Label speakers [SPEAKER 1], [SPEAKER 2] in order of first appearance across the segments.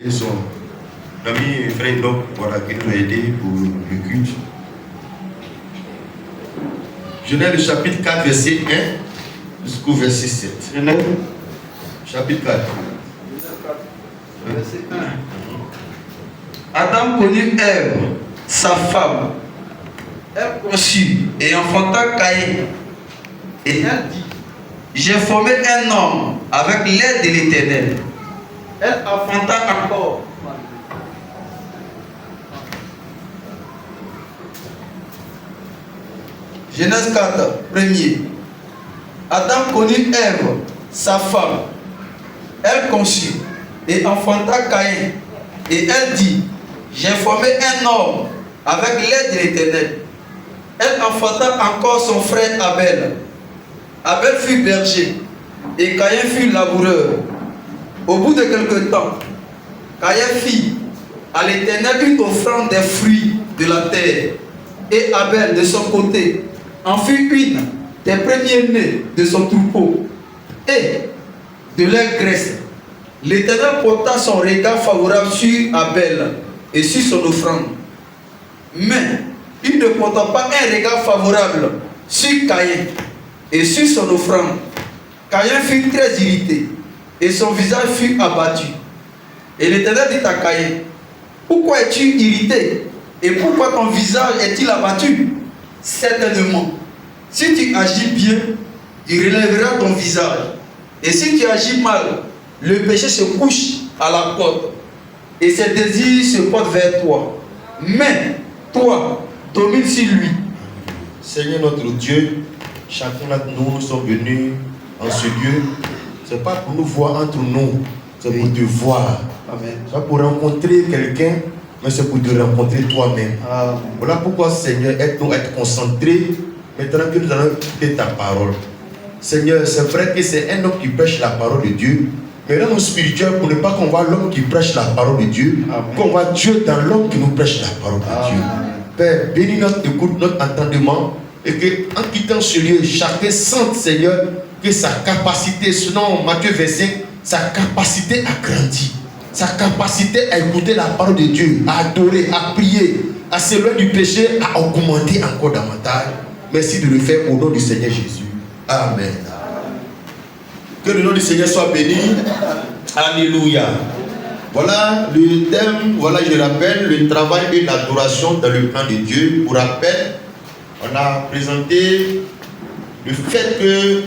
[SPEAKER 1] et son ami frère Enoch, voilà, qui nous a aidés pour le culte. Genèse le chapitre 4, verset 1 jusqu'au verset 7.
[SPEAKER 2] Genèse
[SPEAKER 1] chapitre 4.
[SPEAKER 2] Verset 1. Adam connut Ève, sa femme. Elle conçut et enfanta Caïn. Et elle dit, j'ai formé un homme avec l'aide de l'Éternel. Elle enfanta encore. Genèse 4, premier. Adam connut Ève, sa femme. Elle conçut et enfanta Caïn. Et elle dit, j'ai formé un homme avec l'aide de l'Éternel. Elle enfanta encore son frère Abel. Abel fut berger et Caïn fut laboureur. Au bout de quelque temps, Caïn fit à l'Éternel une offrande des fruits de la terre. Et Abel, de son côté, en fit une des premiers-nés de son troupeau et de leur graisse. L'Éternel porta son regard favorable sur Abel et sur son offrande. Mais il ne porta pas un regard favorable sur Caïn et sur son offrande. Caïn fut très irrité et son visage fut abattu. Et l'Éternel dit à Caïn, pourquoi es-tu irrité et pourquoi ton visage est-il abattu? Certainement, si tu agis bien, tu relèveras ton visage. Et si tu agis mal, le péché se couche à la porte et ses désirs se portent vers toi. Mais toi, domine sur lui.
[SPEAKER 1] Seigneur notre Dieu, chacun d'entre nous sommes venus en ce lieu. Ce n'est pas pour nous voir entre nous, c'est pour te voir.
[SPEAKER 2] Amen.
[SPEAKER 1] C'est pas pour rencontrer quelqu'un, mais c'est pour te rencontrer toi-même. Voilà pourquoi, Seigneur, aide-nous à être concentrés maintenant que nous allons écouter ta parole. Seigneur, c'est vrai que c'est un homme qui prêche la parole de Dieu. Mais dans nos spirituels, pour ne pas qu'on voit l'homme qui prêche la parole de Dieu, qu'on voit Dieu dans l'homme qui nous prêche la parole de Dieu. Père, bénis notre écoute, notre entendement, et que en quittant ce lieu, chacun sente, Seigneur, que sa capacité, selon Matthieu 25, sa capacité a grandi, sa capacité à écouter la parole de Dieu, à adorer, à prier, à s'éloigner du péché, a augmenté encore davantage. Merci de le faire au nom du Seigneur Jésus. Amen. Que le nom du Seigneur soit béni. Alléluia. Voilà le thème, voilà je le rappelle, le travail et l'adoration dans le plan de Dieu. Pour rappel, on a présenté le fait que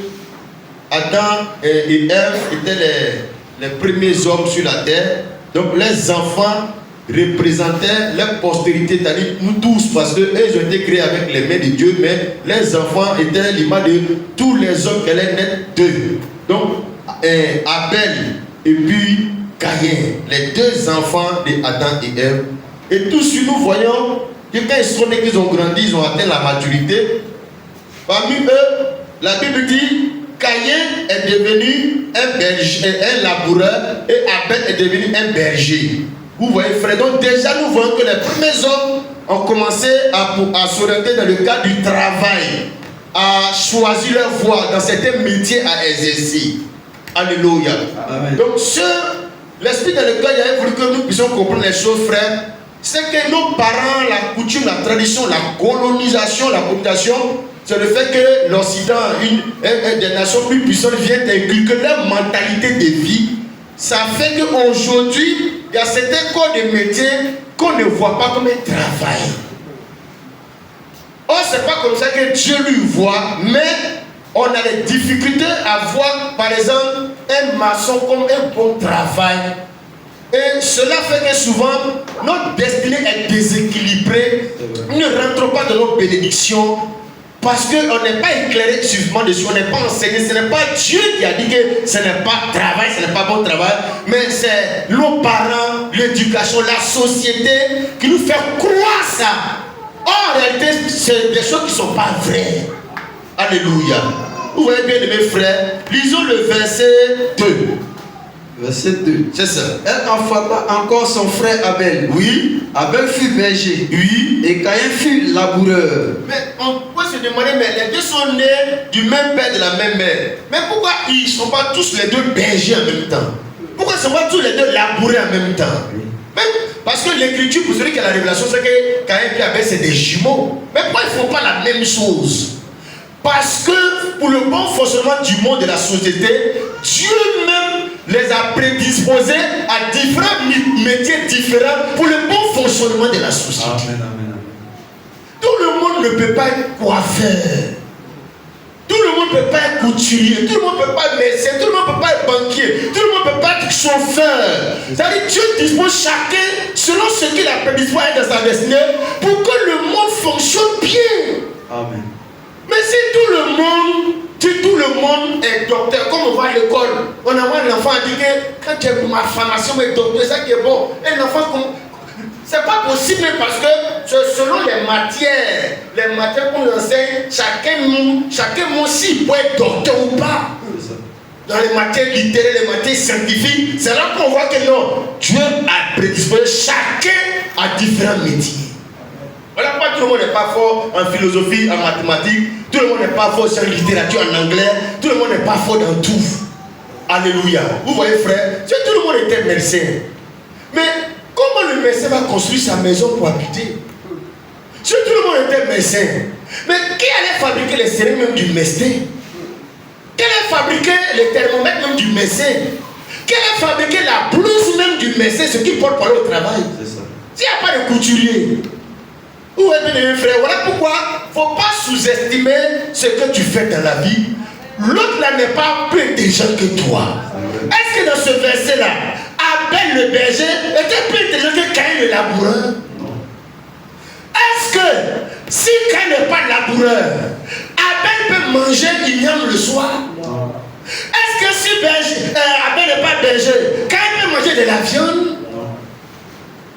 [SPEAKER 1] Adam et Ève étaient les premiers hommes sur la terre. Donc les enfants représentaient leur postérité, c'est-à-dire nous tous, parce qu'eux ont été créés avec les mains de Dieu, mais les enfants étaient l'image de tous les hommes qui allaient naître d'eux. Donc Abel et puis Caïn, les deux enfants de Adam et Ève. Et tous nous voyons que quand ils sont nés, qu'ils ont grandi, ils ont atteint la maturité. Parmi eux, la Bible dit Caïn est devenu un berger, un laboureur, et Abel est devenu un berger. Vous voyez, frère, donc déjà nous voyons que les premiers hommes ont commencé à s'orienter dans le cadre du travail, à choisir leur voie dans certains métiers à exercer. Alléluia. Amen. Donc, l'esprit dans lequel il a voulu que nous puissions comprendre les choses, frère, c'est que nos parents, la coutume, la tradition, la colonisation, c'est le fait que l'Occident, des nations plus puissantes, viennent inculquer leur mentalité de vie. Ça fait qu'aujourd'hui, il y a certains corps de métiers qu'on ne voit pas comme un travail. Or, ce n'est pas comme ça que Dieu lui voit, mais on a des difficultés à voir, par exemple, un maçon comme un bon travail. Et cela fait que souvent, notre destinée est déséquilibrée. Nous ne rentrons pas dans nos bénédictions parce qu'on n'est pas éclairé suffisamment dessus, on n'est pas enseigné. Ce n'est pas Dieu qui a dit que ce n'est pas travail, ce n'est pas bon travail, mais c'est nos parents, l'éducation, la société qui nous fait croire ça. En réalité, c'est des choses qui ne sont pas vraies. Alléluia. Vous voyez bien, mes frères, lisons le verset 2.
[SPEAKER 2] Verset 2.
[SPEAKER 1] C'est ça.
[SPEAKER 2] Elle enfanta encore son frère Abel.
[SPEAKER 1] Oui.
[SPEAKER 2] Abel fut berger.
[SPEAKER 1] Oui.
[SPEAKER 2] Et Caïn fut laboureur.
[SPEAKER 1] Mais on peut se demander, mais les deux sont nés du même père, de la même mère. Mais pourquoi ils ne sont pas tous les deux bergers en même temps? Pourquoi se voit tous les deux labourer en même temps. Même parce que l'écriture, pour celui qui a la révélation, c'est que Caïn et Abel, c'est des jumeaux. Mais pourquoi ils ne font pas la même chose? Parce que pour le bon fonctionnement du monde et de la société, Dieu même les a prédisposés à différents métiers différents pour le bon fonctionnement de la société.
[SPEAKER 2] Amen, amen.
[SPEAKER 1] Tout le monde ne peut pas être coiffeur. Tout le monde ne peut pas être couturier. Tout le monde ne peut pas être médecin. Tout le monde ne peut pas être banquier. Tout le monde ne peut pas être chauffeur. C'est-à-dire Dieu dispose chacun selon ce qu'il a prédisposé dans sa destinée pour que le monde fonctionne bien.
[SPEAKER 2] Amen.
[SPEAKER 1] Mais si tout le monde est docteur, comme on va à l'école, on envoie un enfant à dire que quand tu es ma formation est docteur, c'est ça qui est bon. Et l'enfant, c'est pas possible parce que selon les matières qu'on enseigne, chacun aussi peut être docteur ou pas. Dans les matières littéraires, les matières scientifiques, c'est là qu'on voit que non, Dieu a prédisposé chacun à différents métiers. Voilà pourquoi tout le monde n'est pas fort en philosophie, en mathématiques, tout le monde n'est pas fort en littérature, en anglais, tout le monde n'est pas fort dans tout. Alléluia. Vous voyez frère, si tout le monde était médecin, mais comment le médecin va construire sa maison pour habiter? Si tout le monde était médecin, mais qui allait fabriquer les seringues même du médecin? Qui allait fabriquer les thermomètres même du médecin? Qui allait fabriquer la blouse même du médecin, ce qui porte pour aller au travail? C'est ça. S'il n'y a pas de couturier, où est bien frère? Voilà pourquoi il ne faut pas sous-estimer ce que tu fais dans la vie. L'autre là n'est pas plus intelligent que toi. Est-ce que dans ce verset-là, Abel le berger était plus intelligent que Caïn le laboureur? Est-ce que si Caïn n'est pas laboureur, Abel peut manger l'igname le soir? Est-ce que si Abel n'est pas berger, Caïn peut manger de la viande?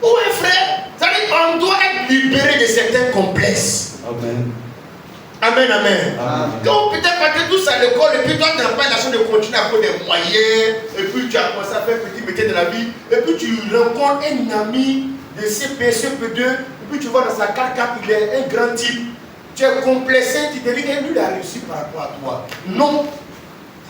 [SPEAKER 1] Où est frère? On doit être libéré de certains complexes.
[SPEAKER 2] Amen.
[SPEAKER 1] Amen, amen. Donc peut-être parce que tous à l'école et puis toi tu n'as pas la chance de continuer à avoir des moyens et puis tu as commencé à faire un petit métier de la vie et puis tu rencontres un ami de CP, CP2 et puis tu vois dans sa carte il est un grand type. Tu es complexé, tu te dis que lui il a réussi par rapport à toi. Non.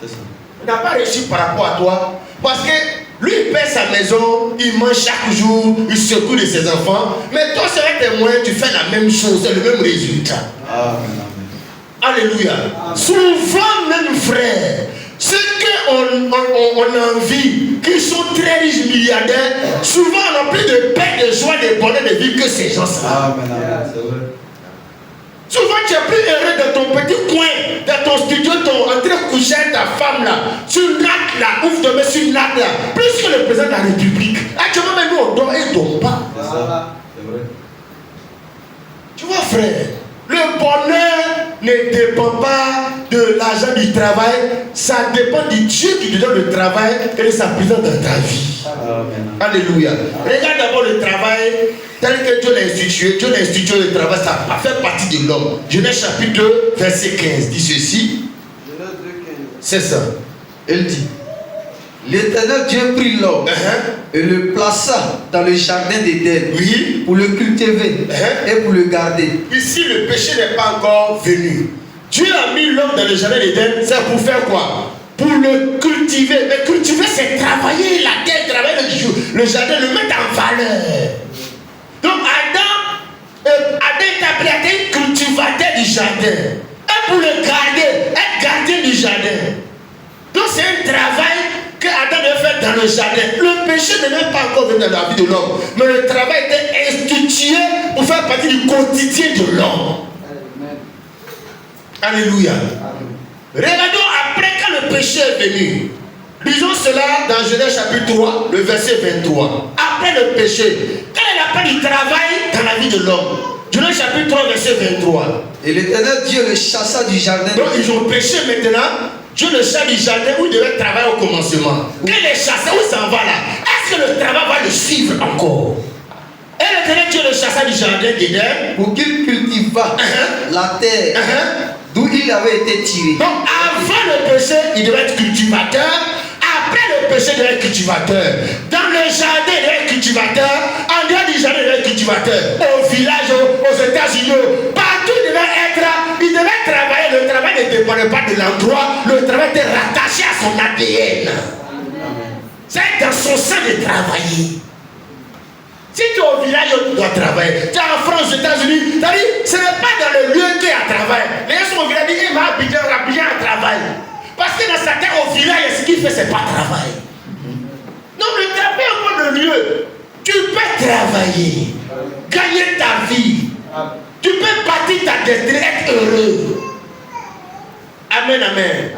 [SPEAKER 2] C'est ça.
[SPEAKER 1] Il n'a pas réussi par rapport à toi parce que lui il paie sa maison, il mange chaque jour, il secoue de ses enfants, mais toi c'est avec tes moyens, tu fais la même chose, c'est le même résultat.
[SPEAKER 2] Amen.
[SPEAKER 1] Alléluia. Amen. Souvent même frère, ceux qu'on a envie, qui sont très riches milliardaires, souvent on a plus de paix, de joie, de bonheur de vie que ces gens-là.
[SPEAKER 2] Amen. C'est vrai.
[SPEAKER 1] Souvent tu es plus heureux dans ton petit coin, dans ton studio, en train de coucher avec ta femme là, sur une natte là, ou tu te mets sur une natte là, plus que le président de la République. Actuellement même nous on dort et on ne dort pas.
[SPEAKER 2] C'est ça. C'est vrai.
[SPEAKER 1] Tu vois frère, le bonheur ne dépend pas de l'argent du travail, ça dépend du Dieu qui te donne le travail et de sa présence dans ta vie.
[SPEAKER 2] Amen.
[SPEAKER 1] Alléluia. Regarde d'abord le travail tel que Dieu l'a institué. Dieu l'a institué le travail, ça fait partie de l'homme. Genèse chapitre 2, verset 15 dit ceci.
[SPEAKER 2] Genèse 2, 15.
[SPEAKER 1] C'est ça.
[SPEAKER 2] Elle dit: L'Éternel Dieu prit l'homme et le plaça dans le jardin d'Éden,
[SPEAKER 1] Oui.
[SPEAKER 2] pour le cultiver et pour le garder.
[SPEAKER 1] Ici, le péché n'est pas encore venu. Dieu a mis l'homme dans le jardin d'Éden, c'est pour faire quoi? Pour le cultiver. Mais cultiver, c'est travailler la terre, travailler le jardin, le mettre en valeur. Donc Adam est appelé à être cultivateur du jardin. Et pour le garder, être gardien du jardin. Donc c'est un travail que Adam devait faire dans le jardin. Le péché ne n'est pas encore venu dans la vie de l'homme. Mais le travail était institué pour faire partie du quotidien de l'homme. Alléluia. Regardons après quand le péché est venu. Lisons cela dans Genèse chapitre 3, le verset 23. Après le péché, quel est l'appel du travail dans la vie de l'homme? Genèse chapitre 3, verset 23.
[SPEAKER 2] Et l'Éternel Dieu le chassa du jardin.
[SPEAKER 1] Donc ils ont péché maintenant. Dieu le chasse du jardin où il devait travailler au commencement. Quand il est chassé, où s'en va là? Est-ce que le travail va le suivre encore? Et l'Éternel Dieu le chassa du jardin d'Éden
[SPEAKER 2] pour qu'il cultivât la terre d'où il avait été tiré.
[SPEAKER 1] Donc avant le péché, il devait être cultivateur. Après le péché, il devait être cultivateur. Dans le jardin, il devait être cultivateur. En dehors du jardin, il devait être cultivateur. Au village, aux États-Unis, partout il devait être. Il devait travailler. Le travail ne dépendait pas de l'endroit. Le travail était rattaché à son ADN. C'est dans son sang de travailler. Si tu es au village, tu dois travailler. Tu es en France, aux États-Unis, ce n'est pas dans le lieu qu'il y a travail. Les gens sont au village, ils disent, Abidjan à travail. Parce que dans certains au village, ce qu'il fait, ce n'est pas travail. Donc le travail est pas le lieu. Tu peux travailler, gagner ta vie. Tu peux bâtir ta destinée, être heureux. Amen, amen.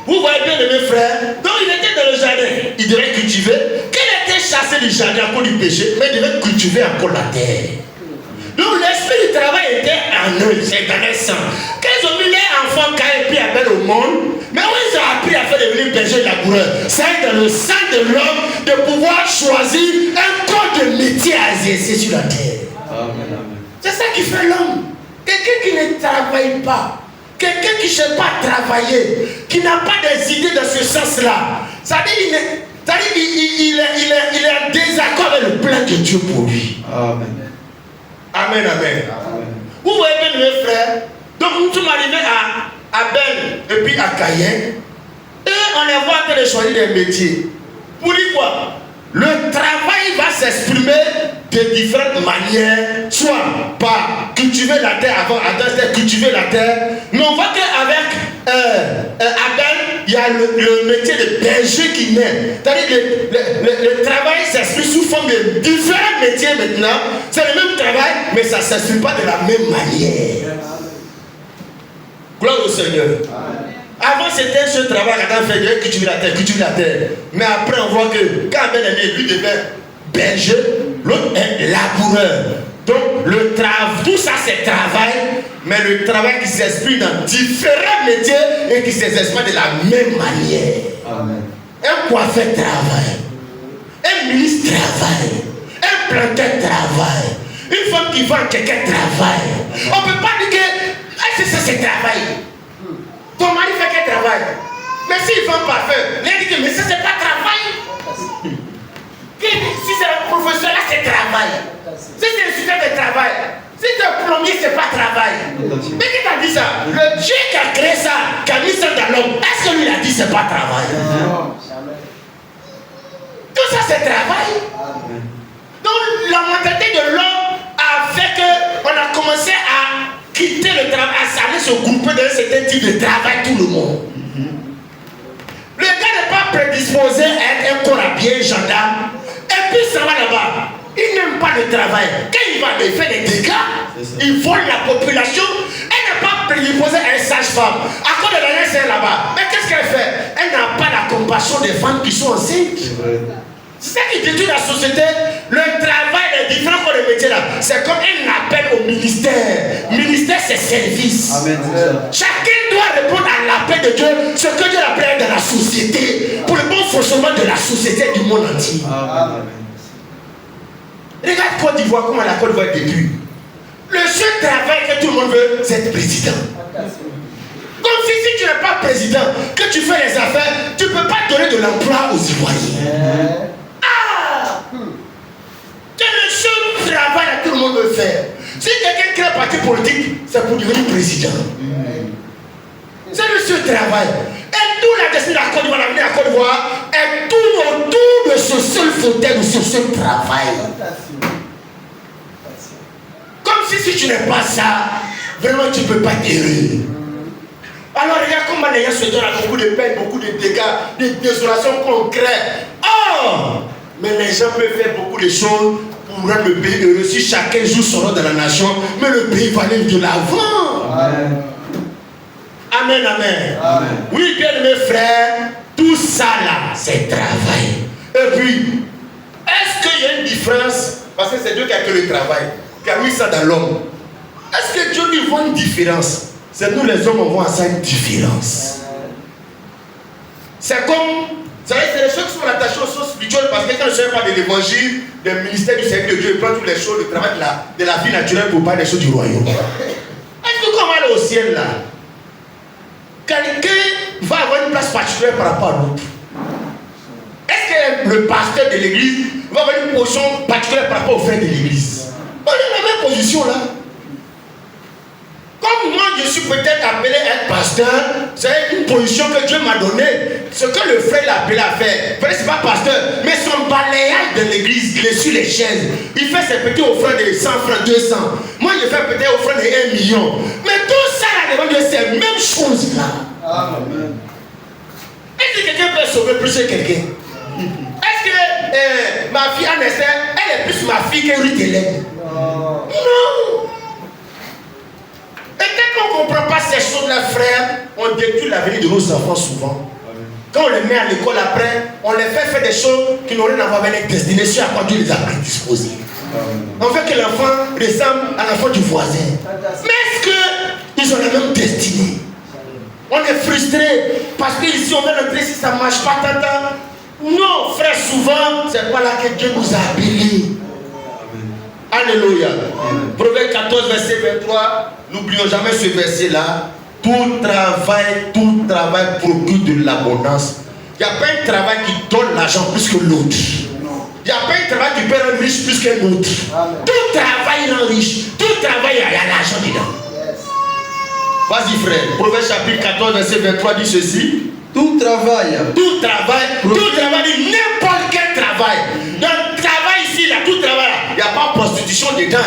[SPEAKER 1] Vous voyez bien mes frères. Donc il était dans le jardin. Il devait cultiver. Qu'il était chassé du jardin à cause du péché, mais il devait cultiver encore la terre. Donc l'esprit du travail était en eux, c'est dans les sangs. Quand ils ont mis les enfants Caïn et puis Abel au monde, mais où ils ont appris à faire devenir berger laboureur. C'est dans le sang de l'homme de pouvoir choisir un corps de métier à exercer sur la terre. C'est ça qui fait l'homme. Quelqu'un qui ne travaille pas. Quelqu'un qui ne cherche pas à travailler, qui n'a pas des idées dans ce sens-là, c'est-à-dire il est en désaccord avec le plan de Dieu pour lui. Amen. Amen, amen. Vous voyez bien mes frères, donc nous sommes arrivés à Abel et puis à Caïn, et on les voit en train de choisir des métiers. Pour dire quoi? Le travail va s'exprimer de différentes manières, soit par cultiver la terre avant c'était cultiver la terre. Mais on voit qu'avec Abel, il y a le métier de berger qui naît. C'est-à-dire le travail s'exprime sous forme de différents métiers maintenant. C'est le même travail, mais ça ne s'exprime pas de la même manière. Gloire au Seigneur. Avant c'était un seul travail, Adam fait cultiver la terre. Mais après on voit que quand Abel est né, lui devient berger, l'autre est laboureur. Donc tout ça c'est travail, mais le travail qui s'exprime dans différents métiers et qui s'exprime de la même manière. Amen. Un coiffeur travaille, un ministre travaille, un planteur travaille, une femme qui vend quelqu'un travaille. On ne peut pas dire que c'est travail. Ton mari fait quel travail? Mais s'il vend parfum, il dit que mais ça c'est pas travail. Si c'est un professeur là c'est travail. Si c'est un student de travail, si c'est un plombier c'est pas travail. Mais qui t'a dit ça? Le Dieu qui a créé ça, qui a mis ça dans l'homme, est-ce que lui a dit c'est pas travail? Tout ça c'est travail. Donc la mentalité de l'homme a fait qu'on a commencé à quitter le travail, à s'aller se grouper dans un certain type de travail, tout le monde. Le gars n'est pas prédisposé à être un corps à pied, gendarme, et puis ça va là-bas. Il n'aime pas le travail. Quand il va faire des dégâts, il vole la population. Elle n'est pas prédisposée à être sage-femme. À cause de la laisse là-bas. Mais qu'est-ce qu'elle fait? Elle n'a pas la compassion des femmes qui sont enceintes. C'est ça qui détruit la société. Le travail des différents corps de métiers là, c'est comme un appel au ministère. Ministère, c'est service. Amen. Chacun doit répondre à l'appel de Dieu, ce que Dieu appelle dans la société, pour le bon fonctionnement de la société du monde entier. Amen. Regarde Côte d'Ivoire, comment la Côte d'Ivoire est détruite. Le seul travail que tout le monde veut, c'est être président. Comme si tu n'es pas président, que tu fais les affaires, tu ne peux pas donner de l'emploi aux Ivoiriens. C'est le seul travail que tout le monde veut faire. Si quelqu'un crée un parti politique, c'est pour devenir président. C'est le seul travail. Et toute la destinée de la Côte d'Ivoire, l'avenir de la Côte d'Ivoire, est tout autour de ce seul fauteuil, de ce seul travail. Comme si tu n'es pas ça, vraiment tu ne peux pas être heureux. Alors regarde comment les gens se donnent à beaucoup de peine, beaucoup de dégâts, de désolations concrètes. Oh! Mais les gens peuvent faire beaucoup de choses pour rendre le pays heureux si chacun joue son rôle dans la nation, mais le pays va aller de l'avant. Amen. Amen, amen. Amen. Oui, bien mes frères, tout ça là, c'est travail. Et puis, est-ce qu'il y a une différence? Parce que c'est Dieu qui a créé le travail, qui a mis ça dans l'homme. Est-ce que Dieu lui voit une différence? C'est nous les hommes, on voit ça une différence. C'est comme, vous savez, c'est les choses qui sont attachées aux choses spirituelles, parce que quand je ne sais pas de l'évangile, du ministère du Seigneur de Dieu, il prend toutes les choses, le travail de la vie naturelle pour parler des choses du royaume. Est-ce que quand on va aller au ciel là, quelqu'un va avoir une place particulière par rapport à l'autre? Est-ce que le pasteur de l'église va avoir une position particulière par rapport au frère de l'église? On est dans la même position là. Comme moi, je suis peut-être appelé à être pasteur, c'est une position que Dieu m'a donnée. Ce que le frère l'a appelé à faire, peut-être c'est pas pasteur, mais son balayage de l'église, il est sur les chaises. Il fait ses petits offrandes de 100 francs, 200. Moi, je fais peut-être offrande de 1 million. Mais tout ça, là, devant Dieu, c'est la même chose là. Amen. Est-ce que quelqu'un peut sauver plus que quelqu'un? Est-ce que ma fille Anne Esther, elle est plus ma fille que Ruth Hélène? Non. Et dès qu'on ne comprend pas ces choses-là, frère, on détruit l'avenir de nos enfants souvent. Quand on les met à l'école après, on les fait faire des choses qui n'ont rien à voir avec les destinées, à quoi Dieu les a prédisposées. On fait que l'enfant ressemble à l'enfant du voisin. Mais est-ce qu'ils ont la même destinée? On est frustré parce qu'ici on veut rentrer si ça ne marche pas tant. Non, frère, souvent, c'est pas là que Dieu nous a appelés. Alléluia. Proverbe 14, verset 23. N'oublions jamais ce verset-là. Tout travail procure de l'abondance. Il n'y a pas un travail qui donne l'argent plus que l'autre. Il n'y a pas un travail qui peut rendre riche plus qu'un autre. Tout travail rend riche. Tout travail, il y a l'argent dedans. Vas-y frère. Proverbe chapitre 14, verset 23 dit ceci.
[SPEAKER 2] Tout travail
[SPEAKER 1] dit n'importe quel travail. Dans le travail ici, là, tout travail, il n'y a pas prostitution dedans,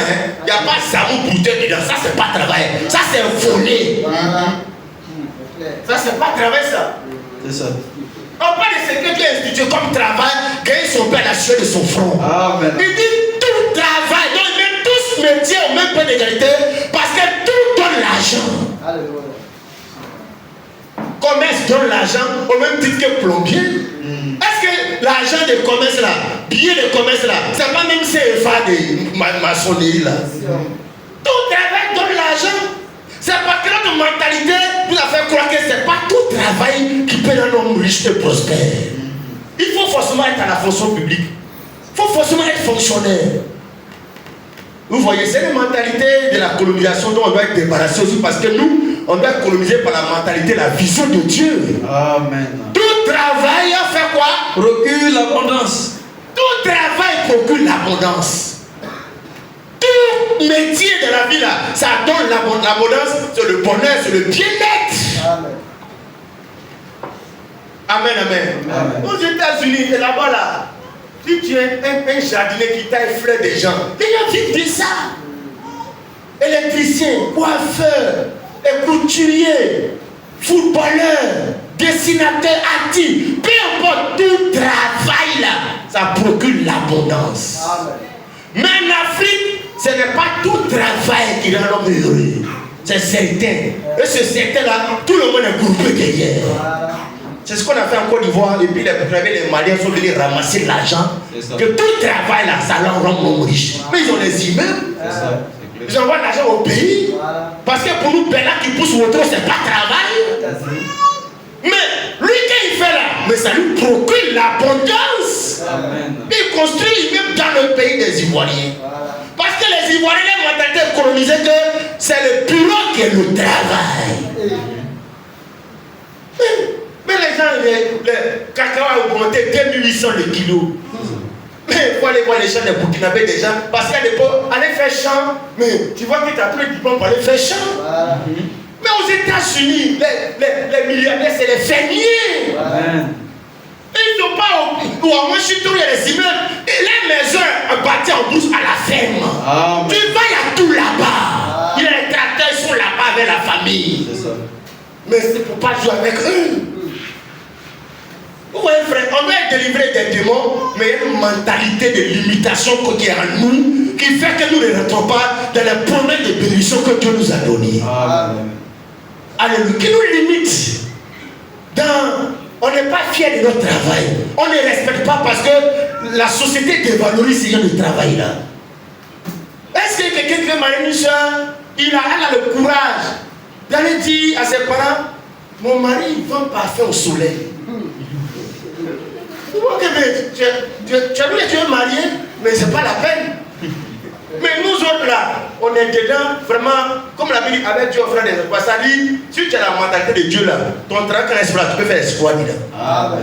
[SPEAKER 1] il n'y a pas samou bouteille dedans. Ça, c'est pas travail. Ça, c'est voler. Ça, c'est pas travail, ça.
[SPEAKER 2] C'est ça.
[SPEAKER 1] On parle de ce que Dieu a institué comme travail, gagner son père à la sueur de son front.
[SPEAKER 2] Amen.
[SPEAKER 1] Il dit tout travail. Donc, ils mettent tous métiers au même point d'égalité parce que tout donne l'argent. Alléluia. Commerce donne l'argent au même titre que plombier. Est-ce que l'argent de commerce là, billet de commerce là, c'est pas même CFA de maçonnerie là? Tout travail donne l'argent. C'est parce que notre mentalité nous a fait croire que c'est pas tout travail qui peut rendre un homme riche et prospère. Il faut forcément être à la fonction publique. Il faut forcément être fonctionnaire. Vous voyez, c'est une mentalité de la colonisation dont on doit être débarrassé aussi parce que nous, on doit être colonisé par la mentalité, la vision de Dieu.
[SPEAKER 2] Amen.
[SPEAKER 1] Tout travail fait quoi?
[SPEAKER 2] Procure l'abondance.
[SPEAKER 1] Tout travail procure l'abondance. Tout métier de la vie là, ça donne l'abondance, c'est le bonheur, c'est le bien-être. Amen. Amen, amen. Amen. Aux États-Unis, et là-bas là, si tu es un jardinier qui taille fleurs des gens, les gens vivent de ça. Électricien, coiffeur, couturier, footballeur, dessinateur, artiste, peu importe, tout travail là, ça procure l'abondance. Mais en Afrique, ce n'est pas tout travail qui rend l'homme heureux. C'est certain. Et ce certain là, tout le monde est groupé derrière. C'est ce qu'on a fait en Côte d'Ivoire. Et puis les Maliens sont venus ramasser l'argent. Que tout travail là, ça leur rend l'homme riche. Mais ils ont les immeubles. Ils envoient l'argent au pays. Parce que pour nous, Bella qui pousse au trou, c'est pas travail. Mais lui, quand il fait là, mais ça lui procure l'abondance. Il construit même dans le pays des Ivoiriens. Parce que les Ivoiriens, leur mentalité colonisée, que c'est le bureau qui est le travail. Mais les gens, les cacao a augmenté 2800 le kilo. Mais il faut aller voir les champs des Burkinabés déjà. Parce qu'à l'époque, aller faire champ, mais tu vois que tu as pris le diplôme pour aller faire champ. Mais aux États-Unis, les millionnaires, c'est les fermiers. Ils n'ont pas, ou à moins je suis il y a les immeubles. Et les maisons bâties en douce à la ferme. Tu vas, il y a tout là-bas. Il y a les tracteurs, ils sont là-bas avec la famille. C'est ça. Mais c'est pour pas jouer avec eux. Vous voyez, frère, on doit être délivré des démons, mais il y a une mentalité de limitation qui est en nous, qui fait que nous ne rentrons pas dans les promesses de bénédiction que Dieu nous a données. Alléluia. Qui nous limite. On n'est pas fiers de notre travail. On ne respecte pas parce que la société dévalorise ce genre de travail là. Est-ce que quelqu'un qui veut marier une soeur, elle a le courage d'aller dire à ses parents, mon mari vend parfait au soleil. Tu as vu que tu es marié, mais ce n'est pas la peine. Mais nous autres là, on est dedans vraiment, comme la Bible avec Dieu offrant des espoirs. Ça dit, si tu as la mentalité de Dieu là, ton travail quand espoir, tu peux faire espoir dedans.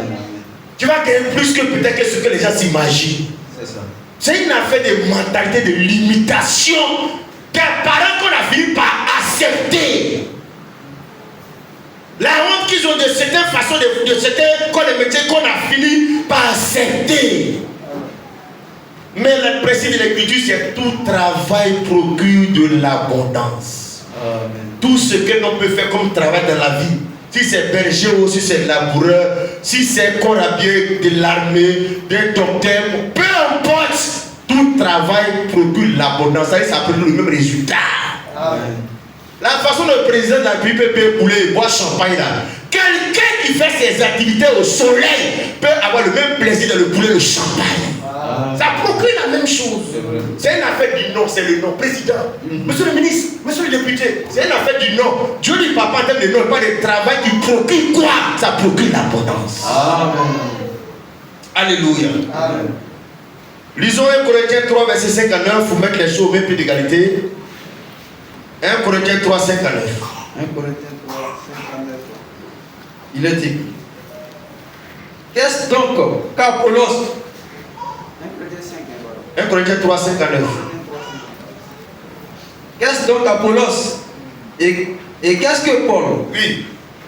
[SPEAKER 1] Tu vas gagner plus que peut-être que ce que les gens s'imaginent. C'est ça. C'est une affaire de mentalité de limitation. Des parents qu'on a fini par accepter. La honte qu'ils ont de certaines façons, de certains corps de métier qu'on a fini par accepter. Mais le principe de l'écriture, c'est tout travail procure de l'abondance. Tout ce que l'on peut faire comme travail dans la vie, si c'est berger ou si c'est laboureur, si c'est corps habillé de l'armée, d'un docteur, peu importe, tout travail procure l'abondance. Ça produit le même résultat. Amen. La façon dont le président de la République peut couler et boire champagne là, quelqu'un qui fait ses activités au soleil peut avoir le même plaisir de le couler le champagne. Ça procure la même chose. C'est une affaire du nom, c'est le nom. Président, monsieur le ministre, monsieur le député, c'est une affaire du nom. Dieu dit papa en termes de nom, pas de travail qui procure quoi? Ça procure l'abondance. Amen. Alléluia. Amen. Lisons 1 Corinthiens 3, verset 59, il faut mettre les choses au même pied d'égalité. 1 Corinthiens 3, 59.
[SPEAKER 2] 1 Corinthiens 3, 59. Il est dit: qu'est-ce donc qu'Apollos?
[SPEAKER 1] 1 Corinthiens 3, 59.
[SPEAKER 2] Qu'est-ce donc Apollos? Et qu'est-ce que Paul?
[SPEAKER 1] Oui.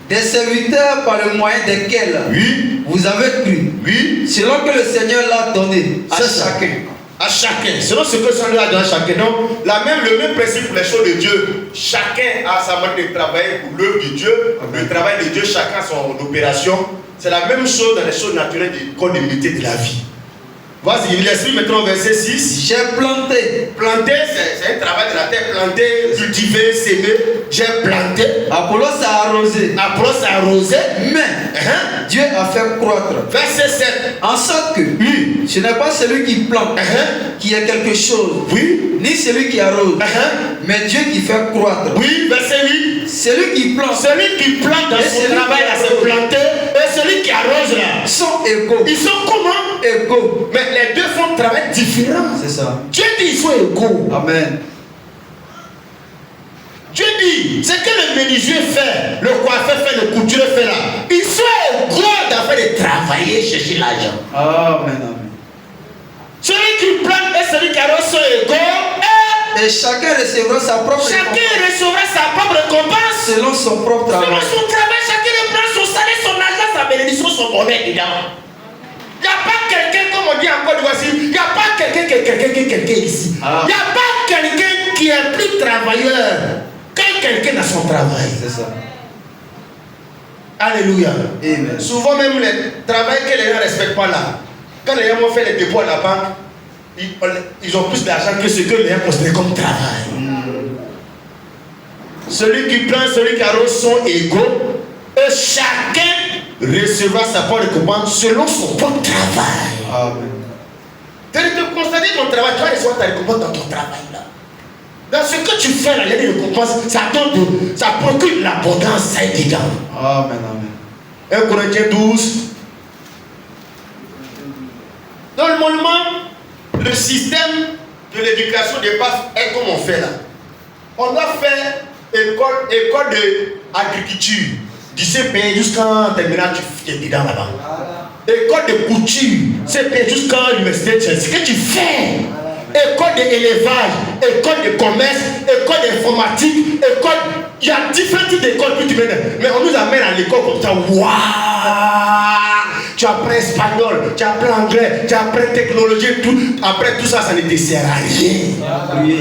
[SPEAKER 2] Des serviteurs par le moyen desquels vous avez cru. Oui. Selon que le Seigneur l'a donné à chacun.
[SPEAKER 1] À chacun. Selon ce que le Seigneur a donné à chacun. Donc, le même principe pour les choses de Dieu. Chacun a sa manière de travailler pour l'œuvre de Dieu. Le travail de Dieu, chacun a son opération. C'est la même chose dans les choses naturelles du corps de métier de la vie. Vas-y, il explique maintenant au verset 6.
[SPEAKER 2] J'ai planté.
[SPEAKER 1] Planter, c'est un travail de la terre. Planter, cultiver, s'aimer. J'ai planté.
[SPEAKER 2] Apollos a arrosé.
[SPEAKER 1] Apollos a arrosé.
[SPEAKER 2] Mais Dieu a fait croître.
[SPEAKER 1] Verset 7.
[SPEAKER 2] En sorte que ce n'est pas celui qui plante qui a quelque chose. Oui. Ni celui qui arrose. Mais Dieu qui fait croître.
[SPEAKER 1] Oui, verset 8.
[SPEAKER 2] Celui qui plante.
[SPEAKER 1] Celui qui plante dans son travail là, c'est planter. Et celui qui arrose là.
[SPEAKER 2] Sont égaux.
[SPEAKER 1] Ils sont comment?
[SPEAKER 2] Égaux.
[SPEAKER 1] Mais les deux font un travail différent.
[SPEAKER 2] C'est ça.
[SPEAKER 1] Dieu dit ils sont égaux.
[SPEAKER 2] Amen.
[SPEAKER 1] Dieu dit, ce que le menuisier fait, le coiffeur fait, le couturier fait là, ils sont égaux d'afin de travailler, chercher l'argent.
[SPEAKER 2] Amen, amen.
[SPEAKER 1] Celui qui plante et celui qui arrose sont égaux.
[SPEAKER 2] Et chacun recevra sa propre
[SPEAKER 1] récompense.
[SPEAKER 2] Selon son propre travail.
[SPEAKER 1] Selon son travail, chacun reprend son salaire, son argent, sa bénédiction, son bonheur, évidemment. Il n'y a pas quelqu'un, comme on dit encore, voici, il n'y a pas quelqu'un qui est quelqu'un ici. Il n'y a pas quelqu'un qui est plus travailleur que quelqu'un dans son travail.
[SPEAKER 2] C'est ça.
[SPEAKER 1] Alléluia.
[SPEAKER 2] Amen.
[SPEAKER 1] Souvent même les travail que les gens ne respectent pas là. Quand les gens vont faire les dépôts à la banque, ils ont plus d'argent que ce que les gens considèrent comme travail. Celui qui plante, celui qui arrose sont égaux. Et chacun recevra sa propre récompense selon son propre travail.
[SPEAKER 2] Amen.
[SPEAKER 1] Tu as constaté ton travail, tu vas recevoir ta récompense dans ton travail là. Dans ce que tu fais là, il y a des récompenses, ça procure l'abondance, ça est évident.
[SPEAKER 2] Amen, amen.
[SPEAKER 1] 1 Corinthiens 12. Normalement, le système de l'éducation de base est comme on fait là. On doit faire école d'agriculture, du CP jusqu'en terminale, tu es dedans là-bas. École de couture, CP jusqu'en université, c'est ce que tu fais. École d'élevage, école de commerce, école d'informatique, école. Il y a différents types d'écoles que tu mènes. Mais on nous amène à l'école comme ça. Waouh! Tu apprends espagnol, tu apprends anglais, tu apprends technologie, tout. Après tout ça, ça ne te sert à rien. Oui.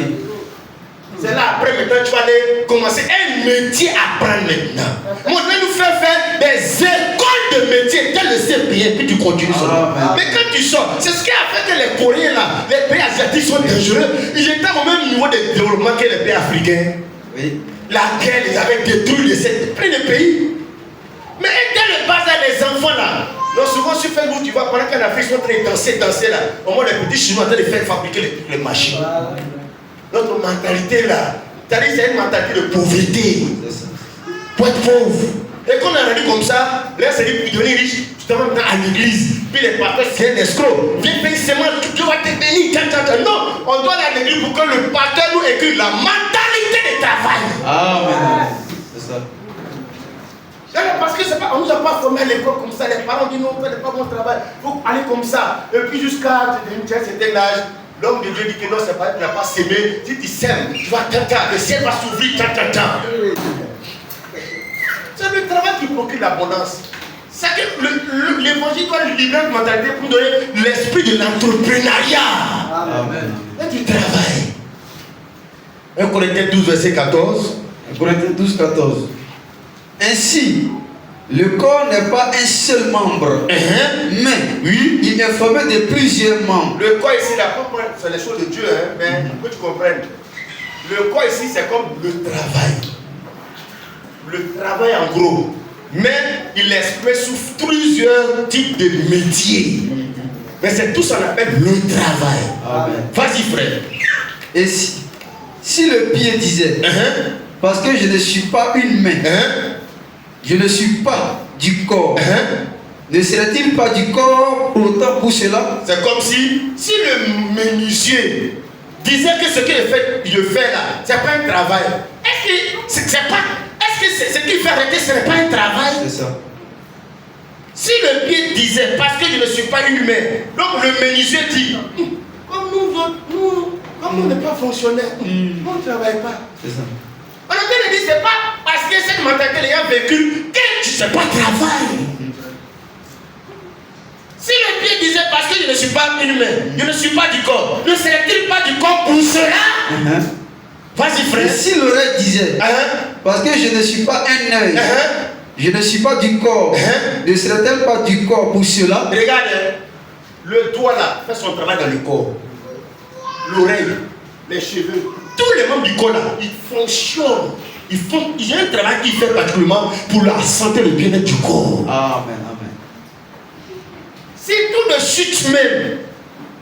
[SPEAKER 1] C'est là après maintenant tu vas aller commencer un métier à apprendre maintenant. Moi je vais nous faire des écoles de métier tel le CPI puis tu continues ça. Mais quand tu sors, c'est ce qui a fait que les Coréens là, les pays asiatiques sont dangereux. Ils étaient au même niveau de développement que les pays africains. Oui. La guerre les avait détruits plein de pays. Mais dès le bas les enfants là. Donc souvent sur Facebook tu vois pendant qu'en Afrique ils sont en train de danser là. Au moins les petits Chinois en train de faire fabriquer les machines. Notre mentalité là, c'est-à-dire c'est une mentalité de pauvreté. Pour être pauvre. Et quand on a rendu comme ça, là c'est dit pour devenir riche, tu te rends à l'église. Puis les pasteurs c'est un escroc. Viens payer seulement, Dieu va te bénir. Non, on doit aller à l'église pour que le pasteur nous écrive la mentalité de travail. Amen. C'est ça. Parce que c'est pas, on nous a pas formé à l'école comme ça. Les parents disent non, on ne fait pas bon travail. Il faut aller comme ça. Et puis jusqu'à un certain âge. L'homme de Dieu dit que non, c'est pas, tu n'as pas sémé. Si tu sèmes, tu vas le ciel va s'ouvrir, C'est le travail qui procure l'abondance. C'est que l'évangile doit libérer une mentalité pour donner l'esprit de l'entrepreneuriat.
[SPEAKER 2] Amen.
[SPEAKER 1] Et du travail. 1 Corinthiens 12, verset 14.
[SPEAKER 2] 1 Corinthiens 12, 14. Ainsi, le corps n'est pas un seul membre, mais
[SPEAKER 1] Oui.
[SPEAKER 2] il est formé de plusieurs membres.
[SPEAKER 1] Le corps ici, là, c'est les choses de Dieu, hein, mais que tu comprennes. Le corps ici, c'est comme le travail. Le travail en gros. Mais il exprime sous plusieurs types de métiers. Mais c'est tout ça qu'on appelle le travail.
[SPEAKER 2] Amen.
[SPEAKER 1] Vas-y, frère.
[SPEAKER 2] Et si le pied disait, parce que je ne suis pas une main, je ne suis pas du corps, ne serait-il pas du corps pour autant pour cela?
[SPEAKER 1] C'est comme si le menuisier disait que ce qu'il le fait là, c'est pas un travail. Est-ce que ce qu'il fait arrêter, ce n'est pas un travail?
[SPEAKER 2] C'est ça.
[SPEAKER 1] Si le pied disait, parce que je ne suis pas humain, donc le menuisier dit, comme comme on n'est pas fonctionnaire, on ne travaille pas.
[SPEAKER 2] C'est ça.
[SPEAKER 1] Alors il dit, c'est pas parce que cette mentalité est un véhicule que tu ne sais pas travailler. Si le pied disait, parce que je ne suis pas humain, je ne suis pas du corps, ne serait-il pas du corps pour cela? Vas-y, frère.
[SPEAKER 2] Et si l'oreille disait, parce que je ne suis pas un œil, je ne suis pas du corps, ne serait-elle pas du corps pour cela?
[SPEAKER 1] Regarde, le doigt là fait son travail dans le corps. L'oreille, les cheveux, tous les membres du corps là, ils fonctionnent. Il y a un travail qui fait particulièrement pour la santé et le bien-être du corps.
[SPEAKER 2] Amen, amen.
[SPEAKER 1] Si tout de suite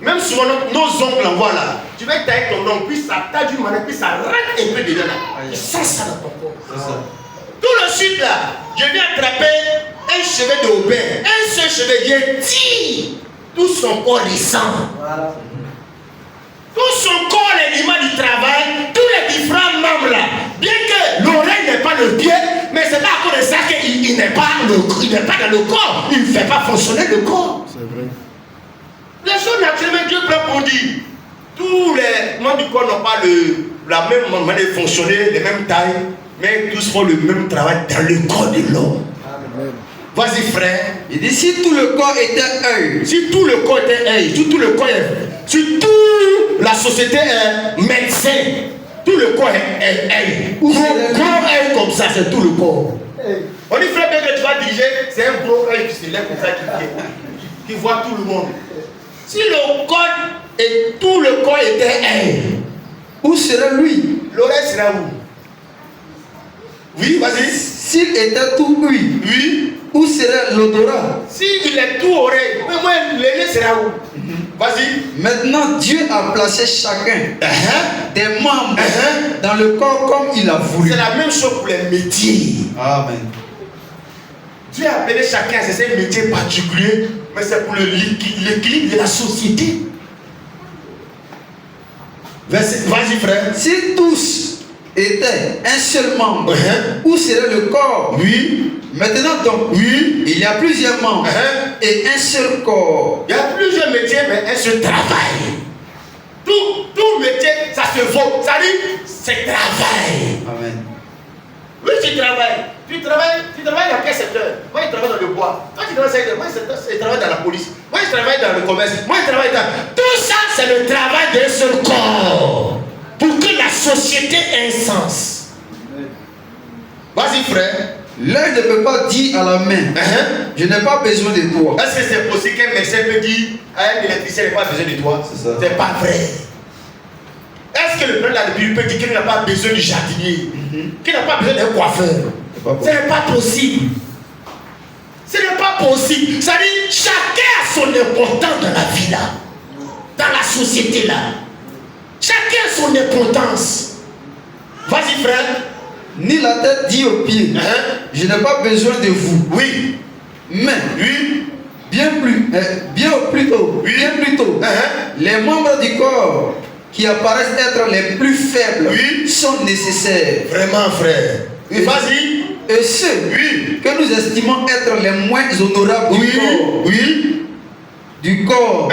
[SPEAKER 1] même souvent nos ongles en voient là, tu vas tailler ton ongle, puis ça taille d'une manière, puis ça rentre un peu dedans là. Tu sens ça dans ton corps.
[SPEAKER 2] C'est ça.
[SPEAKER 1] Tout de suite là, je viens attraper un cheveu de Aubin, un seul cheveu, je tire, tout son corps descend.
[SPEAKER 2] Voilà.
[SPEAKER 1] Tout son corps est l'image du travail, tous les différents membres là, bien que l'oreille n'est pas le pied, mais c'est pas à cause de ça qu'il n'est pas dans le corps, il ne fait pas fonctionner le corps.
[SPEAKER 3] C'est vrai.
[SPEAKER 1] Les choses naturellement, Dieu prend pour dire, tous les membres du corps n'ont pas la même manière de fonctionner, les mêmes tailles, mais tous font le même travail dans le corps de l'homme.
[SPEAKER 3] Amen.
[SPEAKER 1] Vas-y frère.
[SPEAKER 2] Il dit, si tout le corps était œil,
[SPEAKER 1] Si tout le corps était œil, si tout le corps est, si toute la société est médecin, tout le corps est œil. Tout le corps est comme ça, c'est tout le corps. On dit frère, bien que tu vas diriger, c'est un gros œil qui se lève comme ça qui voit tout le monde. Si le corps et tout le corps était œil,
[SPEAKER 2] où serait lui?
[SPEAKER 1] l'oreille sera où? Oui, vas-y.
[SPEAKER 2] S'il était tout œil,
[SPEAKER 1] Oui.
[SPEAKER 2] où serait l'odorat?
[SPEAKER 1] S'il est tout oreille, mais moi, le nez sera où? Vas-y.
[SPEAKER 2] Maintenant, Dieu a placé chacun des membres dans le corps comme il a voulu.
[SPEAKER 1] C'est la même chose pour les métiers.
[SPEAKER 2] Amen.
[SPEAKER 1] Dieu a appelé chacun, c'est un métier particulier, mais c'est pour l'équilibre de la société. Vas-y, frère.
[SPEAKER 2] Si tous étaient un seul membre, où serait le corps?
[SPEAKER 1] Oui.
[SPEAKER 2] Maintenant donc,
[SPEAKER 1] Oui.
[SPEAKER 2] il y a plusieurs membres et un seul corps.
[SPEAKER 1] Il y a plusieurs métiers, mais un seul travail. Tout métier, ça se vaut. Ça dit, c'est travail.
[SPEAKER 2] Amen.
[SPEAKER 1] Oui, tu travailles. Tu travailles dans quel secteur? Moi, je travaille dans le bois. Toi, tu travailles dans le secteur. Moi, je travaille dans la police. Moi, je travaille dans le commerce. Moi, je travaille dans... Tout ça, c'est le travail d'un seul corps. Pour que la société ait un sens. Vas-y, frère.
[SPEAKER 2] L'œil ne peut pas dire à la main, je n'ai pas besoin de toi.
[SPEAKER 1] Est-ce que c'est possible qu'un médecin peut dire à un électricien, il n'a pas besoin de toi?
[SPEAKER 2] C'est ça.
[SPEAKER 1] C'est pas vrai. Est-ce que le président de la République peut dire qu'il n'a pas besoin du jardinier, qu'il n'a pas besoin d'un coiffeur? Ce n'est pas possible. Ce n'est pas possible. Ça dit, chacun a son importance dans la vie là, dans la société là. Chacun a son importance. Vas-y, frère.
[SPEAKER 2] Ni la tête dit aux pieds, je n'ai pas besoin de vous.
[SPEAKER 1] Oui.
[SPEAKER 2] Mais,
[SPEAKER 1] Oui.
[SPEAKER 2] bien plus tôt, les membres du corps qui apparaissent être les plus faibles sont nécessaires.
[SPEAKER 1] Vraiment, frère. Oui, vas-y.
[SPEAKER 2] Et ceux que nous estimons être les moins honorables du corps,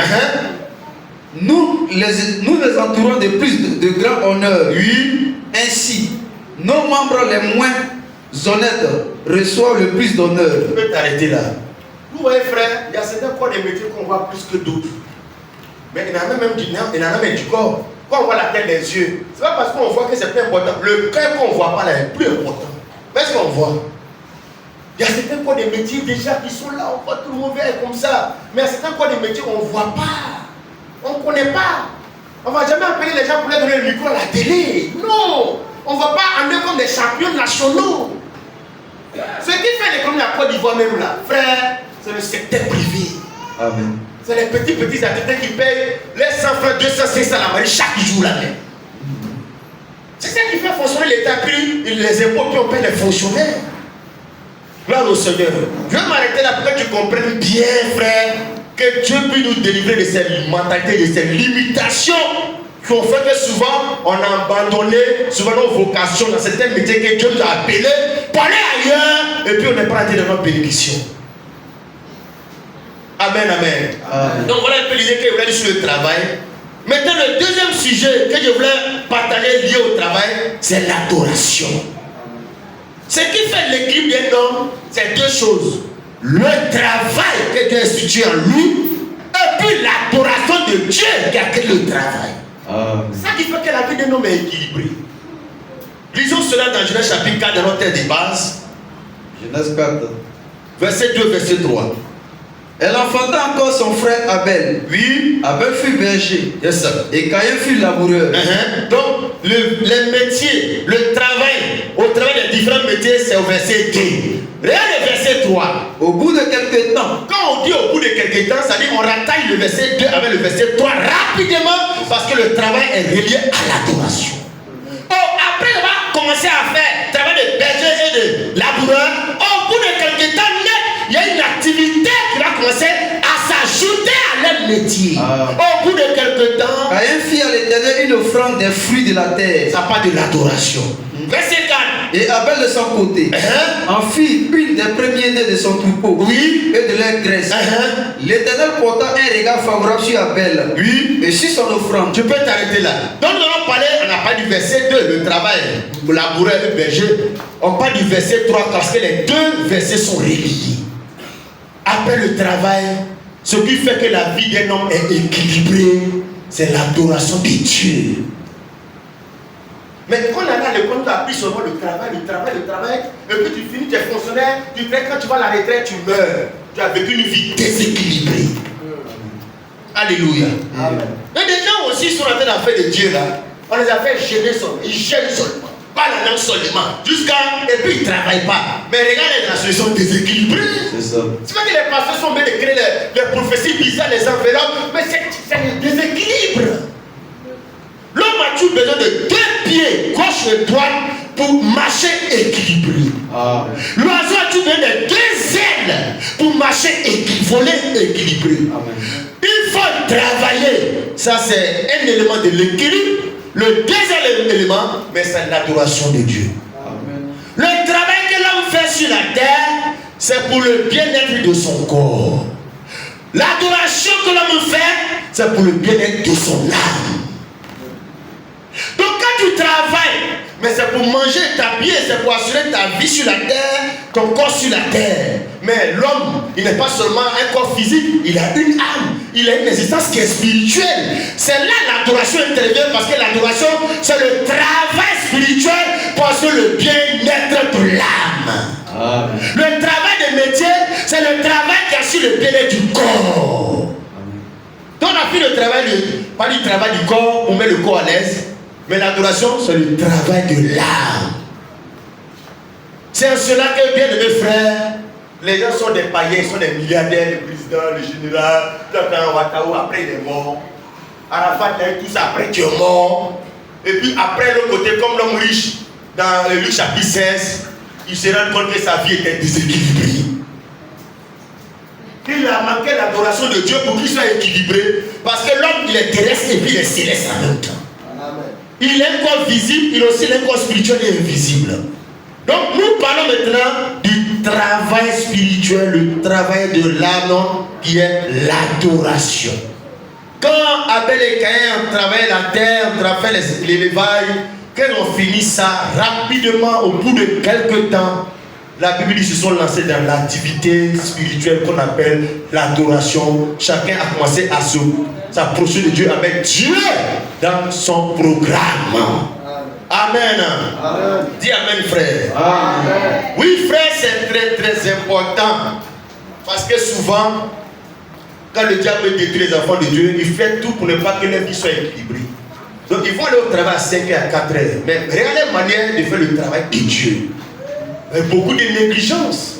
[SPEAKER 2] nous les entourons de plus de grand honneur. Oui. Ainsi, nos membres les moins honnêtes reçoivent le plus d'honneur.
[SPEAKER 1] Je peux t'arrêter là. Vous voyez, frère, il y a certains corps de métiers qu'on voit plus que d'autres. Mais il y en a même du corps. Quand on voit la tête des yeux, c'est pas parce qu'on voit que c'est plus important. Le cœur qu'on ne voit pas là est plus important. Mais est-ce qu'on voit? Il y a certains corps de métiers déjà qui sont là, on voit tout le monde vert comme ça. Mais il y a certains corps de métiers qu'on ne voit pas. On ne connaît pas. On ne va jamais appeler les gens pour leur donner le micro à la télé. Non. On ne va pas en eux comme des champions nationaux. Ce qui fait l'économie de la Côte d'Ivoire même là, frère, c'est le secteur privé.
[SPEAKER 2] Amen.
[SPEAKER 1] C'est les petits artistes qui payent les 100 francs, 200, 500 la marine chaque jour là même. C'est ça qui fait fonctionner l'État, puis les impôts, puis on paye les fonctionnaires. Gloire au Seigneur. Je vais m'arrêter là pour que tu comprennes bien, frère, que Dieu peut nous délivrer de ces mentalités, de ces limitations qui ont fait que souvent on a abandonné souvent nos vocations dans certains métiers que Dieu nous a appelés pour aller ailleurs et puis on n'est pas rentré dans notre bénédiction. Amen, amen. Amen. Donc voilà un peu l'idée que je voulais dire sur le travail. Maintenant, le deuxième sujet que je voulais partager lié au travail, c'est l'adoration. Ce qui fait l'équilibre d'un homme, c'est deux choses. Le travail que Dieu a institué en lui, et puis l'adoration de Dieu qui a créé le travail. C'est ça qui fait que la vie d'un homme est équilibrée. Lisons cela dans Genèse chapitre 4 dans notre terre de base.
[SPEAKER 2] Genèse 4.
[SPEAKER 1] Verset 2, verset 3.
[SPEAKER 2] Elle enfanta encore son frère Abel. Oui. Abel fut berger.
[SPEAKER 1] Yes, sir.
[SPEAKER 2] Et Caïn fut laboureur.
[SPEAKER 1] Donc, les métiers, le travail, au travers des différents métiers, c'est au verset 2. Regarde le verset 3.
[SPEAKER 2] Au bout de quelques temps.
[SPEAKER 1] Quand on dit au bout de quelques temps, ça dit on rattaille le verset 2 avec le verset 3 rapidement parce que le travail est relié à l'adoration. Après avoir commencé à faire travail de berger et de laboureur, au bout de quelques temps, il y a une activité qui va commencer à s'ajouter à leur métier. Au bout de quelques temps,
[SPEAKER 2] Caïn fit à l'Éternel une offrande des fruits de la terre.
[SPEAKER 1] ça part de l'adoration. Verset 4.
[SPEAKER 2] Et Abel de son côté en fit une des premiers-nés de son troupeau.
[SPEAKER 1] Oui.
[SPEAKER 2] Et de leur graisse. L'Éternel porta un regard favorable sur Abel.
[SPEAKER 1] Oui.
[SPEAKER 2] Et sur son offrande.
[SPEAKER 1] Tu peux t'arrêter là. Donc nous allons parler, on n'a pas du verset 2, le travail, laboureur et berger. On parle du verset 3 parce que les deux versets sont reliés. Après le travail, ce qui fait que la vie d'un homme est équilibrée, c'est l'adoration de Dieu. Mais quand on a l'école, on a appris seulement le travail, et puis tu finis tes fonctionnaires, tu crées quand tu vas à la retraite, tu meurs. Tu as vécu une vie déséquilibrée. Alléluia. Amen. Mais des gens aussi sont en train d'en faire de Dieu là. On les a fait gêner seulement. Ils gênent seulement. Pas la langue seulement. Jusqu'à. Et puis ils ne travaillent pas. Mais regardez la solution déséquilibrée.
[SPEAKER 2] C'est ça.
[SPEAKER 1] C'est pas que les pasteurs sont bien de créer les prophéties bizarres, les enveloppes, mais c'est le déséquilibre. L'homme a toujours besoin de deux pieds, gauche et droite, pour marcher équilibré. L'oiseau a toujours besoin de deux ailes pour marcher voler équilibré. Amen. Il faut travailler. Ça, c'est un élément de l'équilibre. Le deuxième élément, mais c'est l'adoration de Dieu. Amen. Le travail que l'homme fait sur la terre, c'est pour le bien-être de son corps. L'adoration que l'homme fait, c'est pour le bien-être de son âme. Donc quand tu travailles, mais c'est pour manger, t'habiller, c'est pour assurer ta vie sur la terre, ton corps sur la terre. Mais l'homme, il n'est pas seulement un corps physique, il a une âme, il a une existence qui est spirituelle. C'est là l'adoration intervient parce que l'adoration, c'est le travail spirituel pour assurer le bien-être de l'âme. Le travail de métier, c'est le travail qui assure le bien-être du corps. Donc on a fait le travail, pas du travail du corps, on met le corps à l'aise. Mais l'adoration, c'est le travail de l'âme. C'est en cela que, bien aimés frères, les gens sont des païens, ils sont des milliardaires, le président, le général, Ouattara, après il est mort. Arafat, il a eu tout ça, après tu es mort. Et puis après, l'autre côté, comme l'homme riche, dans le Luc chapitre 16, il se rend compte que sa vie était déséquilibrée. Il a manqué l'adoration de Dieu pour qu'il soit équilibré. Parce que l'homme, il est terrestre et puis il est céleste en même temps. Il est un corps visible, il est aussi un corps spirituel et invisible. Donc nous parlons maintenant du travail spirituel, le travail de l'âme qui est l'adoration. Quand Abel et Caïn travaillaient la terre, travaillaient l'élevage, quand on finit ça, rapidement, au bout de quelques temps, la Bible dit qu'ils se sont lancés dans l'activité spirituelle qu'on appelle l'adoration. Chacun a commencé à s'approcher de Dieu, à mettre Dieu dans son programme. Amen. Amen. Dis Amen, frère. Amen. Oui, frère, c'est très très important. Parce que souvent, quand le diable détruit les enfants de Dieu, il fait tout pour ne pas que leur vie soit équilibrée. Donc ils vont aller au travail à 5h, à 4h. Mais regardez la manière de faire le travail de Dieu. Avec beaucoup de négligence.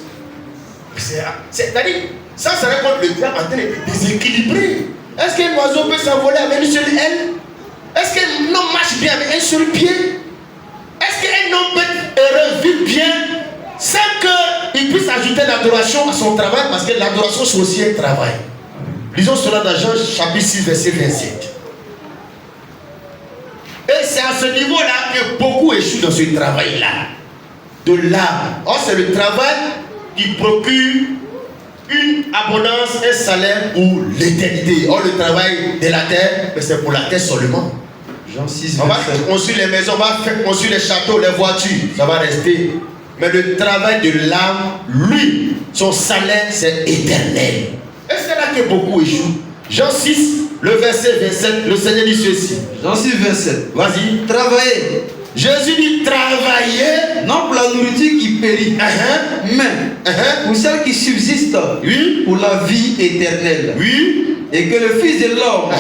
[SPEAKER 1] C'est-à-dire, ça raconte le diable en train de déséquilibrer. Est-ce qu'un oiseau peut s'envoler avec une seule aile? Est-ce qu'un homme marche bien avec un seul pied? Est-ce qu'un homme peut vivre bien sans qu'il puisse ajouter l'adoration à son travail? Parce que l'adoration, c'est aussi un travail. Lisons cela dans Jean chapitre 6, verset 27. Et c'est à ce niveau-là que beaucoup échouent dans ce travail-là. De l'âme. Or, c'est le travail qui procure une abondance, un salaire pour l'éternité. Or, le travail de la terre, c'est pour la terre seulement.
[SPEAKER 2] Jean 6,
[SPEAKER 1] on va construire les maisons, on va construire les châteaux, les voitures, ça va rester. Mais le travail de l'âme, lui, son salaire, c'est éternel. Et c'est là que beaucoup échouent. Jean 6, le verset 27, le Seigneur dit ceci.
[SPEAKER 2] Jean 6, 27.
[SPEAKER 1] Vas-y.
[SPEAKER 2] Travaillez.
[SPEAKER 1] Jésus dit travailler,
[SPEAKER 2] non pour la nourriture qui périt, mais pour celle qui subsiste,
[SPEAKER 1] oui,
[SPEAKER 2] pour la vie éternelle.
[SPEAKER 1] Oui.
[SPEAKER 2] Et que le Fils de l'homme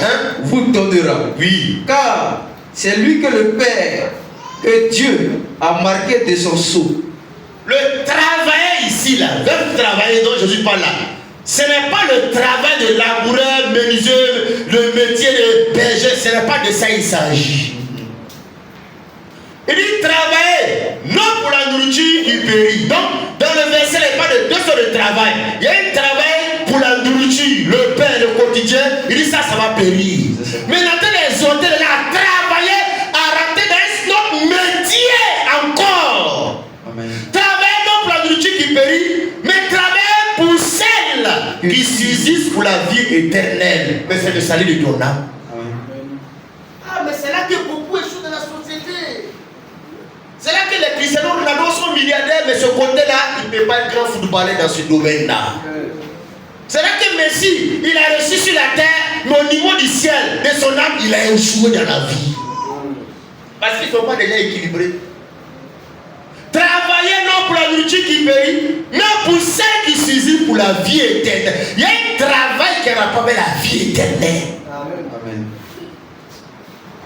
[SPEAKER 2] vous donnera.
[SPEAKER 1] Oui.
[SPEAKER 2] Car c'est lui que le Père, que Dieu a marqué de son sceau.
[SPEAKER 1] Le travail ici, là, le travail dont Jésus parle là, ce n'est pas le travail de laboureur, menuisier, le métier de berger, ce n'est pas de ça il s'agit. Il dit travailler, non pour la nourriture qui périt. Donc, dans le verset, il n'y a pas de deux sortes de travail. Il y a un travail pour la nourriture, le pain, le quotidien. Il dit ça va périr. Mais maintenant, les autres, à travailler, à rentrer dans un autre métier encore. Amen. Travailler non pour la nourriture qui périt, mais travailler pour celle qui subsiste pour la vie éternelle. Mais c'est le salut de ton âme. Ah, mais c'est là que beaucoup échouent dans la société. C'est là que les Cristiano Ronaldo sont milliardaires, mais ce côté-là, il ne peut pas être grand footballeur dans ce domaine-là. C'est là que Messi, il a reçu sur la terre, mais au niveau du ciel, de son âme, il a échoué dans la vie. Parce qu'ils ne sont pas déjà équilibrés. Travailler non pour la nourriture qui paye, mais pour celle qui subsiste pour la vie éternelle. Il y a un travail qui a rapport avec la vie éternelle. Amen.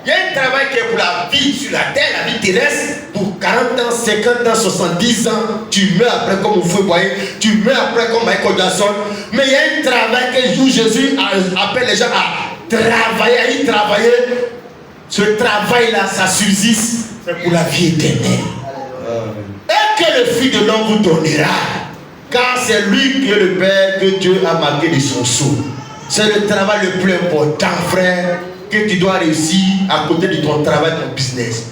[SPEAKER 1] Il y a un travail qui est pour la vie sur la terre, la vie terrestre, pour 40 ans, 50 ans, 70 ans. Tu meurs après comme vous voyez, tu meurs après comme Michael Jackson. Mais il y a un travail que Jésus appelle les gens à travailler, à y travailler. Ce travail-là, ça subsiste, c'est pour la vie éternelle. Et que le Fils de l'homme vous donnera, car c'est lui qui est le Père que Dieu a marqué de son sceau. C'est le travail le plus important, frère, que tu dois réussir à côté de ton travail, ton business.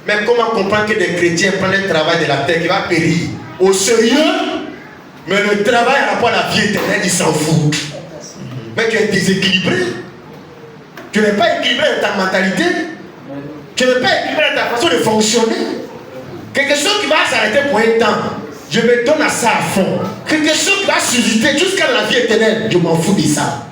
[SPEAKER 1] Mais comment comprendre que des chrétiens prennent le travail de la terre qui va périr au sérieux, mais le travail à rapport à la vie éternelle, il s'en fout. Mais tu es déséquilibré. Tu n'es pas équilibré dans ta mentalité. Tu n'es pas équilibré dans ta façon de fonctionner. Quelque chose qui va s'arrêter pour un temps, je me donne à ça à fond. Quelque chose qui va susciter jusqu'à la vie éternelle, je m'en fous de ça.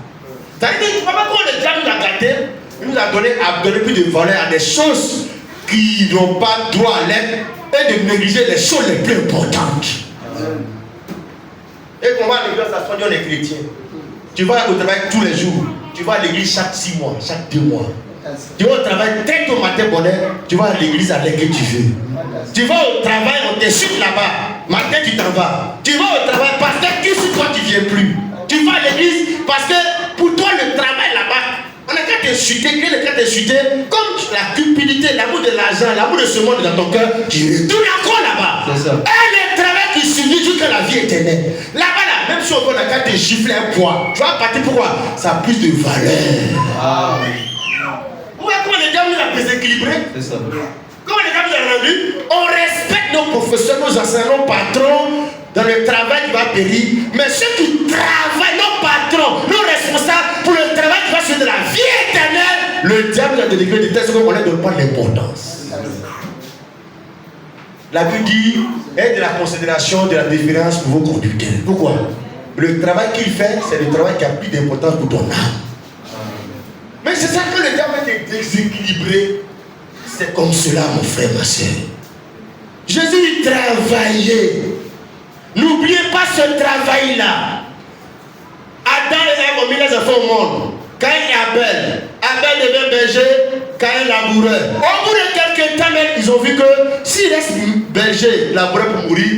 [SPEAKER 1] C'est-à-dire que comment le diable nous a gâté, il nous a donné plus de valeur à des choses qui n'ont pas droit à l'être et de négliger les choses les plus importantes. Et qu'on va à l'église, ça soit les chrétiens. Tu vas au travail tous les jours. Tu vas à l'église chaque 6 mois, chaque 2 mois. Tu vas au travail dès au matin bonheur, tu vas à l'église avec qui tu veux. Tu vas au travail, on te chute là-bas. Matin tu t'en vas. Tu vas au travail parce que qui toi tu ne viens plus. Tu vas à l'église parce que pour toi le travail là-bas, on a qu'à te chuter, comme la cupidité, l'amour de l'argent, l'amour de ce monde dans ton cœur, tu retournes encore là-bas. Et le travail qui subit jusqu'à la vie éternelle. Là-bas, même si on a qu'à te gifler un poids, tu vas partir pourquoi? Ça a plus de valeur. Ah oui. Vous voyez comment les diables nous ont déséquilibré? C'est ça. Comment les diables nous ont rendu? On respecte nos professeurs, nos enseignants, nos patrons dans le travail qui va périr. Mais ceux qui travaillent, nos patrons, nos responsables pour le travail qui va se de la vie éternelle, le diable a délivré de telle sorte qu'on ne donne pas l'importance. La Bible dit, ayez de la considération, de la déférence pour vos conducteurs. Pourquoi? Le travail qu'il fait, c'est le travail qui a plus d'importance pour ton âme. Mais c'est ça que le diable est déséquilibré. C'est comme cela, mon frère, ma soeur. Jésus travaillait. N'oubliez pas ce travail-là. Adam et Ève ont mis les enfants au monde. Caïn et Abel. Abel devient berger, Caïn laboureur. Au bout de quelques temps, ils ont vu que s'il reste berger, laboureur pour mourir,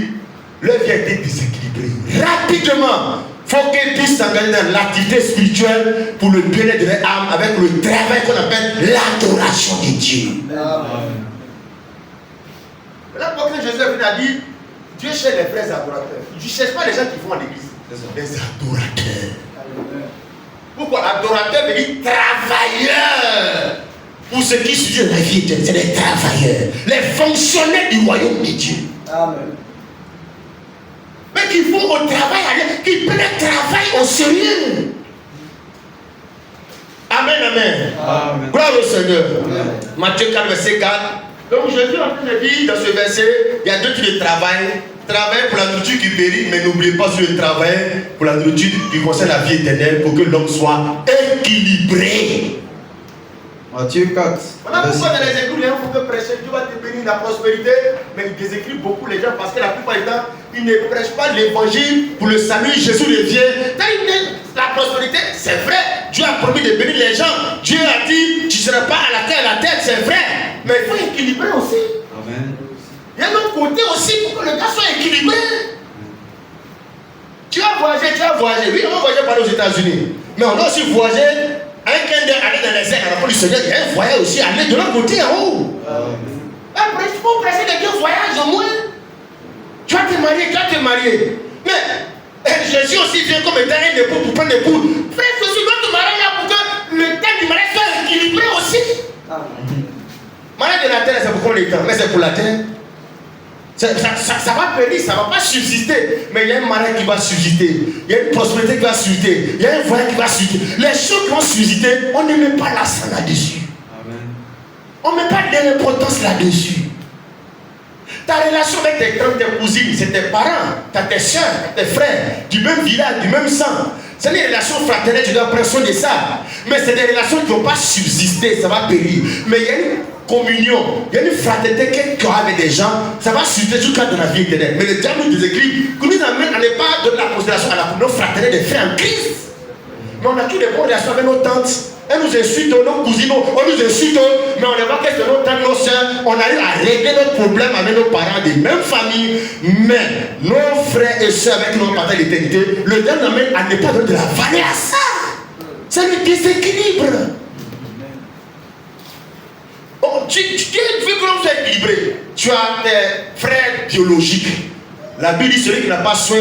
[SPEAKER 1] leur vie a été déséquilibrée. Rapidement, il faut qu'ils puissent s'engager dans l'activité spirituelle pour le bien-être de leur âme avec le travail qu'on appelle l'adoration de Dieu. Amen. Là, quand Jésus a dit, Dieu cherche les vrais adorateurs. Il ne cherche pas les gens qui vont à l'église. Les adorateurs. Pourquoi? Adorateur veut dire travailleur. Pour ceux qui suivent la vie éternelle, c'est les travailleurs, les fonctionnaires du royaume de Dieu. Amen. Mais qu'il faut au travail, qu'ils prennent le travail au sérieux. Amen, amen. Amen. Gloire au Seigneur. Amen. Matthieu 4, verset 4. Donc Jésus est en train de dire dans ce verset, il y a deux types de travail. Travail pour la nourriture qui périt, mais n'oubliez pas sur le travail pour la nourriture qui concerne la vie éternelle, pour que l'homme soit équilibré.
[SPEAKER 2] Matthieu 4.
[SPEAKER 1] Voilà pourquoi dans les églises, il faut que prêcher, Dieu va te bénir la prospérité, mais il déséquilibre beaucoup les gens parce que la plupart du temps, ils ne prêchent pas l'évangile pour le salut. Jésus revient. La prospérité, c'est vrai. Dieu a promis de bénir les gens. Dieu a dit, tu ne seras pas à la tête, c'est vrai. Mais il faut équilibrer aussi. Amen. Il y a un autre côté aussi pour que le gars soit équilibré. Tu as voyagé. Oui, on va voyager par aux États-Unis. Mais on a aussi voyagé. Un quart d'heure aller dans les airs à la porte du Seigneur, il y a un voyage aussi, aller de l'autre côté en haut. Après, il faut presser les deux voyages au moins. Tu vas te marier. Mais Jésus aussi vient comme étant un époux pour prendre l'époux. Frère, Jésus doit te marier là pour que le temps du mariage soit équilibré aussi. Mariage de la terre, c'est pour combien de temps? Mais c'est pour la terre. Ça va périr, ça ne va pas subsister. Mais il y a un mariage qui va subsister. Il y a une prospérité qui va subsister. Il y a un voyage qui va subsister. Les choses qui vont subsister, on ne met pas l'accent là-dessus. On ne met pas de l'importance là-dessus. Ta relation avec tes tantes, tes cousines, c'est tes parents, tu as tes soeurs, tes frères, du même village, du même sang. C'est des relations fraternelles, tu dois prendre soin de ça. Mais c'est des relations qui ne vont pas subsister, ça va périr. Mais il y a une communion, il y a une fraternité qui est avec des gens, ça va subsister jusqu'à dans la vie éternelle. Mais le diable nous déséquilibre, qui nous amène à ne pas donner la considération à la communion fraternelle des frères en Christ. Mais on a tous des bonnes relations avec nos tantes. Elles nous insultent, nos cousines, on nous insulte, mais on ne voit que c'est nos tantes, nos soeurs. On arrive à régler nos problèmes avec nos parents des mêmes familles. Mais nos frères et soeurs avec qui nous partagent l'éternité, le diable nous amène à ne pas donner de la valeur à ça. C'est le déséquilibre. Oh, tu veux que l'on soit équilibré. Tu as tes frères biologiques. La Bible dit celui qui n'a pas soin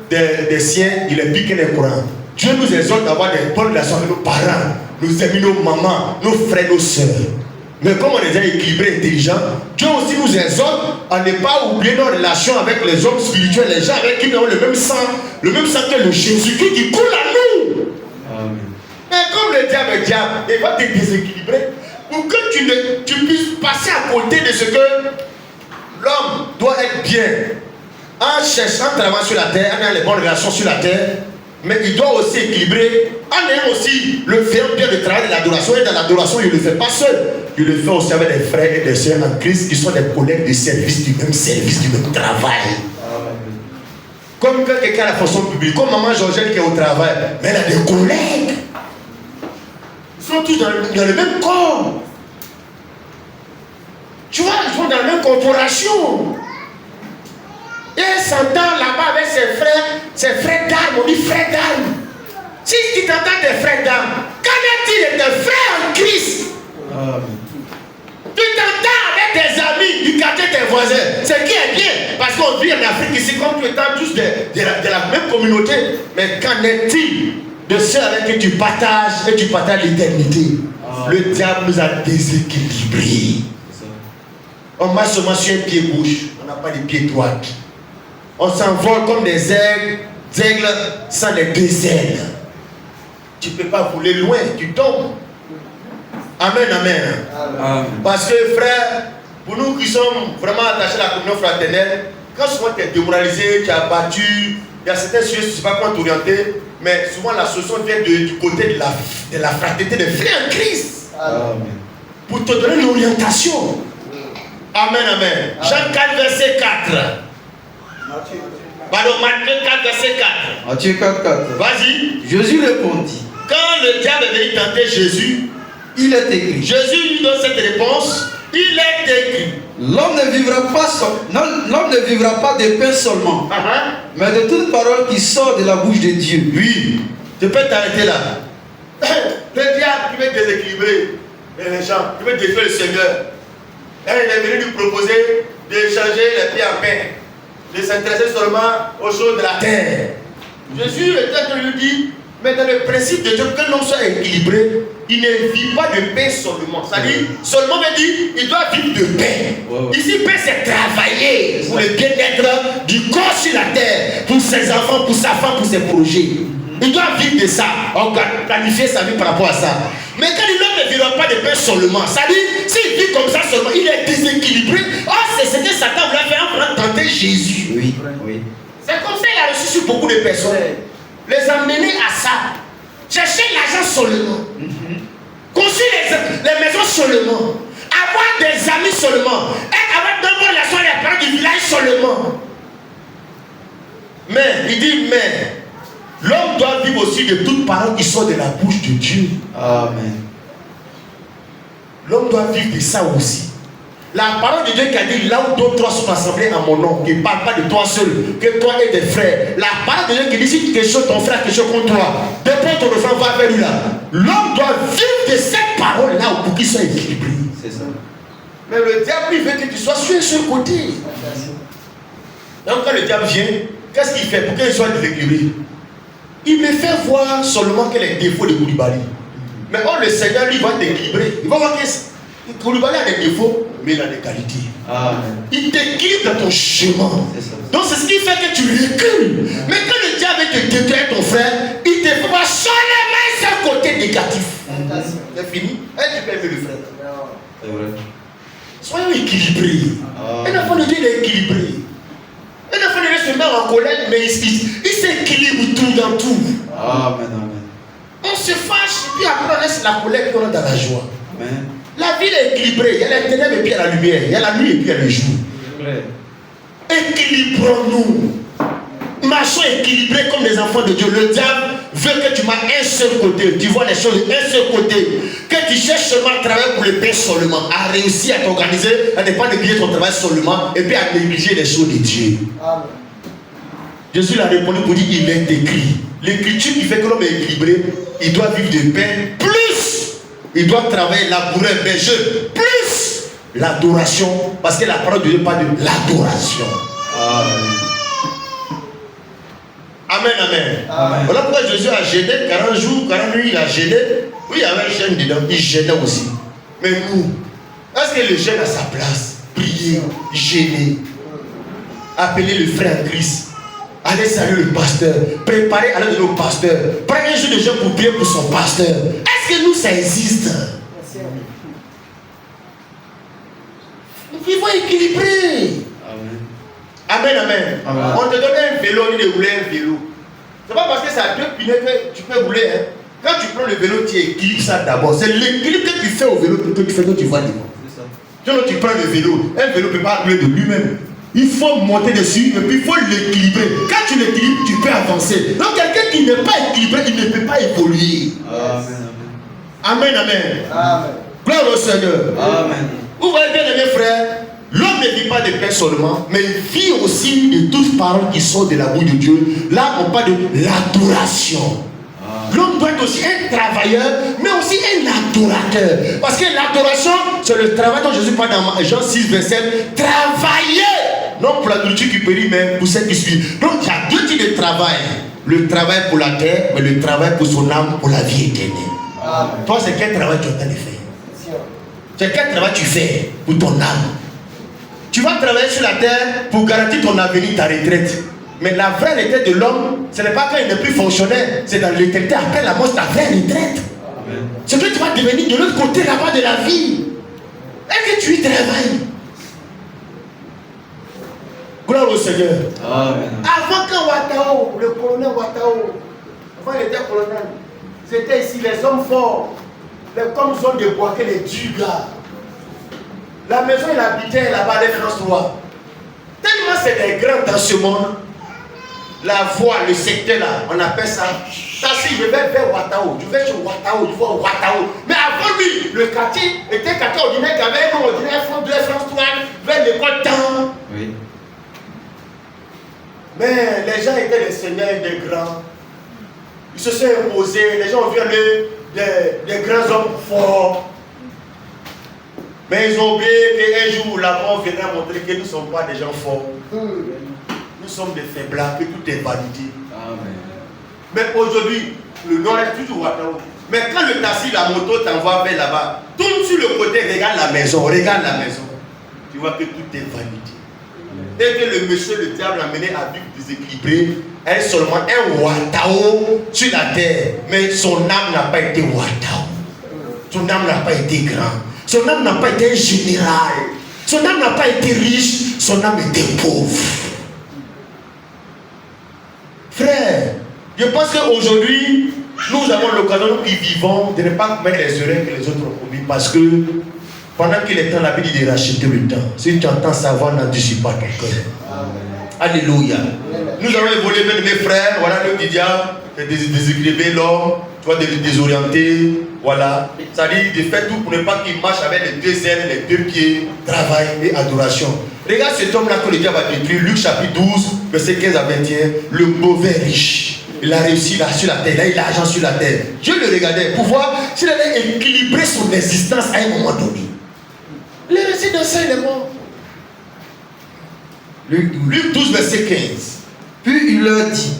[SPEAKER 1] des siens, il est pire que les courants. Dieu nous exhorte d'avoir des bonnes relations avec nos parents, nos amis, nos mamans, nos frères, nos soeurs. Mais comme on est déjà équilibré, intelligent, Dieu aussi nous exhorte à ne pas oublier nos relations avec les hommes spirituels, les gens avec qui nous avons le même sang que le Jésus-Christ qui coule à nous. Amen. Mais comme le diable, il va te déséquilibrer pour que tu puisses passer à côté de ce que l'homme doit être bien. En cherchant, en travaillant sur la terre, en ayant les bonnes relations sur la terre, mais il doit aussi équilibrer en ayant aussi le faire bien de travail de l'adoration. Et dans l'adoration, il ne le fait pas seul. Il le fait aussi avec des frères et des sœurs en Christ qui sont des collègues de service, du même travail. Comme quelqu'un à la fonction publique, comme maman Georgette qui est au travail, mais elle a des collègues. Ils sont tous dans le même corps. Tu vois, ils sont dans la même corporation. Et elle s'entend là-bas avec ses frères d'armes. On dit frères d'armes. Si tu t'entends des frères d'armes, qu'en est-il de tes frères en Christ? Tu t'entends avec tes amis du quartier, tes voisins. C'est qui est bien. Parce qu'on vit en Afrique ici, comme tu étant tous de la même communauté. Mais qu'en est-il de ceux avec qui tu partages et tu partages l'éternité? Le diable nous a déséquilibrés. On marche seulement sur un pied gauche. On n'a pas de pied droit. On s'envole comme des aigles sans les deux ailes. tu ne peux pas voler loin, tu tombes. Amen, amen.
[SPEAKER 2] Amen.
[SPEAKER 1] Parce que frère, pour nous qui sommes vraiment attachés à la communion fraternelle, quand souvent tu es démoralisé, tu es abattu, il y a certains sujets, tu ne sais pas comment t'orienter, mais souvent la solution vient du côté de la fraternité des frères en Christ.
[SPEAKER 2] Amen.
[SPEAKER 1] Pour te donner une orientation. Amen, amen. Jean 4, verset 4. Pardon, Matthieu 4, verset 4.
[SPEAKER 2] Matthieu 4, 4.
[SPEAKER 1] Vas-y.
[SPEAKER 2] Jésus répondit,
[SPEAKER 1] Quand le diable est venu tenter Jésus,
[SPEAKER 2] il est écrit,
[SPEAKER 1] Jésus lui donne cette réponse. Il est écrit.
[SPEAKER 2] l'homme ne vivra pas de pain seulement, mais de toute parole qui sort de la bouche de Dieu.
[SPEAKER 1] Oui, tu peux t'arrêter là. Le diable qui veut déséquilibrer les gens, qui veut défier le Seigneur. Et il est venu lui proposer d'échanger les pieds en pain, de s'intéresser seulement aux choses de la terre. Jésus lui dit, mais dans le principe de Dieu, que l'homme soit équilibré, il ne vit pas de pain seulement. C'est-à-dire, seulement veut dire, il doit vivre de pain.
[SPEAKER 2] Ouais.
[SPEAKER 1] Ici, pain, c'est travailler pour le bien-être du corps sur la terre, pour ses enfants, pour sa femme, pour ses projets. Il doit vivre de ça, planifier sa vie par rapport à ça. Mais quand l'homme ne vivra pas de pain seulement, c'est-à-dire, s'il vit comme ça seulement, il est déséquilibré. Oh, c'est ce que Satan voulait faire en tenter Jésus.
[SPEAKER 2] Oui, oui.
[SPEAKER 1] C'est comme ça qu'il a reçu sur beaucoup de personnes. Les amener à ça. Chercher l'argent seulement. Construire les maisons seulement. Avoir des amis seulement. Être avec de bonnes relations avec les parents du village seulement. Mais, il dit, mais, l'homme doit vivre aussi de toute parole qui sort de la bouche de Dieu.
[SPEAKER 2] Amen.
[SPEAKER 1] L'homme doit vivre de ça aussi. La parole de Dieu qui a dit, là où deux, trois sont assemblés en mon nom, qui ne parle pas de toi seul, que toi et tes frères. La parole de Dieu qui dit, si tu questionnes ton frère, questionne contre toi. Depuis ton frère va vers lui là. L'homme doit vivre de cette parole-là pour qu'il soit équilibré.
[SPEAKER 2] C'est ça.
[SPEAKER 1] Mais le diable, il veut que tu sois sur un seul côté. Donc quand le diable vient, qu'est-ce qu'il fait pour qu'il soit déséquilibré? Il me fait voir seulement que les défauts de Koulibaly. Mais le Seigneur, lui, va t'équilibrer. Il va voir que Koulibaly a des défauts, mais il a des qualités.
[SPEAKER 2] Amen.
[SPEAKER 1] Il t'équilibre dans ton chemin.
[SPEAKER 2] C'est ça.
[SPEAKER 1] Donc c'est ce qui fait que tu recules. Mais quand le diable veut te détruire ton frère, il te fait voir seulement ce côté négatif. C'est fini. Et tu peux aimer le frère.
[SPEAKER 2] C'est vrai.
[SPEAKER 1] Soyons équilibrés. Un enfant de Dieu, il est équilibré. Un enfant de Dieu se met en colère, mais il s'équilibre tout dans tout.
[SPEAKER 2] Amen, amen.
[SPEAKER 1] On se fâche, et puis après on laisse la colère, puis on est dans la joie.
[SPEAKER 2] Amen.
[SPEAKER 1] La vie est équilibrée. Il y a les ténèbres et puis il y a la lumière. Il y a la nuit et puis il y a le jour.
[SPEAKER 2] Vrai.
[SPEAKER 1] Équilibrons-nous. Marchons équilibrés comme les enfants de Dieu. Le diable veut que tu marches un seul côté. Tu vois les choses d'un seul côté. Que tu cherches seulement à travailler pour le pain seulement. À réussir à t'organiser, à ne pas négliger ton travail seulement. Et puis à négliger les choses de Dieu. Amen. Jésus l'a répondu pour dire il est écrit. L'écriture qui fait que l'homme est équilibré, il doit vivre de pain. Plus, il doit travailler, labourer, mais plus l'adoration. Parce que la parole de Dieu parle de l'adoration.
[SPEAKER 2] Amen.
[SPEAKER 1] Amen, amen.
[SPEAKER 2] Amen.
[SPEAKER 1] Voilà pourquoi Jésus a gêné 40 jours, 40 nuits, il a gêné. Oui, il y avait un jeûne dedans, il gênait aussi. Mais nous, est-ce que le jeûne a sa place? Prier, gêner, appeler le frère en Christ, aller saluer le pasteur, préparer à l'aide de nos pasteurs, prendre un jour de jeûne pour prier pour son pasteur. Est-ce que nous, ça existe? Nous vivons équilibrés. Amen, amen.
[SPEAKER 2] Amen.
[SPEAKER 1] On te donne un vélo, on dit de rouler un vélo. C'est pas parce que ça a deux pneus que tu peux rouler. Hein. Quand tu prends le vélo, tu équilibres ça d'abord. C'est l'équilibre que tu fais au vélo que tu fais quand tu vas devant. Sinon, tu prends le vélo. Un vélo ne peut pas rouler de lui-même. Il faut monter dessus et puis il faut l'équilibrer. Quand tu l'équilibres, tu peux avancer. Donc, quelqu'un qui n'est pas équilibré, il ne peut pas évoluer. Amen, amen. Amen. Gloire au Seigneur.
[SPEAKER 2] Amen.
[SPEAKER 1] Vous voyez bien, mes frères, l'homme ne vit pas de pain seulement, mais il vit aussi de toutes paroles qui sortent de la bouche de Dieu. Là, on parle de l'adoration. L'homme doit être aussi un travailleur, mais aussi un adorateur. Parce que l'adoration, c'est le travail dont Jésus parle dans Jean 6, verset 7. Travailler, non pour la nourriture qui périt, mais pour celle qui suit. Donc, il y a deux types de travail. Le travail pour la terre, mais le travail pour son âme, pour la vie éternelle. Toi, c'est quel travail tu es en train de faire? C'est quel travail tu fais pour ton âme? Tu vas travailler sur la terre pour garantir ton avenir, ta retraite. Mais la vraie retraite de l'homme, ce n'est pas quand il n'est plus fonctionnaire, c'est dans l'éternité après la mort, c'est la vraie retraite. C'est que tu vas devenir de l'autre côté là-bas de la vie. Et que tu y travailles. Gloire au Seigneur.
[SPEAKER 3] Amen.
[SPEAKER 1] Avant que Ouattao, le colonel Ouattao, avant il était colonel, c'était ici les hommes forts, comme zone de Boaké, les durs gars. La maison il habitait là-bas, les France 3. Tellement c'est des grands dans ce monde. La voie, le secteur là, on appelle ça. Ça si je vais vers Ouattao, je vais chez Ouattao, je vois Ouattao. Mais avant lui, le quartier était un quartier ordinaire qui avait un nom ordinaire, France 2, France 3, vers l'école temps.
[SPEAKER 3] Oui.
[SPEAKER 1] Mais les gens étaient des seigneurs, des grands. Ils se sont imposés, les gens ont vu des grands hommes forts. Mais ils ont oublié qu'un jour la mort viendra montrer que nous ne sommes pas des gens forts. Nous sommes des faiblards, que tout est validé.
[SPEAKER 3] Amen.
[SPEAKER 1] Mais aujourd'hui, le nom est toujours Ouattao. Mais quand le taxi, la moto t'envoie vers là-bas, tourne sur le côté, regarde la maison, tu vois que tout est validé. Dès que le monsieur, le diable, l'a mené à vivre déséquilibré, elle est seulement un Ouattao sur la terre. Mais son âme n'a pas été Ouattao. Son âme n'a pas été grand. Son âme n'a pas été général. Son âme n'a pas été riche. Son âme était pauvre. Frère, je pense qu'aujourd'hui, nous avons l'occasion, nous qui vivons, de ne pas commettre les erreurs que les autres ont commis. Parce que pendant qu'il est temps, la Bible dit de racheter le temps. Si tu entends savoir, n'anticipe pas ton cœur. Alléluia. Nous avons évolué, mes frères, voilà le diable, déséquilibrer l'homme, tu vois, désorienter, voilà. C'est-à-dire de faire tout pour ne pas qu'il marche avec les deux ailes, les deux pieds, travail et adoration. Regarde cet homme-là que le diable a détruit, Luc chapitre 12, verset 15 à 21, le mauvais riche. Il a réussi là sur la terre, là il a l'argent sur la terre. Dieu le regardait pour voir s'il allait équilibrer son existence à un moment donné. Il est resté dans ça, il est mort. Luc 12, verset 15.
[SPEAKER 2] Puis il leur dit,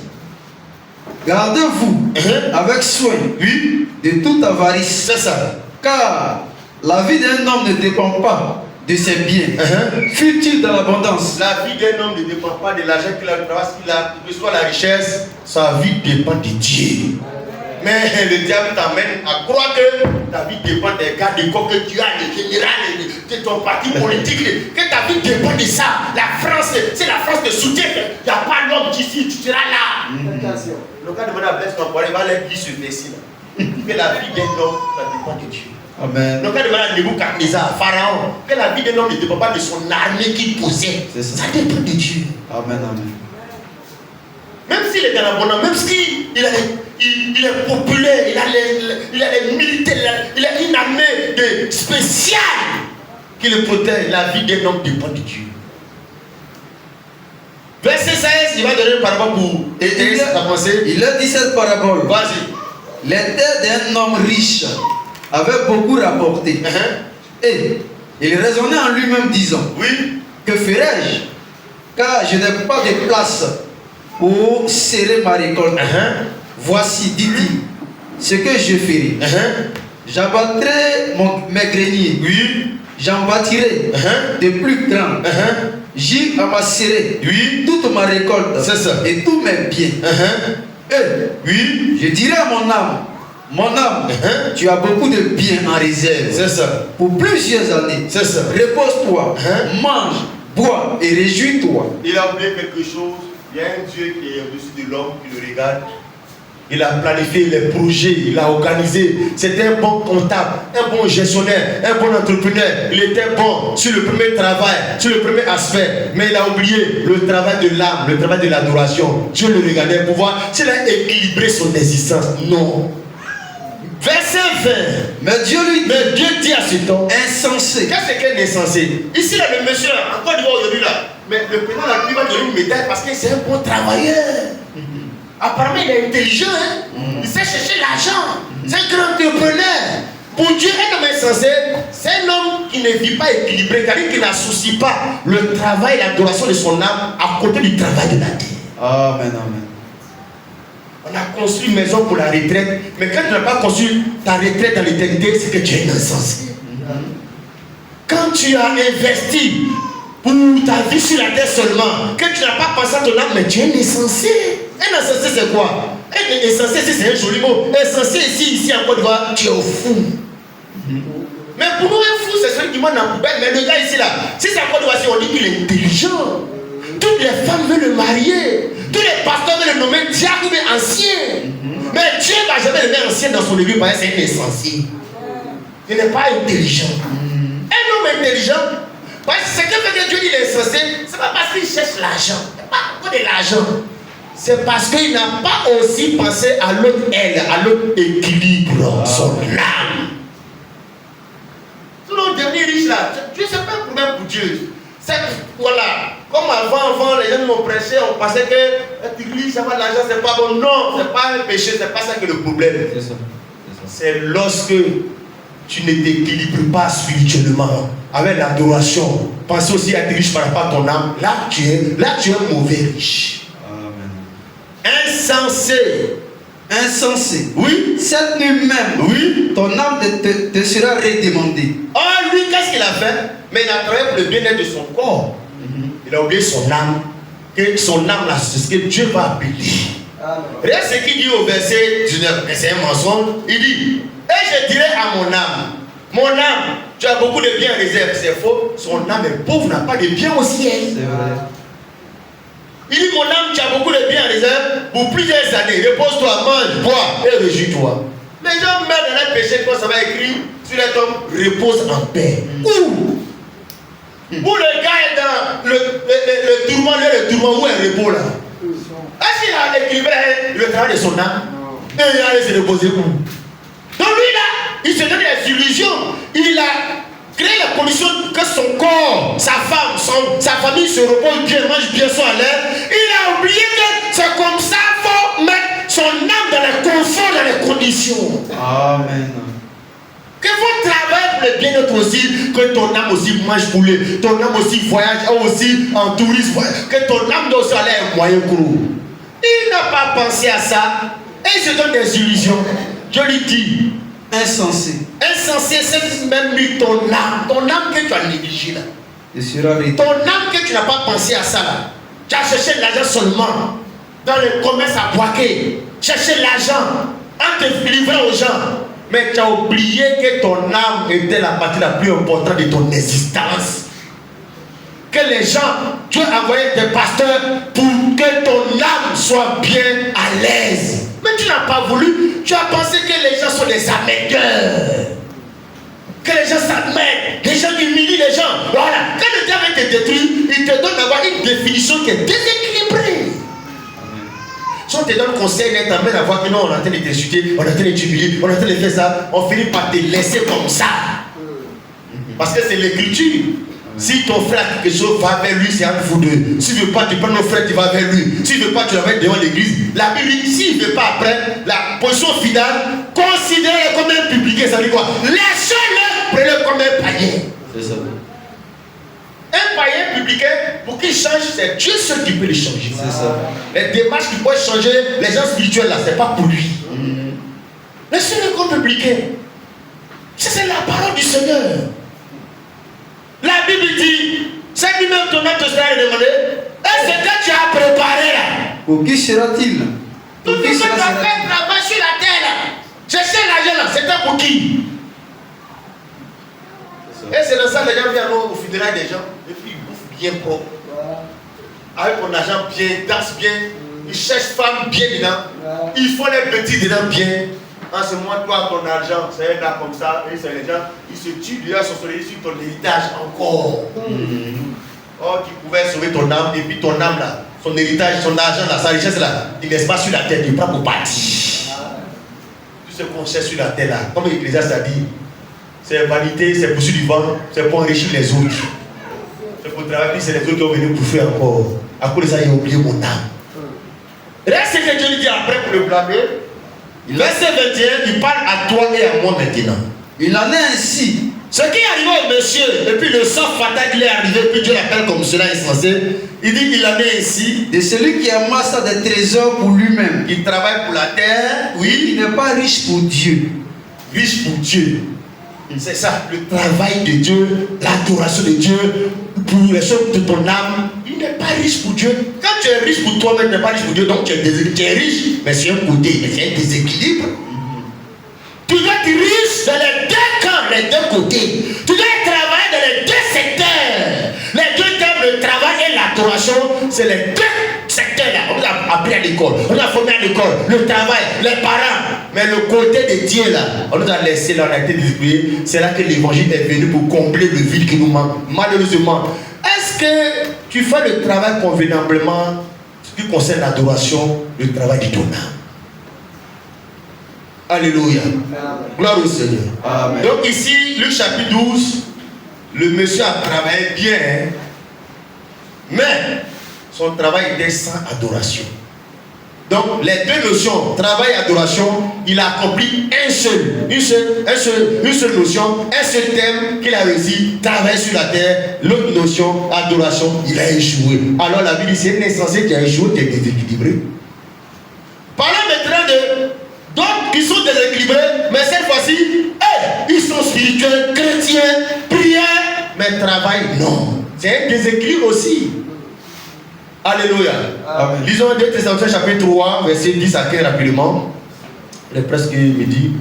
[SPEAKER 2] gardez-vous avec soin,
[SPEAKER 1] Oui,
[SPEAKER 2] de toute avarice.
[SPEAKER 1] c'est ça.
[SPEAKER 2] Car la vie d'un homme ne dépend pas de ses biens. Fut-il dans l'abondance?
[SPEAKER 1] La vie d'un homme ne dépend pas de l'argent qu'il a, parce qu'il a, que ce soit la richesse, sa vie dépend de Dieu. Mais le diable t'amène à croire que ta vie dépend des gars, des corps que tu as, des généraux, de ton parti politique, que ta vie dépend de ça. La France, c'est la France de soutien. Il n'y a pas l'homme d'ici, tu seras là. Attention. Le cas de Mme Blaise Compaoré va aller lire ce verset là. Que la vie d'un homme, ça dépend de Dieu.
[SPEAKER 2] Amen.
[SPEAKER 1] Le cas de Mme Nebuchadnezzar, Pharaon, que la vie d'un homme ne dépend pas de son armée qu'il possède. Ça dépend de Dieu.
[SPEAKER 2] Amen, amen.
[SPEAKER 1] Même s'il est dans l'abondance, même s'il est populaire, il a les militaires, il a une armée spéciale qui le protège, la vie d'un homme dépend de Dieu. Verset 16, il va donner une parabole pour aider à penser.
[SPEAKER 2] Il a dit cette parabole.
[SPEAKER 1] Vas-y.
[SPEAKER 2] Les terres d'un homme riche avaient beaucoup rapporté. Et il raisonnait en lui-même disant,
[SPEAKER 1] Oui.
[SPEAKER 2] que ferai-je? Car je n'ai pas de place pour serrer ma récolte. Voici, dit-il, ce que je ferai. J'abattrai mes greniers.
[SPEAKER 1] Oui.
[SPEAKER 2] J'en bâtirai de plus grands. J'y amasserai toute ma récolte.
[SPEAKER 1] C'est ça.
[SPEAKER 2] Et tous mes biens. Et je dirai à mon âme, tu as beaucoup de biens en réserve.
[SPEAKER 1] C'est ça.
[SPEAKER 2] Pour plusieurs années.
[SPEAKER 1] C'est ça.
[SPEAKER 2] Repose-toi, mange, bois et réjouis-toi.
[SPEAKER 1] Il a oublié quelque chose. Il y a un Dieu qui est au-dessus de l'homme qui le regarde. Il a planifié les projets, il a organisé. C'était un bon comptable, un bon gestionnaire, un bon entrepreneur. Il était bon sur le premier travail, sur le premier aspect. Mais il a oublié le travail de l'âme, le travail de l'adoration. Dieu le regardait pour voir s'il a équilibré son existence. Non. Verset 20.
[SPEAKER 2] Mais Dieu
[SPEAKER 1] dit à cet homme,
[SPEAKER 2] insensé.
[SPEAKER 1] Qu'est-ce qu'un insensé? Ici, là, le monsieur, là, encore d'Ivoire aujourd'hui, là. Mais le président de la République va donner une médaille parce que c'est un bon travailleur. Apparemment, il est intelligent, hein? Il sait chercher l'argent. C'est un grand entrepreneur. Pour Dieu, un homme insensé, c'est un homme qui ne vit pas équilibré, c'est-à-dire qui n'associe pas le travail et l'adoration de son âme à côté du travail de la terre.
[SPEAKER 2] Amen, amen.
[SPEAKER 1] On a construit une maison pour la retraite, mais quand tu n'as pas construit ta retraite dans l'éternité, c'est que tu es un insensé. Quand tu as investi pour ta vie sur la terre seulement, que tu n'as pas pensé à ton âme, mais tu es insensé. Un insensé, c'est quoi? Un insensé, c'est un joli mot. Insensé, ici en Côte d'Ivoire, tu es au fou. Mais pour nous, un fou, c'est celui qui monte en poubelle. Mais le gars ici, là, si c'est en Côte d'Ivoire, on dit qu'il est intelligent. Toutes les femmes veulent le marier. Tous les pasteurs veulent le nommer diacre ou bien ancien. Mais Dieu ne va jamais le mettre ancien dans son église parce que c'est un insensé. Il n'est pas intelligent. Un homme intelligent, parce que ce que fait que Dieu dit qu'il est insensé, ce n'est pas parce qu'il cherche l'argent. Ce n'est pas à cause de l'argent. C'est parce qu'il n'a pas aussi pensé à l'autre aile, à l'autre équilibre, son âme. Tout le dernier riche là, Dieu, c'est pas un problème pour Dieu. Voilà, comme avant, les gens m'ont prêché, on pensait que l'église, ça va l'argent, c'est pas bon. Non, c'est pas un péché, c'est pas ça que le problème. C'est lorsque tu ne t'équilibres pas spirituellement avec l'adoration. Pense aussi à être riche par rapport à ton âme. Là, tu es un mauvais riche. Amen. Insensé. Oui.
[SPEAKER 2] Cette nuit même,
[SPEAKER 1] oui,
[SPEAKER 2] ton âme te sera redemandée.
[SPEAKER 1] Oh, lui, qu'est-ce qu'il a fait? Mais il a travaillé pour le bien-être de son corps. Il a oublié son âme. Que son âme, là, c'est ce que Dieu va appeler. Regarde ce qu'il dit au verset 19. C'est un mensonge. Il dit, et je dirai à mon âme, tu as beaucoup de biens en réserve. C'est faux. Son âme est pauvre, n'a pas de biens au ciel.
[SPEAKER 2] C'est vrai.
[SPEAKER 1] Il dit, mon âme, tu as beaucoup de biens en réserve pour plusieurs années. Repose-toi, mange, bois et réjouis-toi. Les gens meurent dans leur péché quand ça va écrire sur les tombes, repose en paix. Où le gars est dans le tourment, le tourment, où est le repos là? Est-ce qu'il a équilibré le travail de son âme? Et il a laissé reposer où? Donc lui là, il se donne des illusions. Il a créé la condition que son corps, sa femme, sa famille se repose bien, mange bien, soit à l'air. Il a oublié que c'est comme ça qu'il faut mettre son âme dans les conforts, dans les conditions.
[SPEAKER 2] Amen.
[SPEAKER 1] Que vous travaillez pour le bien-être aussi, que ton âme aussi mange poulet, ton âme aussi voyage, aussi en tourisme, que ton âme doit aussi aller à un moyen court. Il n'a pas pensé à ça et il se donne des illusions. Je lui dis,
[SPEAKER 2] insensé.
[SPEAKER 1] Insensé, c'est même lui ton âme que tu as négligée là. Ton âme que tu n'as pas pensé à ça là. Tu as cherché l'argent seulement dans le commerce à Boaké. Chercher l'argent en te livrant aux gens. Mais tu as oublié que ton âme était la partie la plus importante de ton existence. Que les gens, Dieu a envoyé des pasteurs pour que ton âme soit bien à l'aise. Mais tu n'as pas voulu. Tu as pensé que les gens sont des amateurs. Que les gens s'admettent. Les gens humilient les gens. Voilà. Quand le diable te détruit, il te donne d'avoir une définition qui est déséquilibrée. Si on te donne conseil, on t'amène à voir que non, on est en train de t'insulter, on est en train de t'humilier, on est en train de faire ça, on finit par te laisser comme ça. Parce que c'est l'écriture. Si ton frère a quelque chose, va vers lui, c'est entre vous deux. Si tu ne veux pas, tu prends nos frères, tu vas vers lui. Si tu ne veux pas, tu vas mettre devant l'église. La Bible dit, s'il ne veut pas après, la position finale, considérez-le comme un public. Ça veut dire quoi? Laissez-le, prenez-le comme un païen. C'est ça. Un païen publicain, pour qu'il change, c'est Dieu seul qui peut le changer. C'est ça. Les démarches qui peuvent changer les gens spirituels là, c'est pas pour lui. Laissez-le comme publicain. C'est la parole du Seigneur. La Bible dit, c'est lui-même ton âme te sera demandé. Et ce que tu as préparé là.
[SPEAKER 2] Pour qui sera-t-il?
[SPEAKER 1] Tout ce que tu as fait travailler sur la terre là. Chercher l'argent là, c'était pour qui? Et c'est dans ça que les gens viennent au funérailles des gens. Et puis ils bouffent bien propre. Avec ton argent bien, ils dansent bien. Ils cherchent femmes bien dedans. Ils font les petits dedans bien. En ce moment, toi, ton argent, c'est un art comme ça. Et c'est les gens, ils se tuent déjà sur ton héritage encore. Oh, tu pouvais sauver ton âme. Et puis ton âme là, son héritage, son argent là, sa richesse là, il ne laisse pas sur la terre, il prend pour partir. Tout ce qu'on cherche sur la terre là, comme l'Ecclésiaste a dit, c'est vanité, c'est poursuite du vent, c'est pour enrichir les autres. C'est pour travailler, puis c'est les autres qui ont venu pour faire encore. À cause de ça, il a oublié mon âme. Regarde ce que Dieu lui dit après pour le blâmer. Verset 21, il parle à toi et à moi maintenant.
[SPEAKER 2] Il en est ainsi.
[SPEAKER 1] Ce qui est arrivé au monsieur, et puis le sort fatal qui est arrivé, puis Dieu l'appelle comme cela insensé. Il dit qu'il en est ainsi.
[SPEAKER 2] De celui qui amasse des trésors pour lui-même.
[SPEAKER 1] Qui travaille pour la terre, oui.
[SPEAKER 2] Il n'est pas riche pour Dieu.
[SPEAKER 1] Riche pour Dieu. C'est ça, le travail de Dieu, l'adoration de Dieu. pour les choses de ton âme, il n'est pas riche pour Dieu. Quand tu es riche pour toi-même, tu n'es pas riche pour Dieu, donc tu es riche, mais c'est un côté, mais c'est un déséquilibre. Tu dois être riche dans les deux camps, les deux côtés. Tu dois travailler dans les deux secteurs. Les deux termes, le travail et l'adoration, c'est les deux secteurs-là. On nous a appris à l'école, on nous a formé à l'école, le travail, les parents. Mais le côté de Dieu là, on nous a laissé là, on a été distribué. C'est là que l'évangile est venu pour combler le vide qui nous manque. Malheureusement, est-ce que tu fais le travail convenablement, ce qui concerne l'adoration, le travail de ton âme? Alléluia. Gloire au Seigneur. Amen. Donc ici, Luc chapitre 12, le monsieur a travaillé bien, hein? Mais son travail était sans adoration. Donc les deux notions, travail et adoration, il a accompli une seule notion, un seul thème qu'il a réussi, travail sur la terre. L'autre notion, adoration, il a échoué. Alors la Bible dit, c'est insensé qui a échoué, qui est déséquilibré. Parlons maintenant de d'autres qui sont déséquilibrés, mais cette fois-ci, ils sont spirituels, chrétiens, prières, mais travail, non. C'est un déséquilibre aussi. Alléluia. Amen. Lisons 2 Thessaloniciens chapitre 3, verset 10 à 15 rapidement. Il est presque midi.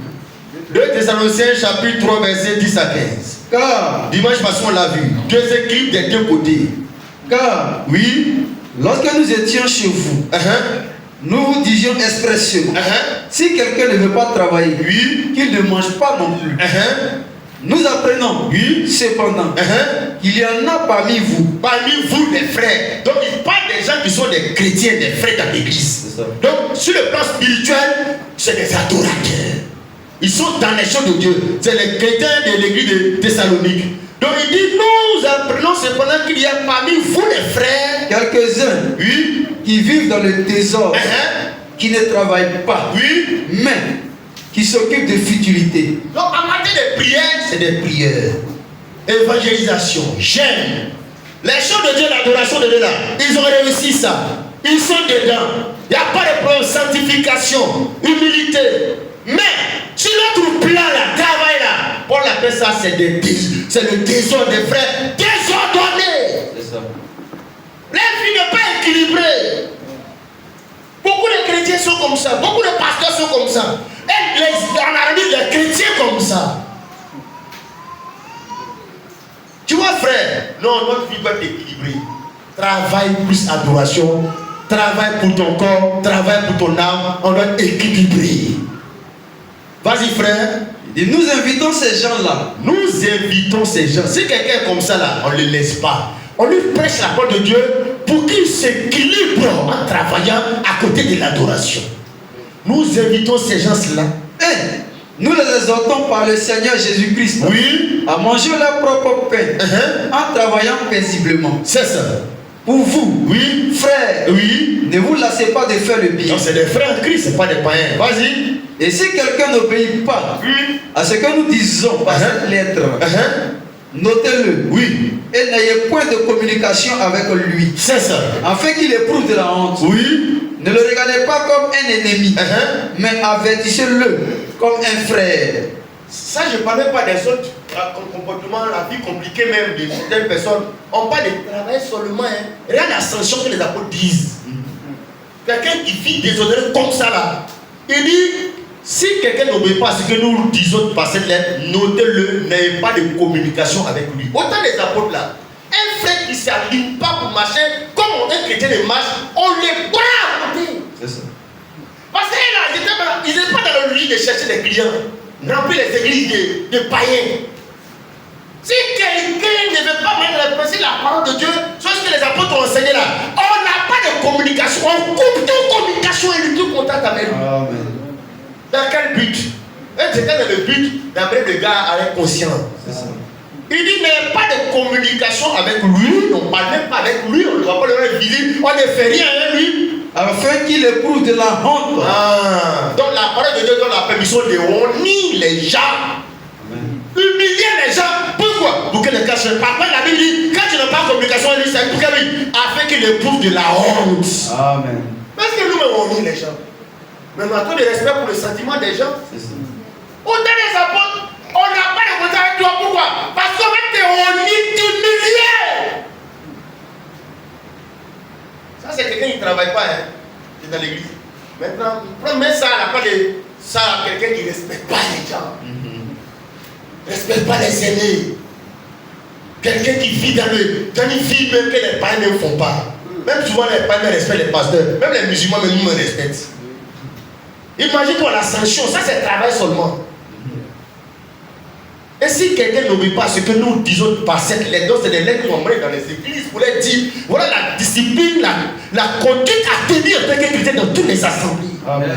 [SPEAKER 1] 2 Thessaloniciens chapitre 3, verset 10 à 15.
[SPEAKER 2] Car,
[SPEAKER 1] dimanche passé, on l'a vu. Déséquilibre des deux côtés.
[SPEAKER 2] Car,
[SPEAKER 1] oui,
[SPEAKER 2] lorsque nous étions chez vous, nous vous disions expressément, si quelqu'un ne veut pas travailler, qu'il ne mange pas non plus. Nous apprenons, cependant, qu'il y en a parmi vous des frères. Donc il parle des gens qui sont des chrétiens, des frères dans l'église. Donc sur le plan spirituel, c'est des adorateurs. Ils sont dans les choses de Dieu. C'est les chrétiens de l'église de Thessalonique. Donc il dit, nous apprenons cependant qu'il y a parmi vous les frères, quelques-uns, qui vivent dans le désordre, qui ne travaillent pas, mais qui s'occupent de futilité.
[SPEAKER 1] Donc en matière de prière, c'est des prières. Évangélisation, jeûne. Les choses de Dieu, l'adoration de Dieu là, ils ont réussi ça. Ils sont dedans. Il n'y a pas de problème. Sanctification, humilité. Mais sur l'autre plan là, travail là, Paul appelle ça, c'est le désordre des frères désordonnés. C'est ça. La vie n'est pas équilibrée. Beaucoup de chrétiens sont comme ça, beaucoup de pasteurs sont comme ça. Et on a mis des chrétiens comme ça. Tu vois frère, non, notre vie doit être équilibrée. Travail plus adoration, travail pour ton corps, travail pour ton âme, on doit être équilibré. Vas-y frère.
[SPEAKER 2] Et nous invitons ces gens-là.
[SPEAKER 1] Nous invitons ces gens. Si quelqu'un est comme ça là, on ne le laisse pas. On lui prêche la parole de Dieu pour qu'il s'équilibre en travaillant à côté de l'adoration. Nous invitons ces gens-là.
[SPEAKER 2] Nous les exhortons par le Seigneur Jésus-Christ à manger leur propre pain en travaillant paisiblement.
[SPEAKER 1] C'est ça.
[SPEAKER 2] Pour vous, frères, ne vous lassez pas de faire le bien.
[SPEAKER 1] Non, c'est des frères en Christ, ce n'est pas des païens. Vas-y.
[SPEAKER 2] Et si quelqu'un n'obéit pas à ce que nous disons par cette lettre, notez-le. Et n'ayez point de communication avec lui.
[SPEAKER 1] C'est ça.
[SPEAKER 2] Afin qu'il éprouve de la honte. Ne le regardez pas comme un ennemi, mais avertissez-le comme un frère.
[SPEAKER 1] Ça, je ne parlais pas des autres comportements, la vie compliquée même de certaines personnes. On parle de travail seulement. Regarde la sanction que les apôtres disent. Quelqu'un qui vit désordonné comme ça là, il dit, si quelqu'un n'obéit pas à ce que nous disons par cette lettre, notez-le, n'ayez pas de communication avec lui. Autant des apôtres là, un frère qui ne s'aligne pas pour marcher, comme un chrétien de marche, on les bras à côté. C'est ça. Parce qu'ils n'étaient pas dans le logique de chercher des clients, remplir les églises de païens. Si quelqu'un ne veut pas mettre la parole de Dieu, c'est ce que les apôtres ont enseigné là. On n'a pas de communication, on coupe toute communication et tout contact avec lui. Amen. Dans quel but? C'était dans le but d'amener le gars à être conscient. C'est ça. Il dit, mais pas de communication avec lui, on ne parle même pas avec lui, on ne va pas le rendre visible, on ne fait rien avec lui.
[SPEAKER 2] Afin qu'il éprouve de la honte.
[SPEAKER 1] Donc la parole de Dieu donne la permission de honir les gens. Humilier les gens. Pourquoi? Pour que les cas se parlent. La Bible dit, quand tu n'as pas de communication avec lui, c'est pour afin qu'il éprouve de la honte.
[SPEAKER 2] Amen.
[SPEAKER 1] Parce que nous-mêmes on honit les gens. Mais on a trop de respect pour le sentiment des gens. Autant des apôtres, on n'a pas de contact avec toi. Pourquoi? Parce qu'on va te honir, t'humilier. ne travaille pas, hein, c'est dans l'église. Maintenant, mets ça à la part de ça à quelqu'un qui ne respecte pas les gens. Ne respecte pas les aînés. Quelqu'un qui vit dans une vie même que les parents ne font pas. Même souvent les parents ne respectent les pasteurs. Même les musulmans même nous me respectent. Imagine-toi la sanction, ça c'est travail seulement. Et si quelqu'un n'oublie pas ce que nous disons par cette lettre, c'est des lettres qu'on met dans les églises pour leur dire, voilà la discipline, la conduite à tenir en tant que chrétien dans toutes les assemblées.
[SPEAKER 2] Amen.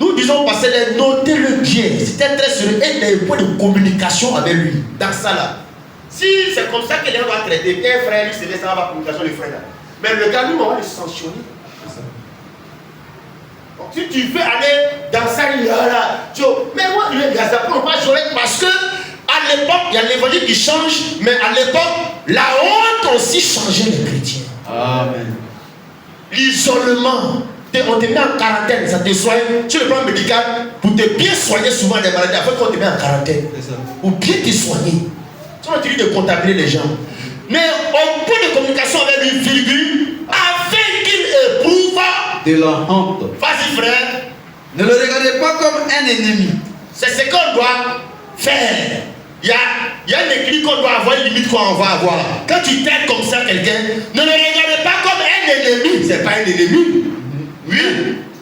[SPEAKER 1] Nous disons passer les notez-le bien. C'était très sérieux et des points de communication avec lui. Dans ça là. Si c'est comme ça que les gens doivent traiter, un frère, lui, c'est laissé avoir la communication du frère là. Mais le gars, lui, on va le sanctionner. Donc, si tu veux aller dans ça, là, mais moi, le gars, ça ne peut pas jouer parce que à l'époque, il y a l'évangile qui change, mais à l'époque, la honte aussi changeait les chrétiens.
[SPEAKER 2] Amen.
[SPEAKER 1] L'isolement. On te met en quarantaine, ça te soigne. Sur le plan médical, pour te bien soigner souvent des maladies, après qu'on te met en quarantaine. Pour bien te soigner. Tu vas te dire de contaminer les gens. Mais au point de communication avec une virgule, afin qu'il éprouve
[SPEAKER 2] de la honte.
[SPEAKER 1] Vas-y frère.
[SPEAKER 2] Ne le regardez pas comme un ennemi.
[SPEAKER 1] C'est ce qu'on doit faire. Il y a une église qu'on doit avoir, une limite qu'on va avoir. Quand tu t'aides comme ça quelqu'un, ne le regardez pas comme un ennemi. C'est pas un ennemi. Oui.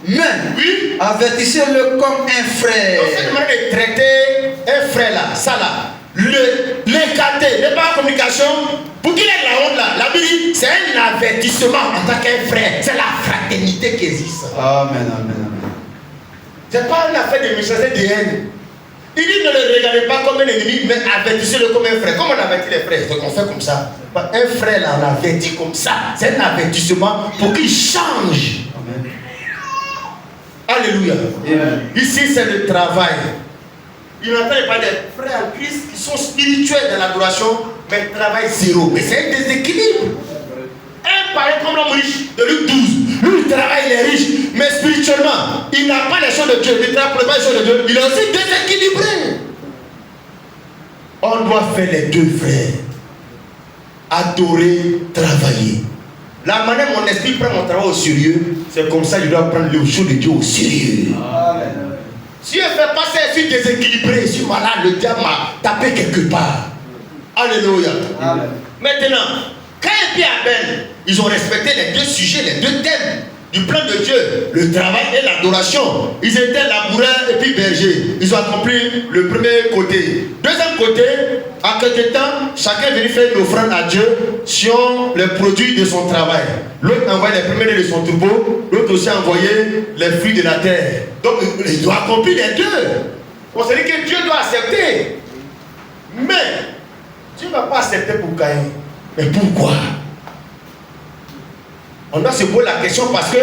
[SPEAKER 2] Mais
[SPEAKER 1] oui.
[SPEAKER 2] Avertissez-le comme un frère.
[SPEAKER 1] Donc cette manière de traiter un frère là, ça là, l'écarter, n'est pas en communication, pour qu'il ait la honte là, la Bible dit, c'est un avertissement en tant qu'un frère. C'est la fraternité qui existe.
[SPEAKER 2] Amen.
[SPEAKER 1] C'est pas une affaire de méchanceté de haine. Il dit ne le regardez pas comme un ennemi, mais avertissez-le comme un frère. Comment on avertit les frères? C'est qu'on fait comme ça. Un frère là, on l'avertit comme ça. C'est un avertissement pour qu'il change.
[SPEAKER 2] Amen.
[SPEAKER 1] Alléluia.
[SPEAKER 2] Amen.
[SPEAKER 1] Ici, c'est le travail. Il n'entend pas des frères en Christ qui sont spirituels dans l'adoration, mais travail zéro. Mais c'est un déséquilibre. Un pareil comme l'homme riche de Luc 12. Lui, il travaille, il est riche, mais spirituellement, il n'a pas les choses de Dieu. Il ne travaille pas les choses de Dieu. Il est aussi déséquilibré. On doit faire les deux, frères. Adorer, travailler. La manière dont mon esprit prend mon travail au sérieux, c'est comme ça que je dois prendre les choses de Dieu au sérieux.
[SPEAKER 2] Amen.
[SPEAKER 1] Si je ne fais pas ça, je suis déséquilibré, je suis malade, le diable m'a tapé quelque part. Alléluia.
[SPEAKER 2] Amen.
[SPEAKER 1] Maintenant, Caïn et Abel, ils ont respecté les deux sujets, les deux thèmes du plan de Dieu, le travail et l'adoration. Ils étaient laboureurs et puis bergers. Ils ont accompli le premier côté. Deuxième côté, en quelque temps, chacun venait faire une offrande à Dieu sur les produits de son travail. L'autre envoyait les premiers de son troupeau, l'autre aussi envoyait les fruits de la terre. Donc, il doit accomplir les deux. On se dit que Dieu doit accepter. Mais, Dieu ne va pas accepter pour Caïn. Mais pourquoi? On doit se poser la question parce que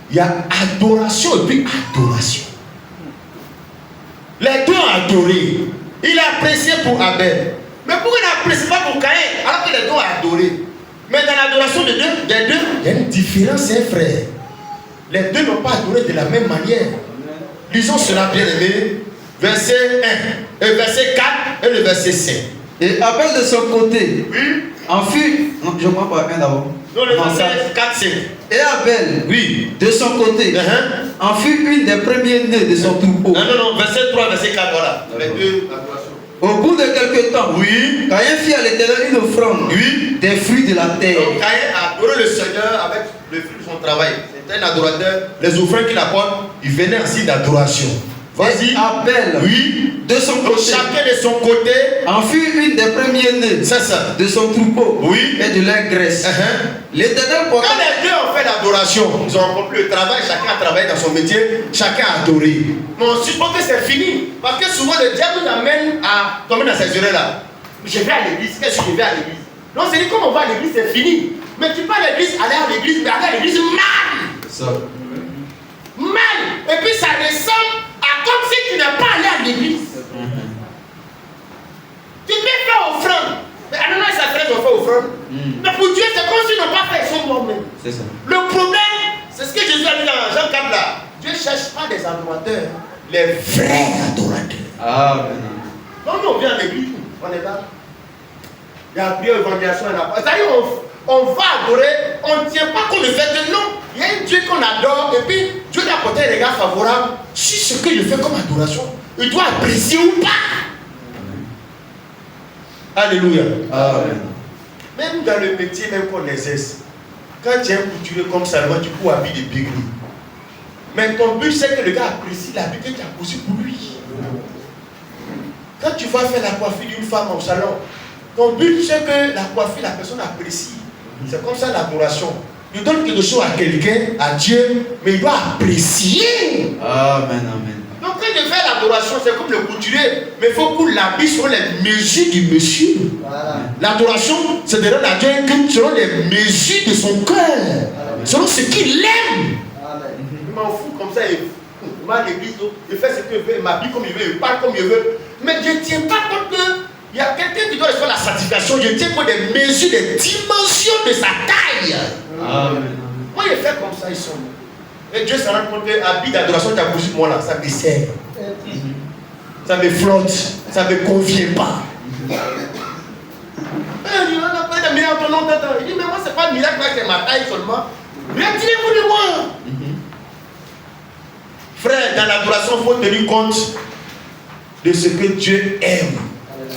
[SPEAKER 1] il y a adoration et puis adoration. Les deux ont adoré. Il a apprécié pour Abel. Mais pourquoi il n'apprécie pas pour Caïn alors que les deux ont adoré? Mais dans l'adoration des deux, il y a une différence, hein, frère. Les deux n'ont pas adoré de la même manière. Lisons cela, bien aimé. Verset 1, et verset 4 et le verset 5.
[SPEAKER 2] Et Abel de son côté,
[SPEAKER 1] Oui.
[SPEAKER 2] en fut. Non, je ne crois pas un d'abord.
[SPEAKER 1] Non, le verset 4, 5.
[SPEAKER 2] Et Abel,
[SPEAKER 1] Oui.
[SPEAKER 2] de son côté, en fut une des premiers-nés de son troupeau.
[SPEAKER 1] Non, verset 3, verset 4, voilà. Les deux adorations.
[SPEAKER 2] Au bout de quelque temps,
[SPEAKER 1] Oui.
[SPEAKER 2] Caïn fit à l'Éternel une offrande,
[SPEAKER 1] Oui.
[SPEAKER 2] des fruits de la terre.
[SPEAKER 1] Donc Caïn a adoré le Seigneur avec le fruit de son travail. C'était un adorateur. Les offrandes qu'il apporte, il venait en signe d'adoration. Vas-y.
[SPEAKER 2] Et Abel,
[SPEAKER 1] Oui.
[SPEAKER 2] de son
[SPEAKER 1] Donc
[SPEAKER 2] côté,
[SPEAKER 1] chacun de son côté.
[SPEAKER 2] en fut une des premiers-nés
[SPEAKER 1] C'est ça.
[SPEAKER 2] de son troupeau.
[SPEAKER 1] Oui.
[SPEAKER 2] Et de leur graisse. L'Éternel porta.
[SPEAKER 1] Quand les deux ont fait l'adoration, ils ont accompli le travail, chacun a travaillé dans son métier, chacun a adoré. Mais on suppose que c'est fini. Parce que souvent le diable nous amène à tomber dans ces erreurs-là. Je vais à l'église, qu'est-ce que je vais à l'église? Non, c'est dit, comme on va à l'église, c'est fini. Mais tu vas à l'église, aller à l'église, mais aller à l'église mal.
[SPEAKER 2] Ça.
[SPEAKER 1] Mal. Et puis ça ressemble à comme si tu n'es pas allé à l'église. Tu peux faire offrande. Mais Ananias et Saphira ont fait offrande. Mais pour Dieu, c'est comme s'ils n'ont pas fait son moi-même.
[SPEAKER 2] C'est ça.
[SPEAKER 1] Le problème, c'est ce que Jésus a dit dans Jean 4 là. Dieu ne cherche pas des adorateurs, les vrais adorateurs.
[SPEAKER 2] Amen.
[SPEAKER 1] Non, nous on vient à l'église, on est là. il y a prière, évangélisation, c'est-à-dire on va adorer, on ne tient pas compte du fait que non, il y a un Dieu qu'on adore et puis Dieu lui apporte un regard favorable sur ce que je fais comme adoration. Il doit apprécier ou pas. Alléluia.
[SPEAKER 2] Amen.
[SPEAKER 1] Même dans le métier même qu'on exerce, quand tu es un couturier comme Salomon, tu peux habiller des bigris. Mais ton but c'est que le gars apprécie la vie que tu as posée pour lui. Quand tu vas faire la coiffure d'une femme au salon, ton but c'est que la coiffure, la personne apprécie. C'est comme ça l'adoration. Il donne quelque chose à quelqu'un, à Dieu, mais il doit apprécier.
[SPEAKER 2] Amen, amen.
[SPEAKER 1] Donc quand je fais l'adoration, c'est comme le couturier, mais il faut qu'on l'habille selon les mesures du monsieur. Voilà. L'adoration, c'est de rendre à Dieu un culte selon les mesures de son cœur, selon ce qu'il aime. Il m'en fout comme ça, il m'a à l'église, il fait ce qu'il veut, il m'habille comme il veut, il parle comme il veut. Mais je ne tiens pas compte qu'il y a quelqu'un qui doit recevoir la sanctification, je tiens compte des mesures, des dimensions de sa taille.
[SPEAKER 2] Amen.
[SPEAKER 1] Moi, je fais comme ça, ils sont. Et Dieu s'en rend compte que l'habit d'adoration que tu as posé moi là, ça me sert. Ça me flotte, ça ne me convient pas. Il dit, on a pas de miracle ton nom. Il dit, mais moi, ce n'est pas un miracle, c'est ma taille seulement. Retirez-vous de moi. Frère, dans l'adoration, il faut tenir compte de ce que Dieu aime,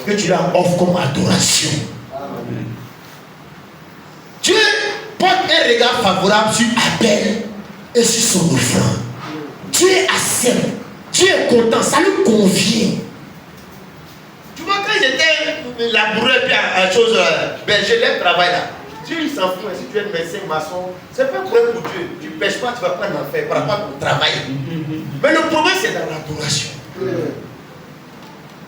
[SPEAKER 1] que tu lui offres comme adoration. Dieu porte un regard favorable sur Abel et sur son offrande. Dieu accepte, Dieu est content, ça lui convient. Tu vois, quand j'étais laboureur puis à chose, berger, le travail là, Dieu il s'en fout. Si tu es médecin, maçon, c'est pas un problème pour Dieu. Tu ne pêches pas, tu vas pas en faire par rapport à ton travail. Mais le problème c'est dans l'adoration.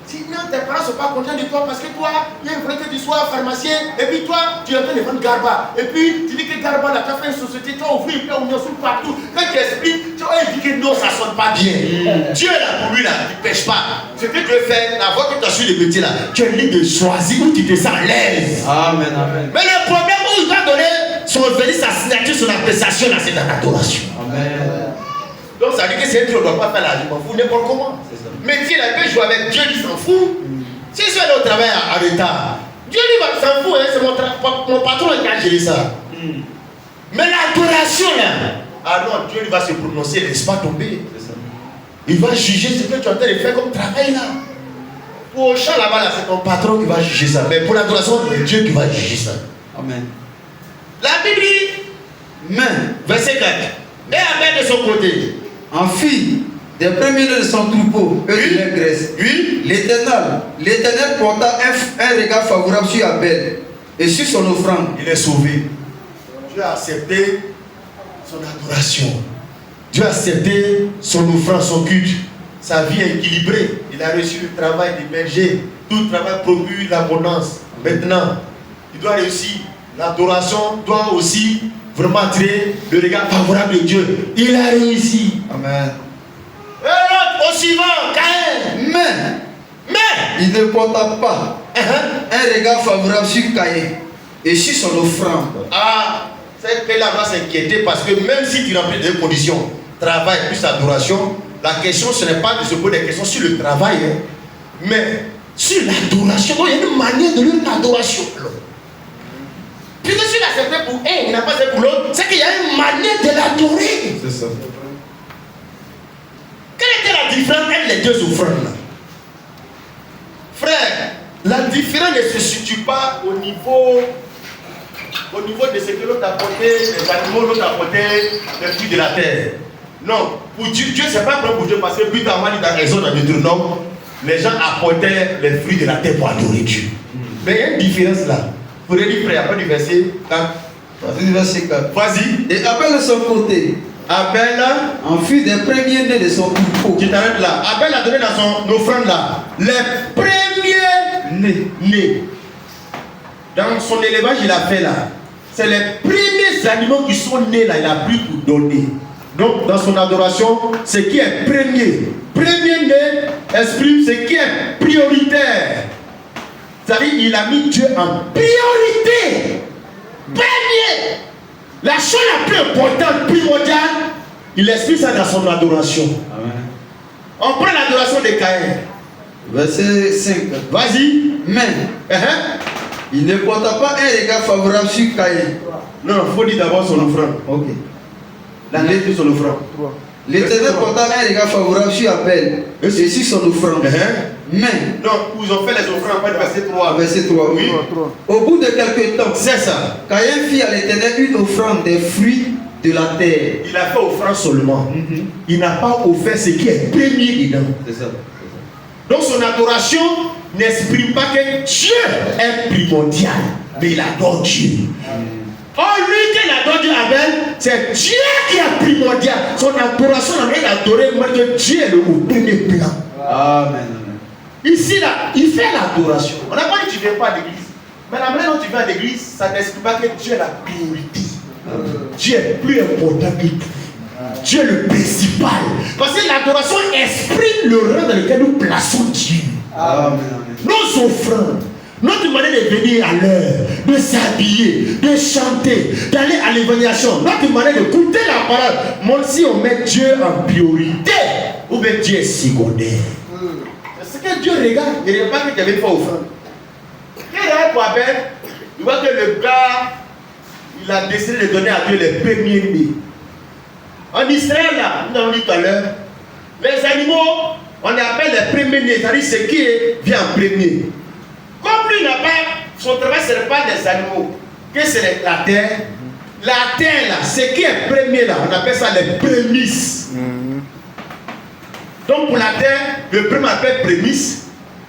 [SPEAKER 1] Sinon, tes parents ne sont pas contents de toi parce que toi, il y a un vrai que tu sois pharmacien et puis toi, tu es en train de vendre Garba. Et puis, tu dis que Garba, là, tu as fait une société, tu as ouvert une plaie, on sous partout. Quand tu expliques, tu as dit que non, ça ne sonne pas bien. Dieu, là, pour lui, là, tu ne pêches pas. Ce que tu veux faire, la voie que tu as su le métier, là, tu es libre de choisir où tu te sens à l'aise.
[SPEAKER 2] Amen, amen.
[SPEAKER 1] Mais le problème où il va donner son verdict, sa signature, son appréciation, là, c'est dans l'adoration. Amen. Donc ça veut dire que c'est un truc qu'on ne doit pas faire là, je m'en fous n'importe comment. Mais Dieu là, peut jouer avec Dieu, il s'en fout. Si je suis allé au travail à retard, Dieu lui va s'en fout, hein, c'est mon patron qui a géré ça. Mais l'adoration là, ah non, Dieu lui va se prononcer, laisse pas tomber. Il va juger ce que tu es en train de faire comme travail là. Pour le champ là-bas, là, c'est ton patron qui va juger ça. Mais pour l'adoration, c'est Dieu qui va juger ça.
[SPEAKER 2] Amen.
[SPEAKER 1] La Bible dit, verset 4. Et Abel de son côté,
[SPEAKER 2] en fille des premiers-nés de son troupeau et de leur graisse.
[SPEAKER 1] Oui.
[SPEAKER 2] L'Éternel porta un regard favorable sur Abel et sur son offrande.
[SPEAKER 1] Il est sauvé. Dieu a accepté son adoration. Dieu a accepté son offrande, son culte. Sa vie est équilibrée. Il a reçu le travail des bergers. Tout le travail procure l'abondance. Maintenant, il doit réussir. L'adoration doit aussi vraiment attirer le regard favorable de Dieu. Il a réussi.
[SPEAKER 2] Amen.
[SPEAKER 1] Et l'autre au suivant, Caïn.
[SPEAKER 2] Mais il ne porta pas un regard favorable sur Caïn et sur son offrande.
[SPEAKER 1] Ah, c'est que là va s'inquiéter parce que même si tu remplis des conditions, travail plus adoration, la question ce n'est pas de se poser des questions sur le travail, hein, mais sur l'adoration. Il y a une manière de lui l'adoration. Puisque s'il a accepté pour un, il n'a pas accepté pour l'autre, c'est qu'il y a une manière de l'adorer.
[SPEAKER 2] C'est ça.
[SPEAKER 1] Quelle était la différence entre les deux offrandes là? Frère, la différence ne se situe pas au niveau de ce que l'autre a apporté, les animaux, l'autre a apporté les fruits de la terre. Non, pour Dieu, c'est pas vrai pour Dieu parce que plus tard, on dit dans Exode, dans Deutéronome, les gens apportaient les fruits de la terre pour adorer Dieu. Mais il y a une différence là. Vous pouvez dire, frère, après du verset 4.
[SPEAKER 2] Verset 4.
[SPEAKER 1] Vas-y.
[SPEAKER 2] Et Abel de son côté,
[SPEAKER 1] Abel,
[SPEAKER 2] en fut des premiers-nés de son troupeau.
[SPEAKER 1] tu t'arrêtes là. Abel a donné dans son offrande là les premiers nés. Dans son élevage, il a fait là. C'est les premiers animaux qui sont nés là, il a pris pour donner. Donc, dans son adoration, ce qui est premier né exprime ce qui est prioritaire. C'est-à-dire, il a mis Dieu en priorité. Premier. La chose la plus importante, primordiale, il exprime ça dans son adoration.
[SPEAKER 2] Amen.
[SPEAKER 1] On prend l'adoration de Caïn.
[SPEAKER 2] Verset 5.
[SPEAKER 1] Vas-y.
[SPEAKER 2] Mais Il ne porta pas un regard favorable sur Caïn.
[SPEAKER 1] Non, il faut dire d'abord son offrande.
[SPEAKER 2] Ok.
[SPEAKER 1] La lettre de son offrande.
[SPEAKER 2] L'Éternel porta un regard favorable sur Abel et sur son offrande. Mais,
[SPEAKER 1] Non, ils ont fait les offrandes, pas de verset 3.
[SPEAKER 2] verset 3, oui. Au bout de quelques temps,
[SPEAKER 1] C'est ça.
[SPEAKER 2] Caïn fit à l'Éternel une offrande des fruits de la terre.
[SPEAKER 1] Il a fait offrande seulement. Il n'a pas offert ce qui est premier dedans.
[SPEAKER 2] C'est ça.
[SPEAKER 1] Donc son adoration n'exprime pas que Dieu est primordial, mais il adore Dieu. Or lui qui adore Dieu, Abel, c'est Dieu qui est primordial. Son adoration n'a rien adoré, moi que Dieu est au premier plan.
[SPEAKER 2] Amen.
[SPEAKER 1] Ici là, il fait l'adoration. On n'a pas dit que tu ne viens pas à l'église. Mais la manière dont tu viens à l'église, ça n'explique pas que Dieu est la priorité. Dieu est plus important que tout. Dieu est le principal. Parce que l'adoration exprime le rang dans lequel nous plaçons Dieu.
[SPEAKER 2] Amen.
[SPEAKER 1] Nos offrandes, notre manière de venir à l'heure, de s'habiller, de chanter, d'aller à l'évaluation, notre manière d'écouter la parole. Même si on met Dieu en priorité, ou bien Dieu est secondaire. C'est ce que Dieu regarde. Il ne regarde pas que tu avais une fois offrande. Il regarde pour Abel, il voit que le gars, il a décidé de donner à Dieu les premiers nés. En Israël, là, nous avons dit tout à l'heure, les animaux, on appelle les premiers nés, c'est-à-dire ce qui vient en premier. Comme lui n'a pas, son travail ce n'est pas les animaux, que c'est la terre. La terre là, ce qui est premier là, on appelle ça les prémices. Donc pour la terre, le premier on appelle prémices.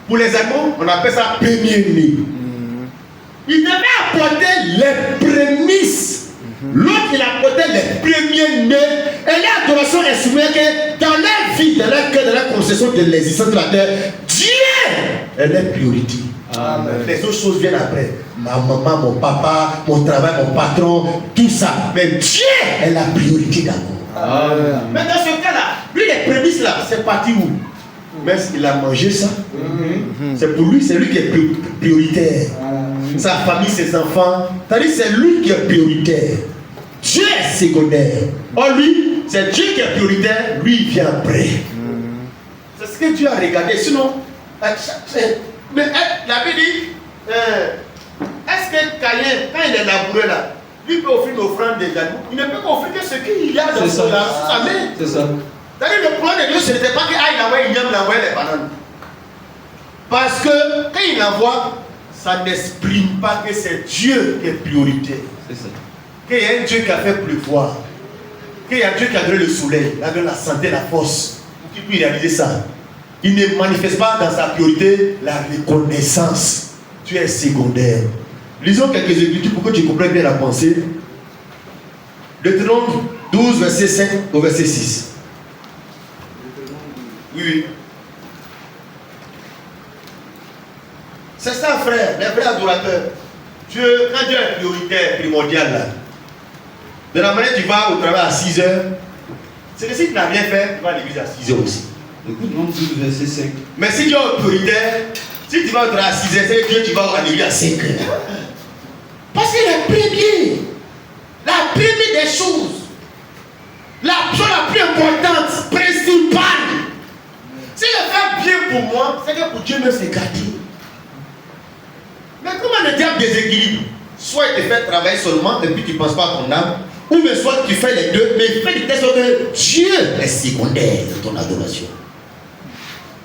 [SPEAKER 1] Pour les animaux, on appelle ça premier né. Il devait apporter les prémices. L'autre, il apportait les premiers nés. Et l'adoration exprime que dans leur vie, dans leur cœur, dans leur conception de l'existence de la terre, Dieu est leur priorité. Amen. Les autres choses viennent après. Ma maman, mon papa, mon travail, mon patron, tout ça. Mais Dieu est la priorité d'abord. Mais dans ce cas-là, lui, les prémices là, c'est parti où? Mais il a mangé ça. C'est pour lui, c'est lui qui est prioritaire. Sa famille, ses enfants. C'est-à-dire c'est lui qui est prioritaire. Dieu est secondaire. Or lui, c'est Dieu qui est prioritaire. Lui, il vient après. C'est ce que Dieu a regardé. Sinon, mais la Bible dit, est-ce que Caïn, quand il est labouré là, lui peut offrir une offrande des animaux? Il ne peut qu'offrir que ce qu'il a dans sa main.
[SPEAKER 2] C'est ça.
[SPEAKER 1] C'est-à-dire le problème de Dieu, ce n'était pas qu'il envoie les bananes. Parce que quand il envoie, ça n'exprime pas que c'est Dieu qui est priorité.
[SPEAKER 2] C'est ça.
[SPEAKER 1] Qu'il y a un Dieu qui a fait pleuvoir. Qu'il y a un Dieu qui a donné le soleil, il a donné la santé, la force. Pour qu'il puisse réaliser ça. Il ne manifeste pas dans sa priorité la reconnaissance. Tu es secondaire. Lisons quelques écritures pour que tu comprennes bien la pensée. Deutéronome 12, verset 5 au verset 6. Oui. C'est ça, frère, les vrais adorateurs. Dieu, quand Dieu est prioritaire, primordial, là, de la manière tu vas au travail à 6 heures, c'est que si tu n'as rien fait, tu vas à l'église à 6 heures aussi.
[SPEAKER 2] Écoute, non, 12, verset 5.
[SPEAKER 1] Mais si Dieu est prioritaire, si tu vas au travail à 6 heures, c'est que Dieu, tu vas à l'église à 5 heures. Parce que le premier, la première des choses, la chose la plus importante, principale, si je fais bien pour moi, c'est que pour Dieu même c'est gâté. Mais comment le diable déséquilibre? Soit il te fait travailler seulement et puis tu ne penses pas à ton âme, ou bien soit tu fais les deux, mais fais de telle sorte que Dieu est secondaire dans ton adoration.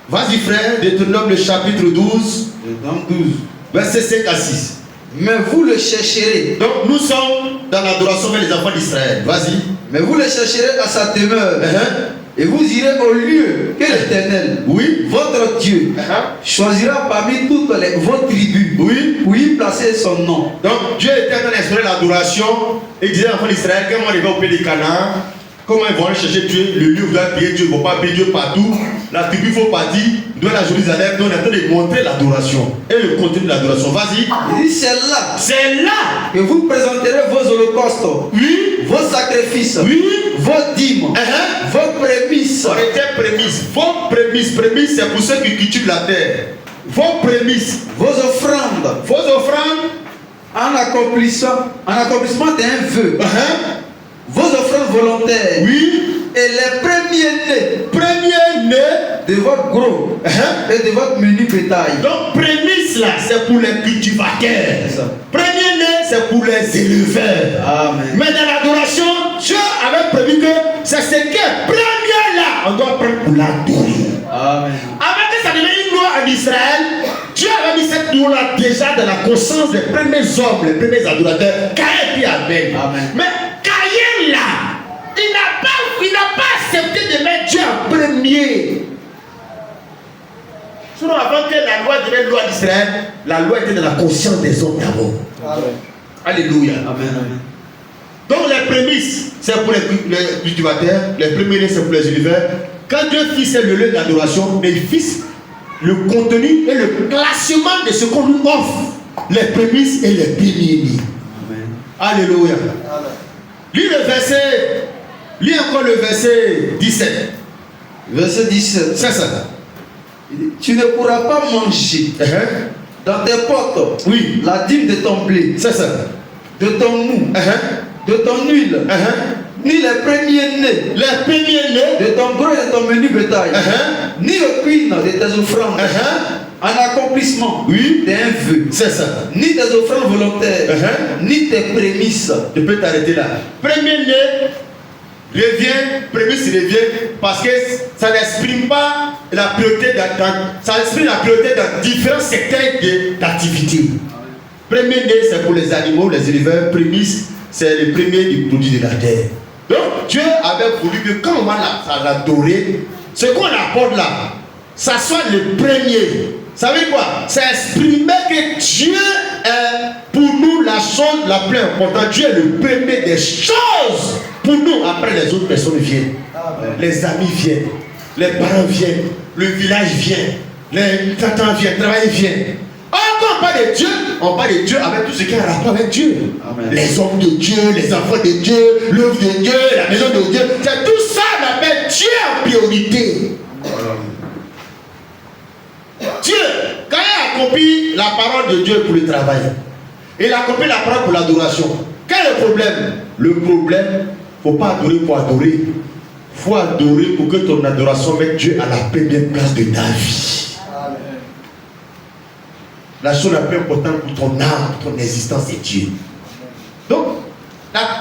[SPEAKER 1] Vas-y frère, Deutéronome le chapitre 12,
[SPEAKER 2] Deutéronome 12,
[SPEAKER 1] verset 5 à 6.
[SPEAKER 2] Mais vous le chercherez.
[SPEAKER 1] Donc nous sommes dans l'adoration vers les enfants d'Israël. Vas-y.
[SPEAKER 2] Mais vous le chercherez à sa demeure. Et vous irez au lieu que l'Éternel,
[SPEAKER 1] oui,
[SPEAKER 2] votre Dieu, choisira parmi toutes vos tribus,
[SPEAKER 1] oui,
[SPEAKER 2] pour y placer son nom.
[SPEAKER 1] Donc Dieu était en train d'instaurer l'adoration et disait aux enfants d'Israël comment ils vont au pays de Canaan, comment ils vont aller chercher Dieu, le lieu où ils doivent payer Dieu, ils ne vont pas payer Dieu partout. La tribu faut partir, doit aller à Jérusalem, donc on est en train de montrer l'adoration et le contenu de l'adoration. Vas-y.
[SPEAKER 2] Il dit c'est là
[SPEAKER 1] que
[SPEAKER 2] vous présenterez vos holocaustes,
[SPEAKER 1] oui,
[SPEAKER 2] vos sacrifices,
[SPEAKER 1] oui,
[SPEAKER 2] vos dîmes, vos prémices.
[SPEAKER 1] On était prémices. Vos prémices, c'est pour ceux qui cultivent la terre. Vos prémices,
[SPEAKER 2] vos offrandes, en accomplissement d'un vœu, vos offrandes volontaires,
[SPEAKER 1] oui,
[SPEAKER 2] et les premiers nés
[SPEAKER 1] de
[SPEAKER 2] de votre gros et de votre menu bétail.
[SPEAKER 1] Donc prémices, fils là, c'est pour les cultivateurs. Premier-né, c'est pour les éleveurs.
[SPEAKER 2] Amen.
[SPEAKER 1] Mais dans l'adoration, Dieu avait prévu que c'est ce qui est premier là, on doit prendre pour l'adorer.
[SPEAKER 2] Amen.
[SPEAKER 1] Avant que ça devienne une loi en Israël, Dieu avait mis cette loi-là déjà dans la conscience des premiers hommes, les premiers adorateurs, Caïn et Abel.
[SPEAKER 2] Amen.
[SPEAKER 1] Mais Caïn là, il n'a pas accepté de mettre Dieu en premier. Sinon, avant que la loi devienne loi d'Israël, la loi était dans la conscience des hommes d'abord. Alléluia.
[SPEAKER 2] Amen.
[SPEAKER 1] Donc les prémices, c'est pour les cultivateurs, les premiers c'est pour les éleveurs. Quand Dieu fixe le lieu d'adoration, mais il fixe le contenu et le classement de ce qu'on nous offre, les prémices et les premiers. Alléluia. Lis encore le verset 17.
[SPEAKER 2] Verset 17.
[SPEAKER 1] C'est ça.
[SPEAKER 2] Tu ne pourras pas manger dans tes potes,
[SPEAKER 1] oui,
[SPEAKER 2] la dîme de ton blé,
[SPEAKER 1] c'est ça,
[SPEAKER 2] de ton mou, de ton huile, ni les premiers-nés, de ton gros et de ton menu bétail, ni le cuir de tes offrandes, en accomplissement d'un vœu,
[SPEAKER 1] c'est ça,
[SPEAKER 2] ni tes offrandes volontaires, ni tes prémices.
[SPEAKER 1] Je peux t'arrêter là. Premier-né revient, prémisse revient, parce que ça n'exprime pas la priorité ça exprime la priorité dans différents secteurs d'activité. Premier-né, c'est pour les animaux, les éleveurs. Prémisse, c'est le premier du produit de la terre. Donc Dieu avait voulu que quand on va l'adorer, ce qu'on apporte là, ça soit le premier. Ça veut dire quoi? C'est exprimer que Dieu est pour nous la chose la plus importante. Dieu est le premier des choses pour nous. Après les autres personnes viennent. Amen. Les amis viennent. Les parents viennent. Le village vient. Les tatans viennent. Travailler viennent. Quand on parle de Dieu, on parle de Dieu avec tout ce qui a un rapport avec Dieu. Amen. Les hommes de Dieu, les enfants de Dieu, l'œuvre de Dieu, la maison de Dieu. C'est tout ça qu'on appelle Dieu en priorité. Dieu, quand il a accompli la parole de Dieu pour le travail, il a accompli la parole pour l'adoration. Quel est le problème? Le problème, il ne faut pas adorer pour adorer. Il faut adorer pour que ton adoration mette Dieu à la première place de ta vie. Amen. La chose la plus importante pour ton âme, pour ton existence, c'est Dieu. Donc,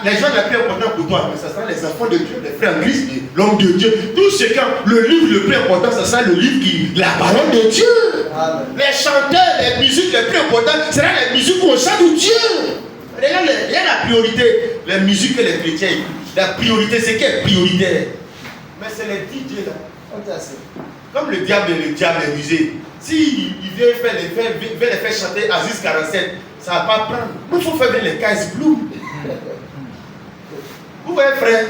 [SPEAKER 1] les gens les plus importants pour toi, ce sera les enfants de Dieu, les frères en Christ, l'homme de Dieu. Tout ce qui le livre le plus important, ce sera le livre qui la parole de Dieu. Amen. Les chanteurs, les musiques les plus importantes, ce sera les musiques où on chante Dieu. Regarde, il y a la priorité, les musiques que les chrétiens écoutent. La priorité, c'est qui est prioritaire? Mais c'est les DJ là. Comme le diable est rusé. S'il vient les faire chanter Aziz 47, ça ne va pas prendre. Il faut faire les Kais Blue. Vous voyez, frère,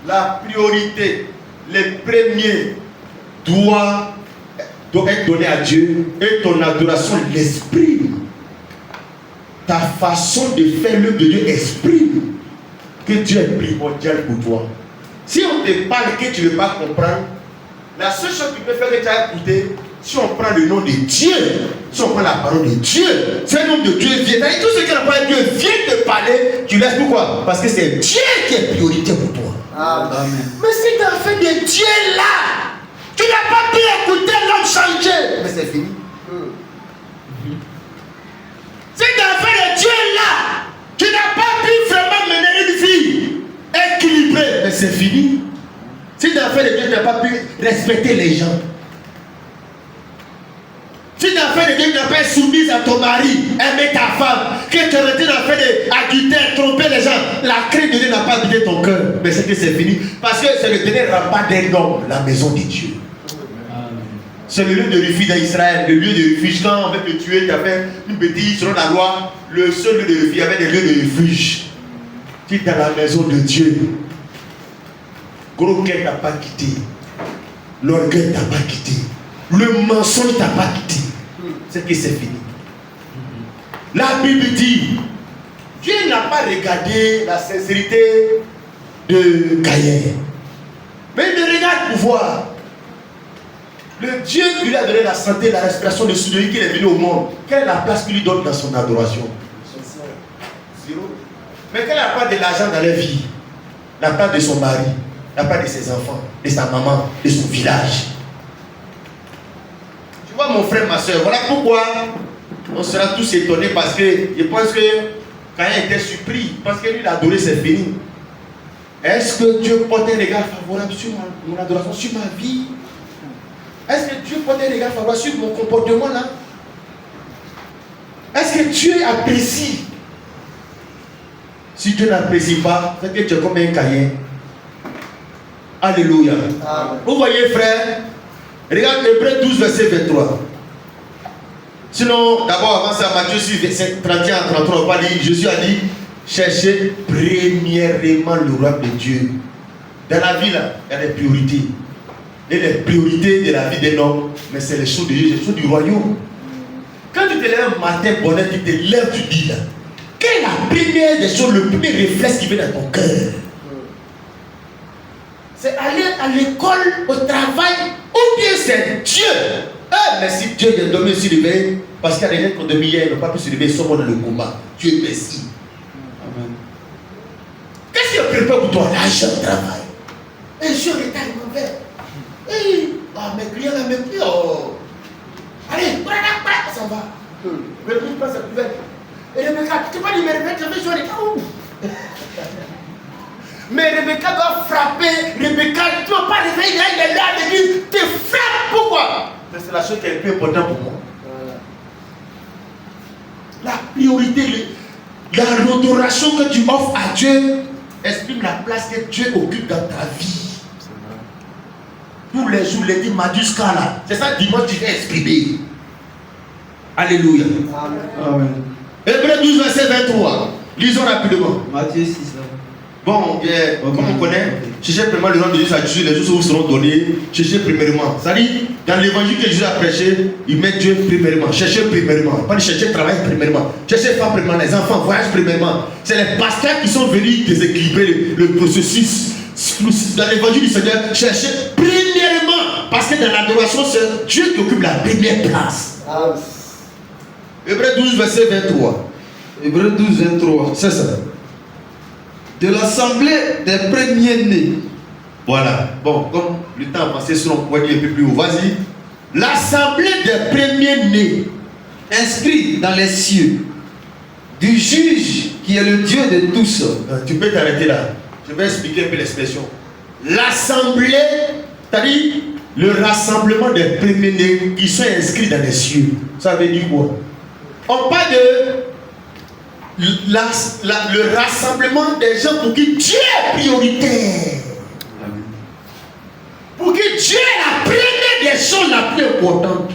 [SPEAKER 1] la priorité, les premiers doit être donné à Dieu et ton adoration l'exprime. Ta façon de faire l'œuvre de Dieu exprime que Dieu est primordial pour toi. Si on te parle et que tu ne veux pas comprendre, la seule chose qui peut faire que tu as écouté, si on prend le nom de Dieu, si on prend la parole de Dieu, c'est le nom de Dieu vient. Tout ce que la parole de Dieu vient te parler, tu laisses pourquoi? Parce que c'est Dieu qui est priorité pour toi. Amen. Mais si tu as fait de Dieu là, tu n'as pas pu écouter l'homme changer. Mais c'est fini. Si tu as fait de Dieu là, tu n'as pas pu vraiment mener une vie équilibrée. Mais c'est fini. Si tu as fait de Dieu, tu n'as pas pu respecter les gens. Si tu as fait de Dieu, tu n'as pas été soumise à ton mari, aimer ta femme, que tu as été dans le fait d'adultère, tromper les gens, la crainte de Dieu n'a pas habité ton cœur. Mais c'est que c'est fini. Parce que c'est le dernier rempart d'un homme, la maison de Dieu. C'est le lieu de refuge d'Israël, le lieu de refuge. Quand on veut te tuer, tu as fait une bêtise selon la loi, le seul lieu de refuge, il y avait des lieux de refuge. Tu es dans la maison de Dieu. Gros cœur t'a pas quitté. L'orgueil t'a pas quitté. Le mensonge t'a pas quitté. C'est que c'est fini. La Bible dit, Dieu n'a pas regardé la sincérité de Caïn, mais il regarde le pouvoir. Le Dieu qui lui a donné la santé, la respiration, le souvenir qu'il est venu au monde. Quelle est la place qu'il lui donne dans son adoration? Zéro. Mais quelle est la part de l'argent dans la vie? La part de son mari, la part de ses enfants, de sa maman, de son village. Tu vois mon frère, ma soeur, voilà pourquoi On sera tous étonnés parce que je pense que Caïn était surpris. Parce que lui, il a adoré, c'est fini. Est-ce que Dieu porte un regard favorable sur mon adoration, sur ma vie? Est-ce que Dieu porte un regard favorable sur mon comportement là? Est-ce que Dieu apprécie? Si Dieu n'apprécie pas, c'est que tu es comme un Caïn. Alléluia. Amen. Vous voyez, frère, regarde Hébreux 12, verset 23. Sinon, d'abord, avant ça, Matthieu 6, verset 31 à 33, on va dire, Jésus a dit, cherchez premièrement le royaume de Dieu. Dans la vie, là, il y a des priorités. Et les priorités de la vie d'un homme, mais c'est les choses de Dieu, les choses du royaume. Quand tu te lèves un matin, bonheur, tu te lèves, tu dis là, quelle est la première des choses, le premier réflexe qui vient dans ton cœur? C'est aller à l'école, au travail, ou bien c'est Dieu. Ah, mais si Dieu est dormi sur l'éveil, parce qu'il y a des gens qui ont dormi hier, ils n'ont pas pu se lever, ils sont morts dans le combat. Dieu merci. Amen. Qu'est-ce qui est préparé pour toi? L'argent, le travail. Et je retarde mon verre. Ah, mes clients là, mes clients. Oh. Allez, ça va. Mais le plus pas sa poubelle. Et Rebecca, tu peux pas dire, mais Rebecca, je vais jouer les où? Mais Rebecca doit frapper. Rebecca, tu ne vas pas réveiller, il est là, l'église, tu frappes. Pourquoi? C'est la chose qui est le plus importante pour moi. La priorité, l'adoration que tu offres à Dieu exprime la place que Dieu occupe dans ta vie. Tous les jours, les dix majuscules là, c'est ça dimanche tu vas exprimer. Alléluia. Amen. Hébreux 12, verset 23. Lisons rapidement.
[SPEAKER 2] Matthieu 6.
[SPEAKER 1] Bon, comme on connaît, cherchez premièrement le nom de Dieu, ça Jésus, les jours vous seront donnés. Cherchez premièrement. Ça dit, dans l'évangile que Jésus a prêché, il met Dieu premièrement. Cherchez premièrement. Pas de chercher travail premièrement. Cherchez femme premièrement. Les enfants, voyage premièrement. C'est les pasteurs qui sont venus déséquilibrer le processus. Dans l'évangile du Seigneur, cherchez premièrement. Parce que dans l'adoration, c'est Dieu qui occupe la première place. Hébreux 12, verset 23.
[SPEAKER 2] Hébreux 12, 23.
[SPEAKER 1] C'est ça.
[SPEAKER 2] De l'assemblée des premiers-nés.
[SPEAKER 1] Voilà. Bon, comme le temps avancé, sinon on pourrait dire un peu plus haut. Vas-y. L'assemblée des premiers-nés.
[SPEAKER 2] Inscrit dans les cieux. Du juge qui est le Dieu de tous.
[SPEAKER 1] Tu peux t'arrêter là. Je vais expliquer un peu l'expression. L'assemblée, c'est-à-dire le rassemblement des premiers-nés qui sont inscrits dans les cieux. Ça veut dire quoi? On parle de le rassemblement des gens pour qui Dieu est prioritaire. Pour qui Dieu est la première des choses la plus importante.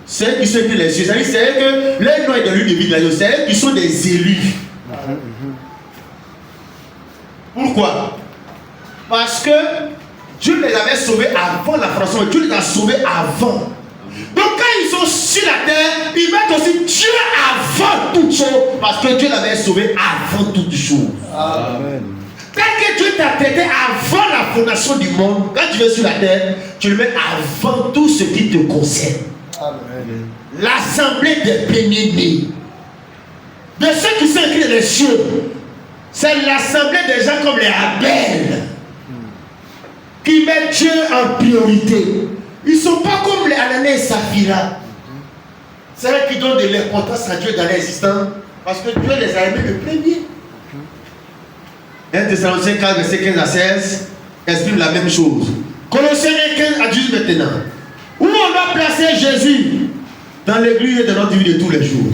[SPEAKER 1] C'est eux qui sont les cieux. C'est eux que leur nom est dans l'une de vie de la vie. C'est eux qui sont des élus. Pourquoi? Parce que Dieu les avait sauvés avant la fondation. Dieu les a sauvés avant. Donc quand ils sont sur la terre, ils mettent aussi Dieu avant toute chose. Parce que Dieu l'avait sauvé avant toute chose. Amen. Tel que Dieu t'a traité avant la fondation du monde, quand tu es sur la terre, tu le mets avant tout ce qui te concerne. Amen. L'assemblée des premiers-nés, de ceux qui sont écrits dans les cieux, c'est l'assemblée des gens comme les Abel, qui mettent Dieu en priorité. Ils ne sont pas comme les Ananias et Saphira. C'est eux qui donnent de l'importance à Dieu dans l'existence. Parce que Dieu les a aimés le premier. 1 Thessaloniciens 4, verset 15 à 16 exprime la même chose. Colossiens 15 à 18 maintenant. Où on doit placer Jésus dans l'église et dans notre vie de tous les jours.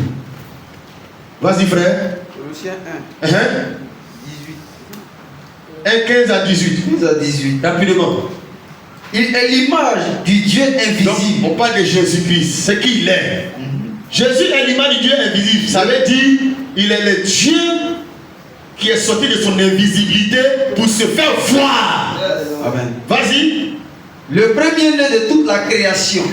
[SPEAKER 1] Vas-y frère.
[SPEAKER 2] Colossiens 1.
[SPEAKER 1] 1, 15 à 18.
[SPEAKER 2] 15 à 18.
[SPEAKER 1] Rapidement.
[SPEAKER 2] Il est l'image du Dieu invisible.
[SPEAKER 1] Donc, on parle de Jésus-Christ, c'est qui il est. Jésus est l'image du Dieu invisible. Ça veut dire il est le Dieu qui est sorti de son invisibilité pour se faire voir.
[SPEAKER 2] Amen.
[SPEAKER 1] Vas-y.
[SPEAKER 2] Le premier-né de toute la création.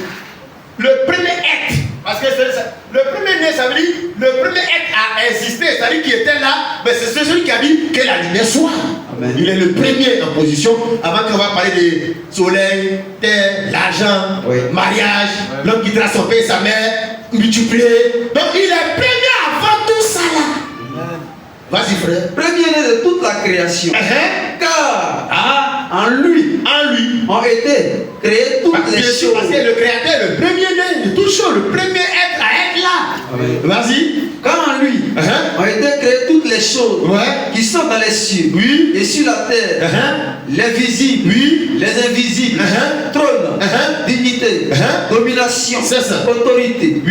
[SPEAKER 1] Le premier être. Parce que le premier-né, ça veut dire le premier être a existé. C'est-à-dire qu'il était là, mais c'est celui qui a dit que la lumière soit. Amen. Il est le premier en position. Avant qu'on va parler de soleil, terre, l'argent, oui, mariage, oui, l'homme qui trace son père et sa mère, multiplié. Donc il est premier avant tout ça là. Amen. Vas-y frère.
[SPEAKER 2] Premier-né de toute la création. Car en lui ont été créées toutes les choses.
[SPEAKER 1] Parce que le créateur est le premier-né de toute chose, le premier être à être là. Vas-y.
[SPEAKER 2] Car en lui ont été créées toutes les choses qui sont dans les cieux et sur la terre, les visibles, les invisibles, trône, dignité, domination, autorité.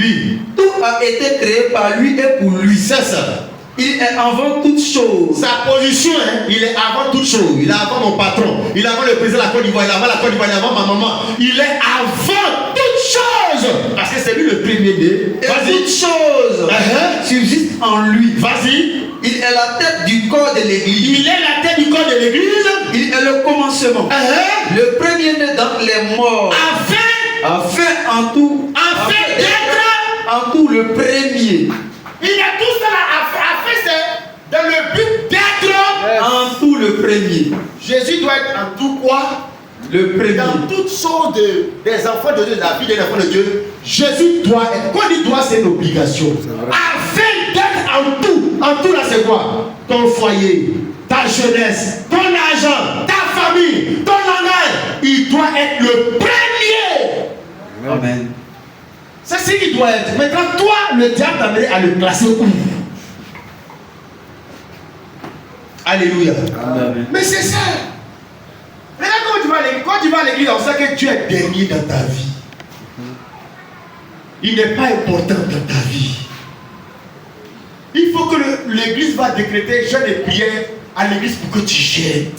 [SPEAKER 2] Tout a été créé par lui et pour lui.
[SPEAKER 1] C'est ça.
[SPEAKER 2] Il est avant toute chose.
[SPEAKER 1] Sa position, il est avant toute chose. Il est avant mon patron. Il est avant le président de la Côte d'Ivoire. Il est avant la Côte d'Ivoire. Il est avant ma maman. Il est avant toute chose. Parce que c'est lui le premier né.
[SPEAKER 2] Et toute chose subsiste en lui.
[SPEAKER 1] Vas-y.
[SPEAKER 2] Il est la tête du corps de l'église.
[SPEAKER 1] Il est la tête du corps de l'église.
[SPEAKER 2] Il est le commencement. Le premier né dans les morts. Afin en tout.
[SPEAKER 1] Afin d'être.
[SPEAKER 2] En tout le premier.
[SPEAKER 1] Il a tout ça afin c'est dans le but d'être.
[SPEAKER 2] En tout le premier.
[SPEAKER 1] Jésus doit être en tout quoi?
[SPEAKER 2] Le premier.
[SPEAKER 1] Dans toutes choses des enfants de Dieu, de la vie des enfants de Dieu, Jésus doit être. Quand il doit, c'est une obligation. Afin d'être en tout. En tout là, c'est quoi? Ton foyer, ta jeunesse, ton argent, ta famille, ton langage. Il doit être le premier.
[SPEAKER 2] Amen.
[SPEAKER 1] C'est ce qu'il doit être. Maintenant, toi, le diable t'a amené à le classer où? Alléluia.
[SPEAKER 2] Amen.
[SPEAKER 1] Mais c'est ça. Regarde quand tu vas à l'église, on sait que Dieu est dernier dans ta vie. Il n'est pas important dans ta vie. Il faut que l'église va décréter jeûne et prière à l'église pour que tu jeûnes.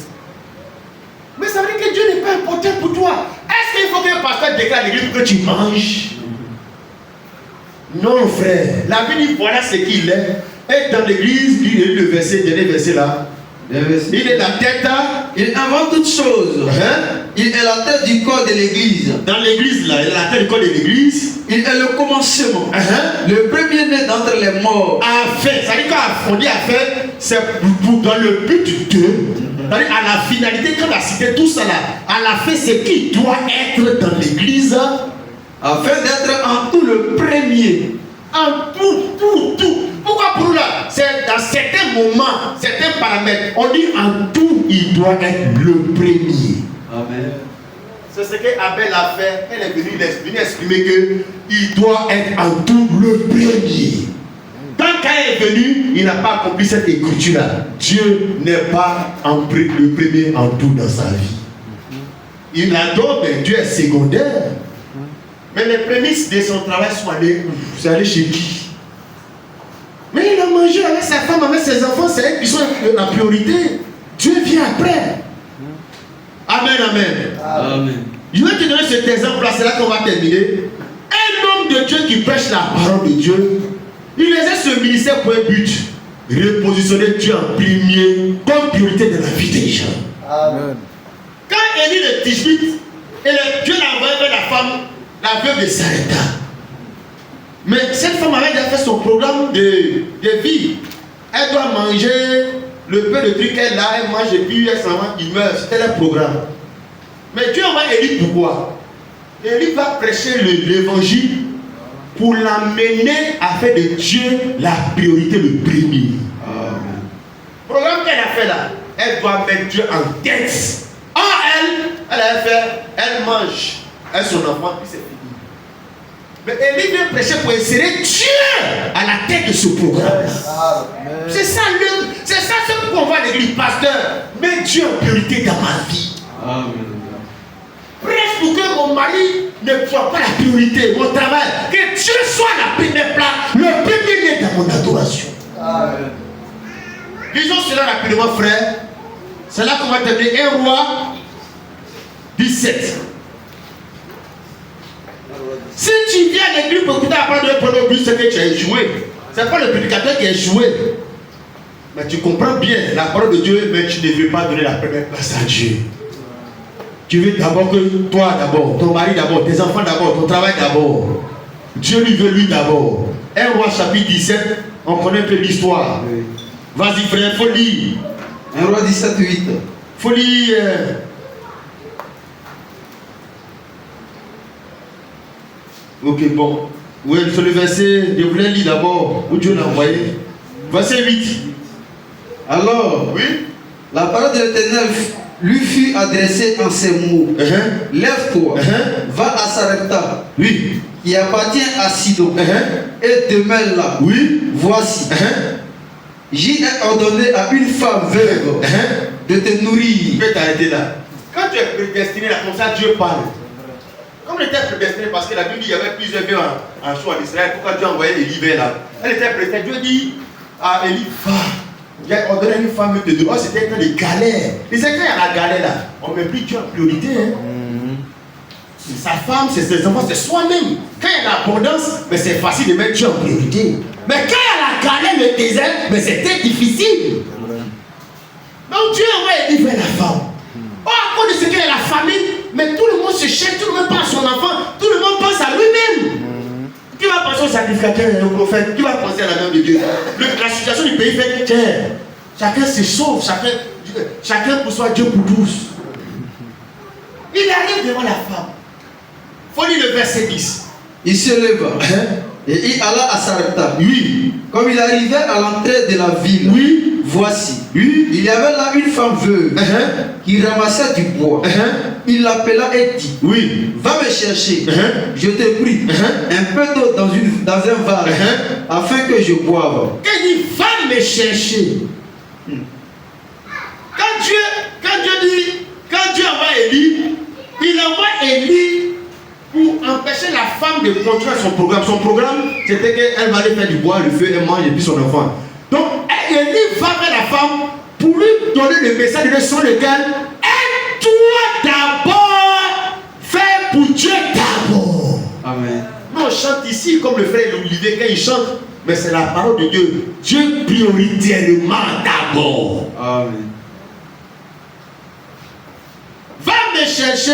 [SPEAKER 1] Mais ça veut dire que Dieu n'est pas important pour toi. Est-ce qu'il faut que le pasteur déclare à l'église pour que tu manges? Non, frère. La Bible dit voilà ce qu'il est. Et dans l'église, il est le verset, dernier verset là. Il est la tête.
[SPEAKER 2] Il invente toutes choses. Il est la tête du corps de l'église.
[SPEAKER 1] Dans l'église là, il est la tête du corps de l'église.
[SPEAKER 2] Il est le commencement. Le premier né d'entre les morts.
[SPEAKER 1] Afin, ça veut dire qu'on dit afin, c'est dans le but de. C'est-à-dire à la finalité, quand on a cité tout ça là, à la fin, c'est qui doit être dans l'église.
[SPEAKER 2] Afin d'être en tout le premier.
[SPEAKER 1] En tout. Pourquoi pour nous là? C'est dans certains moments, certains paramètres. On dit en tout, il doit être le premier.
[SPEAKER 2] Amen.
[SPEAKER 1] C'est ce qu'Abel a fait. Elle est venue exprimer qu'il doit être en tout le premier. Quand Caïn est venu, il n'a pas accompli cette écriture-là. Dieu n'est pas le premier en tout dans sa vie. Il adore, mais Dieu est secondaire. Mais les prémices de son travail sont allées, c'est allé chez qui? Mais il a mangé avec sa femme, avec ses enfants, c'est eux qui sont la priorité. Dieu vient après. Amen, amen.
[SPEAKER 2] Amen.
[SPEAKER 1] Je vais te donner cet exemple-là, c'est là qu'on va terminer. Un homme de Dieu qui prêche la parole de Dieu, il exerce ce ministère pour un but. Repositionner Dieu en premier, comme priorité de la vie des gens.
[SPEAKER 3] Amen.
[SPEAKER 1] Quand Élie le Tishbite, Dieu l'a envoyé vers la femme, la veuve de Sarepta. Mais cette femme avait déjà fait son programme de vie. Elle doit manger le peu de trucs qu'elle a, elle mange et puis elle s'en va, il meurt. C'était le programme. Mais Dieu envoie Élie pourquoi? Élie va prêcher l'évangile pour l'amener à faire de Dieu la priorité, le premier.
[SPEAKER 2] Amen.
[SPEAKER 1] Le programme qu'elle a fait là, elle doit mettre Dieu en tête. Elle a fait, elle mange, elle son enfant, puis c'est fini. Mais Élie vient prêcher pour insérer Dieu à la tête de ce programme. C'est ça ce qu'on voit à l'église, pasteur. Mets Dieu en priorité dans ma vie.
[SPEAKER 2] Amen.
[SPEAKER 1] Prêche pour que mon mari ne soit pas la priorité, mon travail. Que Dieu soit la première place, le premier lieu dans mon adoration.
[SPEAKER 2] Amen.
[SPEAKER 1] Disons cela rapidement, frère. C'est là qu'on va terminer 1 Roi 17. Si tu viens à l'église pour écouter la parole de Dieu pendant but, c'est que tu as échoué. Ce n'est pas le prédicateur qui a échoué. Mais tu comprends bien la parole de Dieu, mais tu ne veux pas donner la première place à Dieu. Tu veux d'abord que toi d'abord, ton mari d'abord, tes enfants d'abord, ton travail d'abord. Dieu lui veut lui d'abord. 1 Roi chapitre 17, on connaît un peu l'histoire.
[SPEAKER 2] Oui.
[SPEAKER 1] Vas-y frère, il faut lire.
[SPEAKER 2] 1 Roi 17, 8.
[SPEAKER 1] Il faut lire. Ok, bon. Oui, sur le verset, je voulais lire d'abord où Dieu l'a envoyé. Verset 8.
[SPEAKER 2] Alors,
[SPEAKER 1] Oui.
[SPEAKER 2] la parole de l'Éternel lui fut adressée en ces mots. Lève-toi, va à Sarepta.
[SPEAKER 1] Oui.
[SPEAKER 2] qui appartient à Sidon et demeure là.
[SPEAKER 1] Oui.
[SPEAKER 2] Voici, j'y ai ordonné à une femme veuve de te nourrir.
[SPEAKER 1] Tu peux t'arrêter là. Quand tu es prédestiné là, comme ça Dieu parle. Comme elle était prédestinée, parce que la Bible dit qu'il y avait plusieurs vœux en choix d'Israël, pourquoi Dieu a envoyé Élie vers là. Elle était prédestinée. Dieu dit à Élie, va. J'ai ordonné à une femme de te nourrir. Oh, c'était un temps de galère. Et c'est quand il y a la galère là, on met plus Dieu en priorité. Sa femme, c'est ses enfants, c'est soi-même. Quand il y a l'abondance, mais c'est facile de mettre Dieu en priorité. Mais quand il y a la galère, le désert, mais c'était difficile. Donc Dieu envoie Élie vers la femme. Oh, à cause de ce qu'il y a la famine, mais tout le monde se cherche, tout le monde pense à son enfant, tout le monde pense à lui-même. Qui va penser au sacrificateur, au prophète? Qui va penser à la main de Dieu? La situation du pays fait que tiens, chacun se sauve, chacun pour soi, Dieu pour tous. Il arrive devant la femme. Faut lire le verset 10.
[SPEAKER 2] Il se leva et il alla à Sarepta.
[SPEAKER 1] Oui.
[SPEAKER 2] Comme il arrivait à l'entrée de la ville,
[SPEAKER 1] Oui.
[SPEAKER 2] voici,
[SPEAKER 1] Oui.
[SPEAKER 2] il y avait là une femme veuve qui ramassait du bois. Il l'appela et dit,
[SPEAKER 1] Oui.
[SPEAKER 2] va me chercher, je te prie, un peu d'eau dans un vase, afin que je boive.
[SPEAKER 1] Quand il dit va me chercher, quand Dieu envoie Élie, il envoie Élie pour empêcher la femme de continuer son programme. Son programme, c'était qu'elle va aller faire du bois, le feu, elle mange et puis son enfant. Donc, Élie va vers la femme pour lui donner le message de son lequel aide-toi d'abord, fais pour Dieu d'abord.
[SPEAKER 2] Amen.
[SPEAKER 1] Nous on chante ici comme le frère Olivier quand il chante, mais c'est la parole de Dieu. Dieu prioritairement d'abord.
[SPEAKER 2] Amen.
[SPEAKER 1] Va me chercher,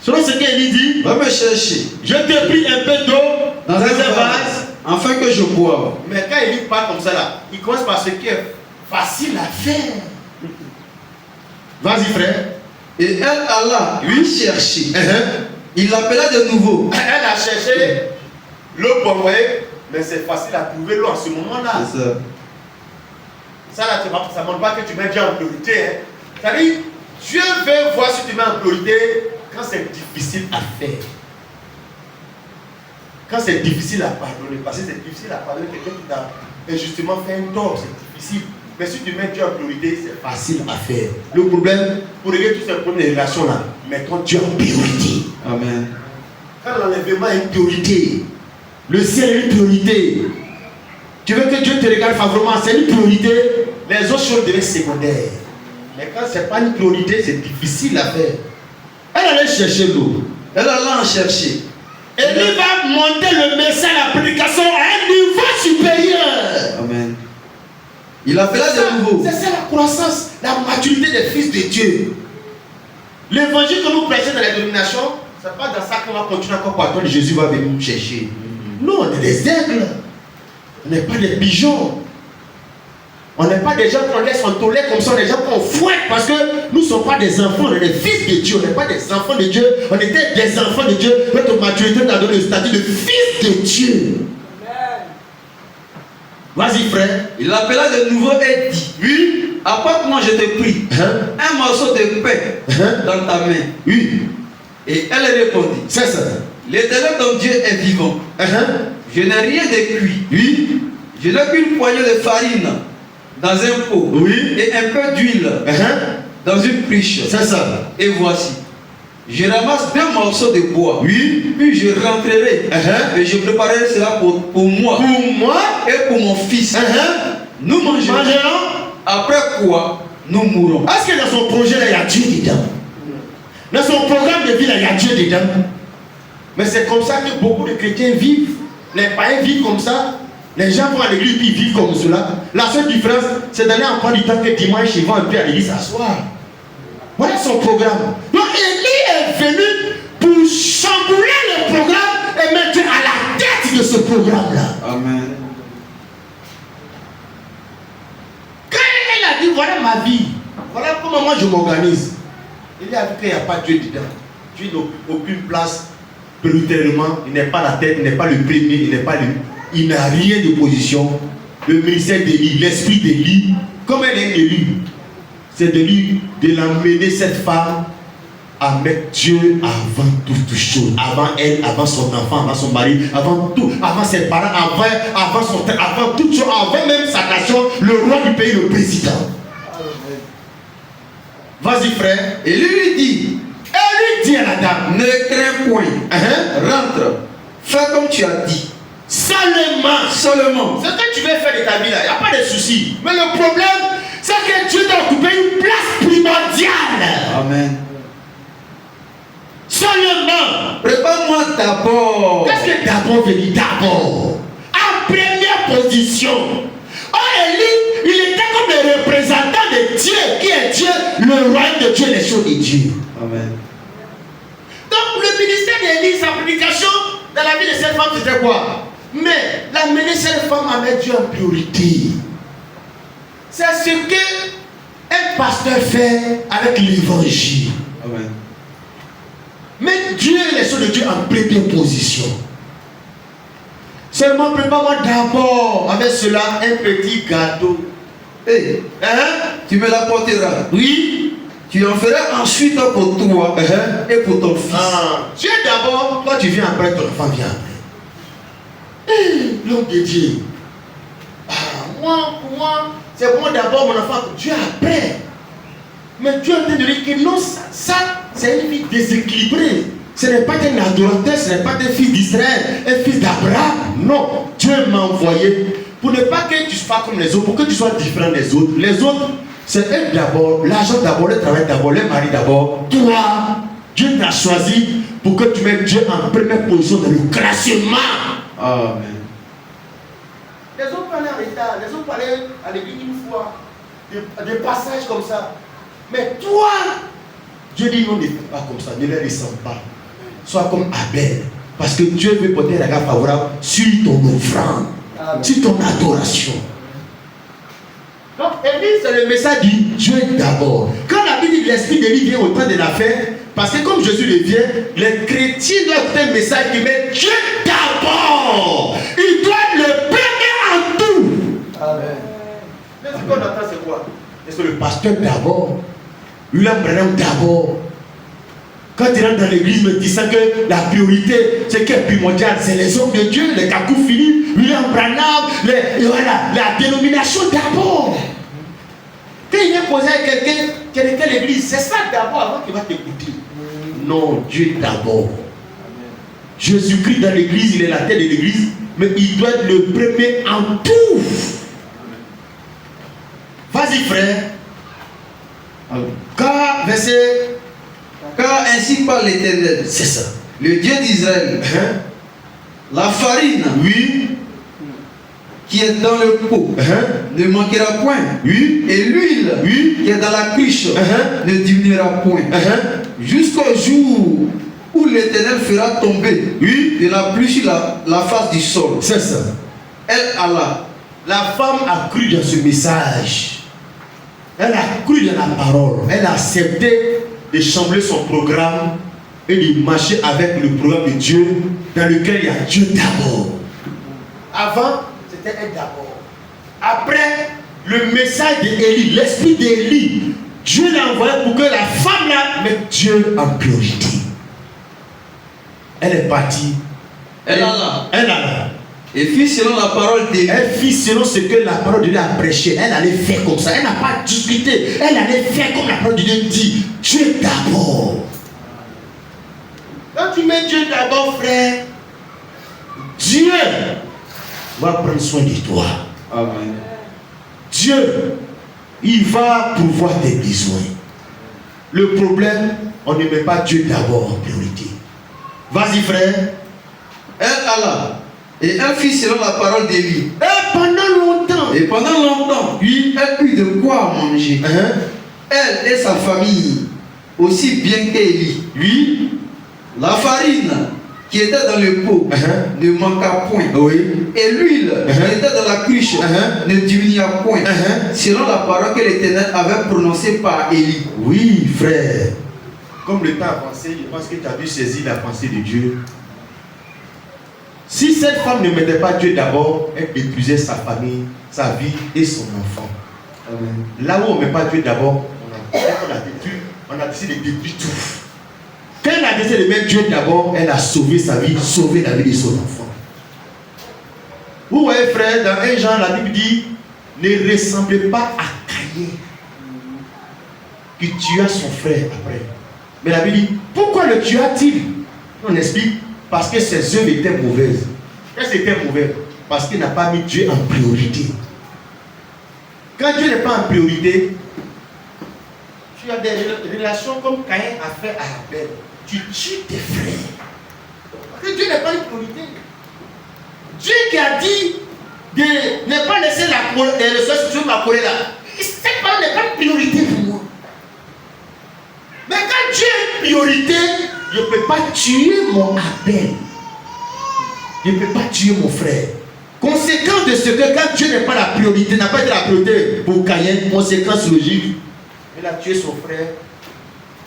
[SPEAKER 1] selon ce qu'Élie dit,
[SPEAKER 2] Va me chercher
[SPEAKER 1] je te prie un peu d'eau
[SPEAKER 2] dans un vase, afin que je boive.
[SPEAKER 1] Mais quand Élie parle comme ça là, il commence par ce qui est facile à faire. Vas-y frère.
[SPEAKER 2] Et elle alla lui chercher. Il l'appela de nouveau.
[SPEAKER 1] Elle a cherché l'eau pour envoyer, mais c'est facile à trouver l'eau en ce moment-là.
[SPEAKER 2] C'est ça.
[SPEAKER 1] Ça là, ça ne montre pas que tu mets Dieu en priorité. C'est-à-dire, Dieu veut voir si tu mets en priorité quand c'est difficile à faire. Quand c'est difficile à pardonner, parce que c'est difficile à pardonner quelqu'un qui t'a injustement fait un tort, c'est difficile. Mais si tu mets Dieu en priorité, c'est facile à faire. Le problème, pour régler tous ces problèmes de relations là, mettons Dieu en priorité.
[SPEAKER 2] Amen.
[SPEAKER 1] Quand l'enlèvement est une priorité, le ciel est une priorité. Tu veux que Dieu te regarde favorablement, c'est une priorité. Les autres choses deviennent secondaires. Mais quand ce n'est pas une priorité, c'est difficile à faire. Elle allait chercher l'eau.
[SPEAKER 2] Elle alla en chercher.
[SPEAKER 1] Et lui va monter le message, la prédication à un niveau supérieur.
[SPEAKER 2] Amen. Il appela de nouveau.
[SPEAKER 1] C'est ça la croissance, la maturité des fils de Dieu. L'évangile que nous prêchons dans les dénominations, ce n'est pas dans ça qu'on va continuer encore pour attendre Jésus va venir nous chercher. Nous, on est des aigles. On n'est pas des pigeons. On n'est pas des gens qu'on laisse en toilette comme ça, des gens qu'on fouette parce que nous ne sommes pas des enfants, on est des fils de Dieu, on n'est pas des enfants de Dieu, on était des enfants de Dieu. Notre maturité nous a donné le statut de fils de Dieu. Vas-y frère.
[SPEAKER 2] Il l'appela de nouveau et dit,
[SPEAKER 1] Oui.
[SPEAKER 2] apporte-moi, je te prie, un morceau de pain dans ta main.
[SPEAKER 1] Oui.
[SPEAKER 2] Et elle répondit,
[SPEAKER 1] C'est ça.
[SPEAKER 2] l'Éternel ton Dieu est vivant. Je n'ai rien de cuit.
[SPEAKER 1] Oui.
[SPEAKER 2] Je n'ai qu'une poignée de farine dans un pot.
[SPEAKER 1] Oui.
[SPEAKER 2] Et un peu d'huile dans une pruche.
[SPEAKER 1] C'est ça.
[SPEAKER 2] Et voici, je ramasse 2 morceaux de bois.
[SPEAKER 1] Oui.
[SPEAKER 2] Puis je rentrerai et je préparerai cela pour moi.
[SPEAKER 1] Pour moi.
[SPEAKER 2] Et pour mon fils. Nous mangerons. Après quoi, nous mourrons.
[SPEAKER 1] Est-ce que dans son projet là, il y a Dieu dedans? Dans son programme de vie là, il y a Dieu dedans. Mais c'est comme ça que beaucoup de chrétiens vivent. Les païens vivent comme ça. Les gens vont à l'église puis ils vivent comme cela. La seule différence, c'est d'aller encore du temps que dimanche, ils vont un peu à l'église s'asseoir. Voilà son programme. Donc Élie est venu pour chambouler le programme et mettre à la tête de ce programme-là.
[SPEAKER 2] Amen.
[SPEAKER 1] Quand elle a dit, voilà ma vie, voilà comment moi je m'organise. Il a vu qu'il n'y a pas Dieu dedans. Dieu n'a aucune place prioritairement. Il n'est pas la tête, il n'est pas le premier, il n'a rien de position. Le ministère d'Élie, l'esprit d'Élie, comme elle est élue, c'est de l'emmener cette femme à mettre Dieu avant toutes choses, avant elle, avant son enfant, avant son mari, avant tout, avant ses parents, avant toute chose, avant même sa nation, le roi du pays, le président. Vas-y frère.
[SPEAKER 2] Et lui dit,
[SPEAKER 1] À la dame,
[SPEAKER 2] ne crains point, rentre, fais comme tu as dit.
[SPEAKER 1] Seulement. Ce que tu veux faire de ta vie là, il n'y a pas de souci. Mais le problème, c'est que Dieu t'a occupé une place primordiale.
[SPEAKER 2] Amen.
[SPEAKER 1] Seulement.
[SPEAKER 2] Prépare-moi d'abord.
[SPEAKER 1] Qu'est-ce que d'abord veut dire d'abord? En première position. Élie, il était comme le représentant de Dieu, qui est Dieu, le royaume de Dieu, les choses de Dieu.
[SPEAKER 2] Amen.
[SPEAKER 1] Donc le ministère d'Élie, sa prédication dans la vie de cette femme, c'était quoi? Mais l'amener cette femme à mettre Dieu en priorité. C'est ce que un pasteur fait avec l'évangile.
[SPEAKER 2] Amen.
[SPEAKER 1] Mettre Dieu et les choses de Dieu en première position. Seulement prépare-moi d'abord avec cela un petit gâteau.
[SPEAKER 2] Hey, tu me l'apporteras.
[SPEAKER 1] Oui.
[SPEAKER 2] Tu en feras ensuite pour toi et pour ton fils.
[SPEAKER 1] Dieu d'abord, toi tu viens après, ton enfant vient après. L'homme de Dieu. Pour moi, c'est moi d'abord, mon enfant, Dieu après. Mais Dieu a dit que non, ça c'est une vie déséquilibrée. Ce n'est pas un adorateur, ce n'est pas un fils d'Israël, un fils d'Abraham. Non, Dieu m'a envoyé pour ne pas que tu sois comme les autres, pour que tu sois différent des autres. Les autres, c'est eux d'abord, l'argent d'abord, le travail d'abord, le mari d'abord. Toi, Dieu t'a choisi pour que tu mettes Dieu en première position dans le classement.
[SPEAKER 2] Amen.
[SPEAKER 1] Les autres parlaient en retard, les autres parlaient à l'église une fois, des passages comme ça. Mais toi, Dieu dit non, ne fais pas comme ça, ne les ressemble pas. Sois comme Abel. Parce que Dieu veut porter un regard favorable sur ton offrande, sur ton adoration. Donc, Élie, c'est le message du Dieu d'abord. Quand la Bible dit l'esprit d'Élie vient au temps de la fête, parce que comme Jésus le vient, les chrétiens doivent faire un message qui met Dieu d'abord. Il doit être le premier en tout. Amen. Mais ce qu'on entend, c'est quoi? C'est le pasteur d'abord. William Branham d'abord. Quand tu rentres dans l'église, tu sens que la priorité, ce qui est primordial, c'est les hommes de Dieu, les Kakou Philippe, William Branham, voilà, la dénomination d'abord. Quand il vient poser à quelqu'un qui est de quelle église, c'est ça d'abord avant qu'il va t'écouter. Non, Dieu d'abord. Jésus-Christ dans l'église, il est la tête de l'église, mais il doit être le premier en tout. Vas-y frère. Car, verset.
[SPEAKER 2] Car ainsi parle l'Éternel.
[SPEAKER 1] C'est ça.
[SPEAKER 2] Le Dieu d'Israël. La farine,
[SPEAKER 1] oui,
[SPEAKER 2] qui est dans le pot, ne manquera point.
[SPEAKER 1] Oui.
[SPEAKER 2] Et l'huile,
[SPEAKER 1] Oui.
[SPEAKER 2] qui est dans la cruche, ne diminuera point. Jusqu'au jour où l'Éternel fera tomber de la pluie sur la face du sol.
[SPEAKER 1] C'est ça.
[SPEAKER 2] Elle alla.
[SPEAKER 1] La femme a cru dans ce message. Elle a cru dans la parole. Elle a accepté de chambrer son programme et de marcher avec le programme de Dieu dans lequel il y a Dieu d'abord. Avant, c'était elle d'abord. Après, le message d'Élie, l'esprit d'Élie, Dieu l'a envoyé pour que la femme là mette Dieu en priorité. Elle est partie.
[SPEAKER 2] Elle alla.
[SPEAKER 1] Elle alla.
[SPEAKER 2] Et fit selon la parole d'Élie.
[SPEAKER 1] Elle fit selon ce que la parole de Dieu a prêché. Elle allait faire comme ça. Elle n'a pas discuté. Elle allait faire comme la parole de Dieu dit. Dieu d'abord. Quand tu mets Dieu d'abord, frère, Dieu va prendre soin de toi.
[SPEAKER 2] Amen.
[SPEAKER 1] Dieu, il va pourvoir tes besoins. Le problème, on ne met pas Dieu d'abord en priorité. Vas-y, frère.
[SPEAKER 2] Elle alla. Et elle fit selon la parole d'Élie.
[SPEAKER 1] Et pendant longtemps,
[SPEAKER 2] Oui, elle eut de quoi manger. Elle et sa famille, aussi bien qu'Élie.
[SPEAKER 1] Oui.
[SPEAKER 2] La farine qui était dans le pot ne manqua point.
[SPEAKER 1] Oui.
[SPEAKER 2] Et l'huile qui était dans la cruche ne diminua point. Selon la parole que l'Éternel avait prononcée par Élie.
[SPEAKER 1] Oui, frère. Comme le temps avancé, je pense que tu as dû saisir la pensée de Dieu. Si cette femme ne mettait pas Dieu d'abord, elle détruisait sa famille, sa vie et son enfant. Amen. Là où on ne met pas Dieu d'abord, on a décidé de détruire tout. Quand elle a décidé de mettre Dieu d'abord, elle a sauvé sa vie, sauvé la vie de son enfant. Vous voyez, frère, dans 1 Jean, la Bible dit, ne ressemblez pas à Caïn, qui tua son frère après. Mais la Bible dit, pourquoi le tua-t-il? On explique, parce que ses œuvres étaient mauvaises. Qu'est-ce qui était mauvais? Parce qu'il n'a pas mis Dieu en priorité. Quand Dieu n'est pas en priorité, tu as des relations comme Caïn a fait à Abel. Tu tues tes frères. Parce que Dieu n'est pas une priorité. Dieu qui a dit de ne pas laisser le soleil sur ma colère là, cette parole n'est pas une priorité pour moi. Mais quand Dieu est une priorité, je ne peux pas tuer mon Abel. Je ne peux pas tuer mon frère. Conséquence de ce que quand Dieu n'est pas la priorité, n'a pas été la priorité pour Caïn, conséquence logique, il a tué son frère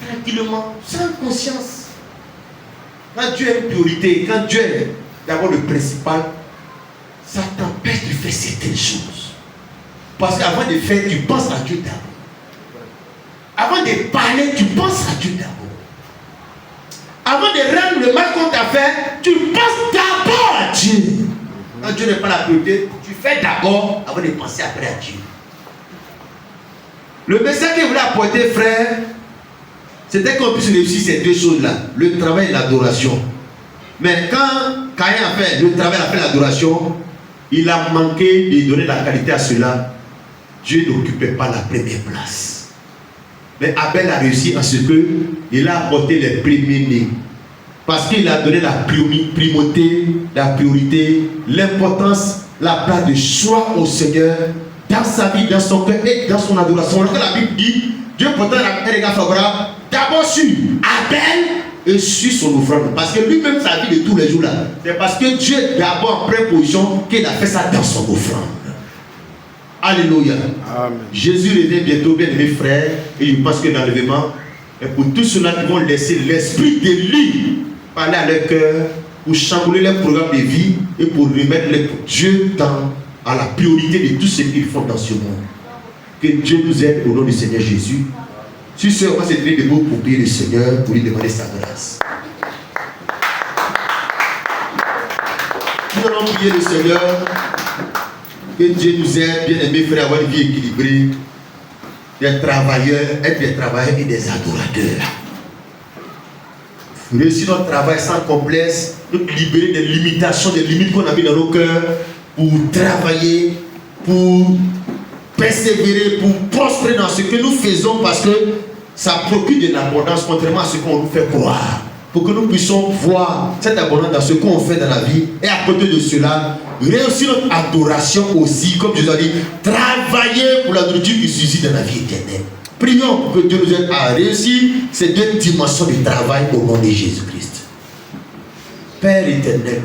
[SPEAKER 1] tranquillement, sans conscience. Quand Dieu est une priorité, quand Dieu est d'abord le principal, ça t'empêche de faire certaines choses. Parce qu'avant de faire, tu penses à Dieu d'abord. Avant de parler, tu penses à Dieu d'abord. Avant de rendre le mal qu'on t'a fait, tu penses d'abord à Dieu. Quand Dieu n'est pas la priorité, tu fais d'abord avant de penser après à Dieu. Le message qu'il voulait apporter, frère, c'était qu'on puisse réussir ces deux choses-là, le travail et l'adoration. Mais quand Caïn a fait le travail, a fait l'adoration, il a manqué de donner la qualité à cela. Dieu n'occupait pas la première place. Mais Abel a réussi en ce qu'il a apporté les premiers-nés. Parce qu'il a donné la primauté, la priorité, l'importance, la place de choix au Seigneur dans sa vie, dans son cœur et dans son adoration. Alors que la Bible dit, Dieu portait un regard favorable d'abord sur Abel et sur son offrande. Parce que lui-même, sa vie de tous les jours là, c'est parce que Dieu est d'abord en première position qu'il a fait ça dans son offrande. Alléluia. Amen. Jésus revient bientôt, bien aimés frères, et je pense que dans l'enlèvement, et pour tous ceux-là qui vont laisser l'esprit de lui parler à leur cœur, pour chambouler leur programme de vie et pour remettre Dieu à la priorité de tout ce qu'ils font dans ce monde. Que Dieu nous aide au nom du Seigneur Jésus. Sur ce, on va se tenir debout pour prier le Seigneur, pour lui demander sa grâce. Nous allons prier le Seigneur. Que Dieu nous aide, bien aimés frères, à avoir une vie équilibrée, des travailleurs, être des travailleurs et des adorateurs. Réussir notre travail sans complexe, nous libérer des limitations, des limites qu'on a mis dans nos cœurs, pour travailler, pour persévérer, pour prospérer dans ce que nous faisons, parce que ça procure de l'abondance, contrairement à ce qu'on nous fait croire. Pour que nous puissions voir cette abondance dans ce qu'on fait dans la vie, et à côté de cela, réussir notre adoration aussi, comme Jésus a dit, travailler pour la nourriture qui suscite dans la vie éternelle. Prions pour que Dieu nous aide à réussir ces deux dimensions de travail au nom de Jésus-Christ. Père éternel,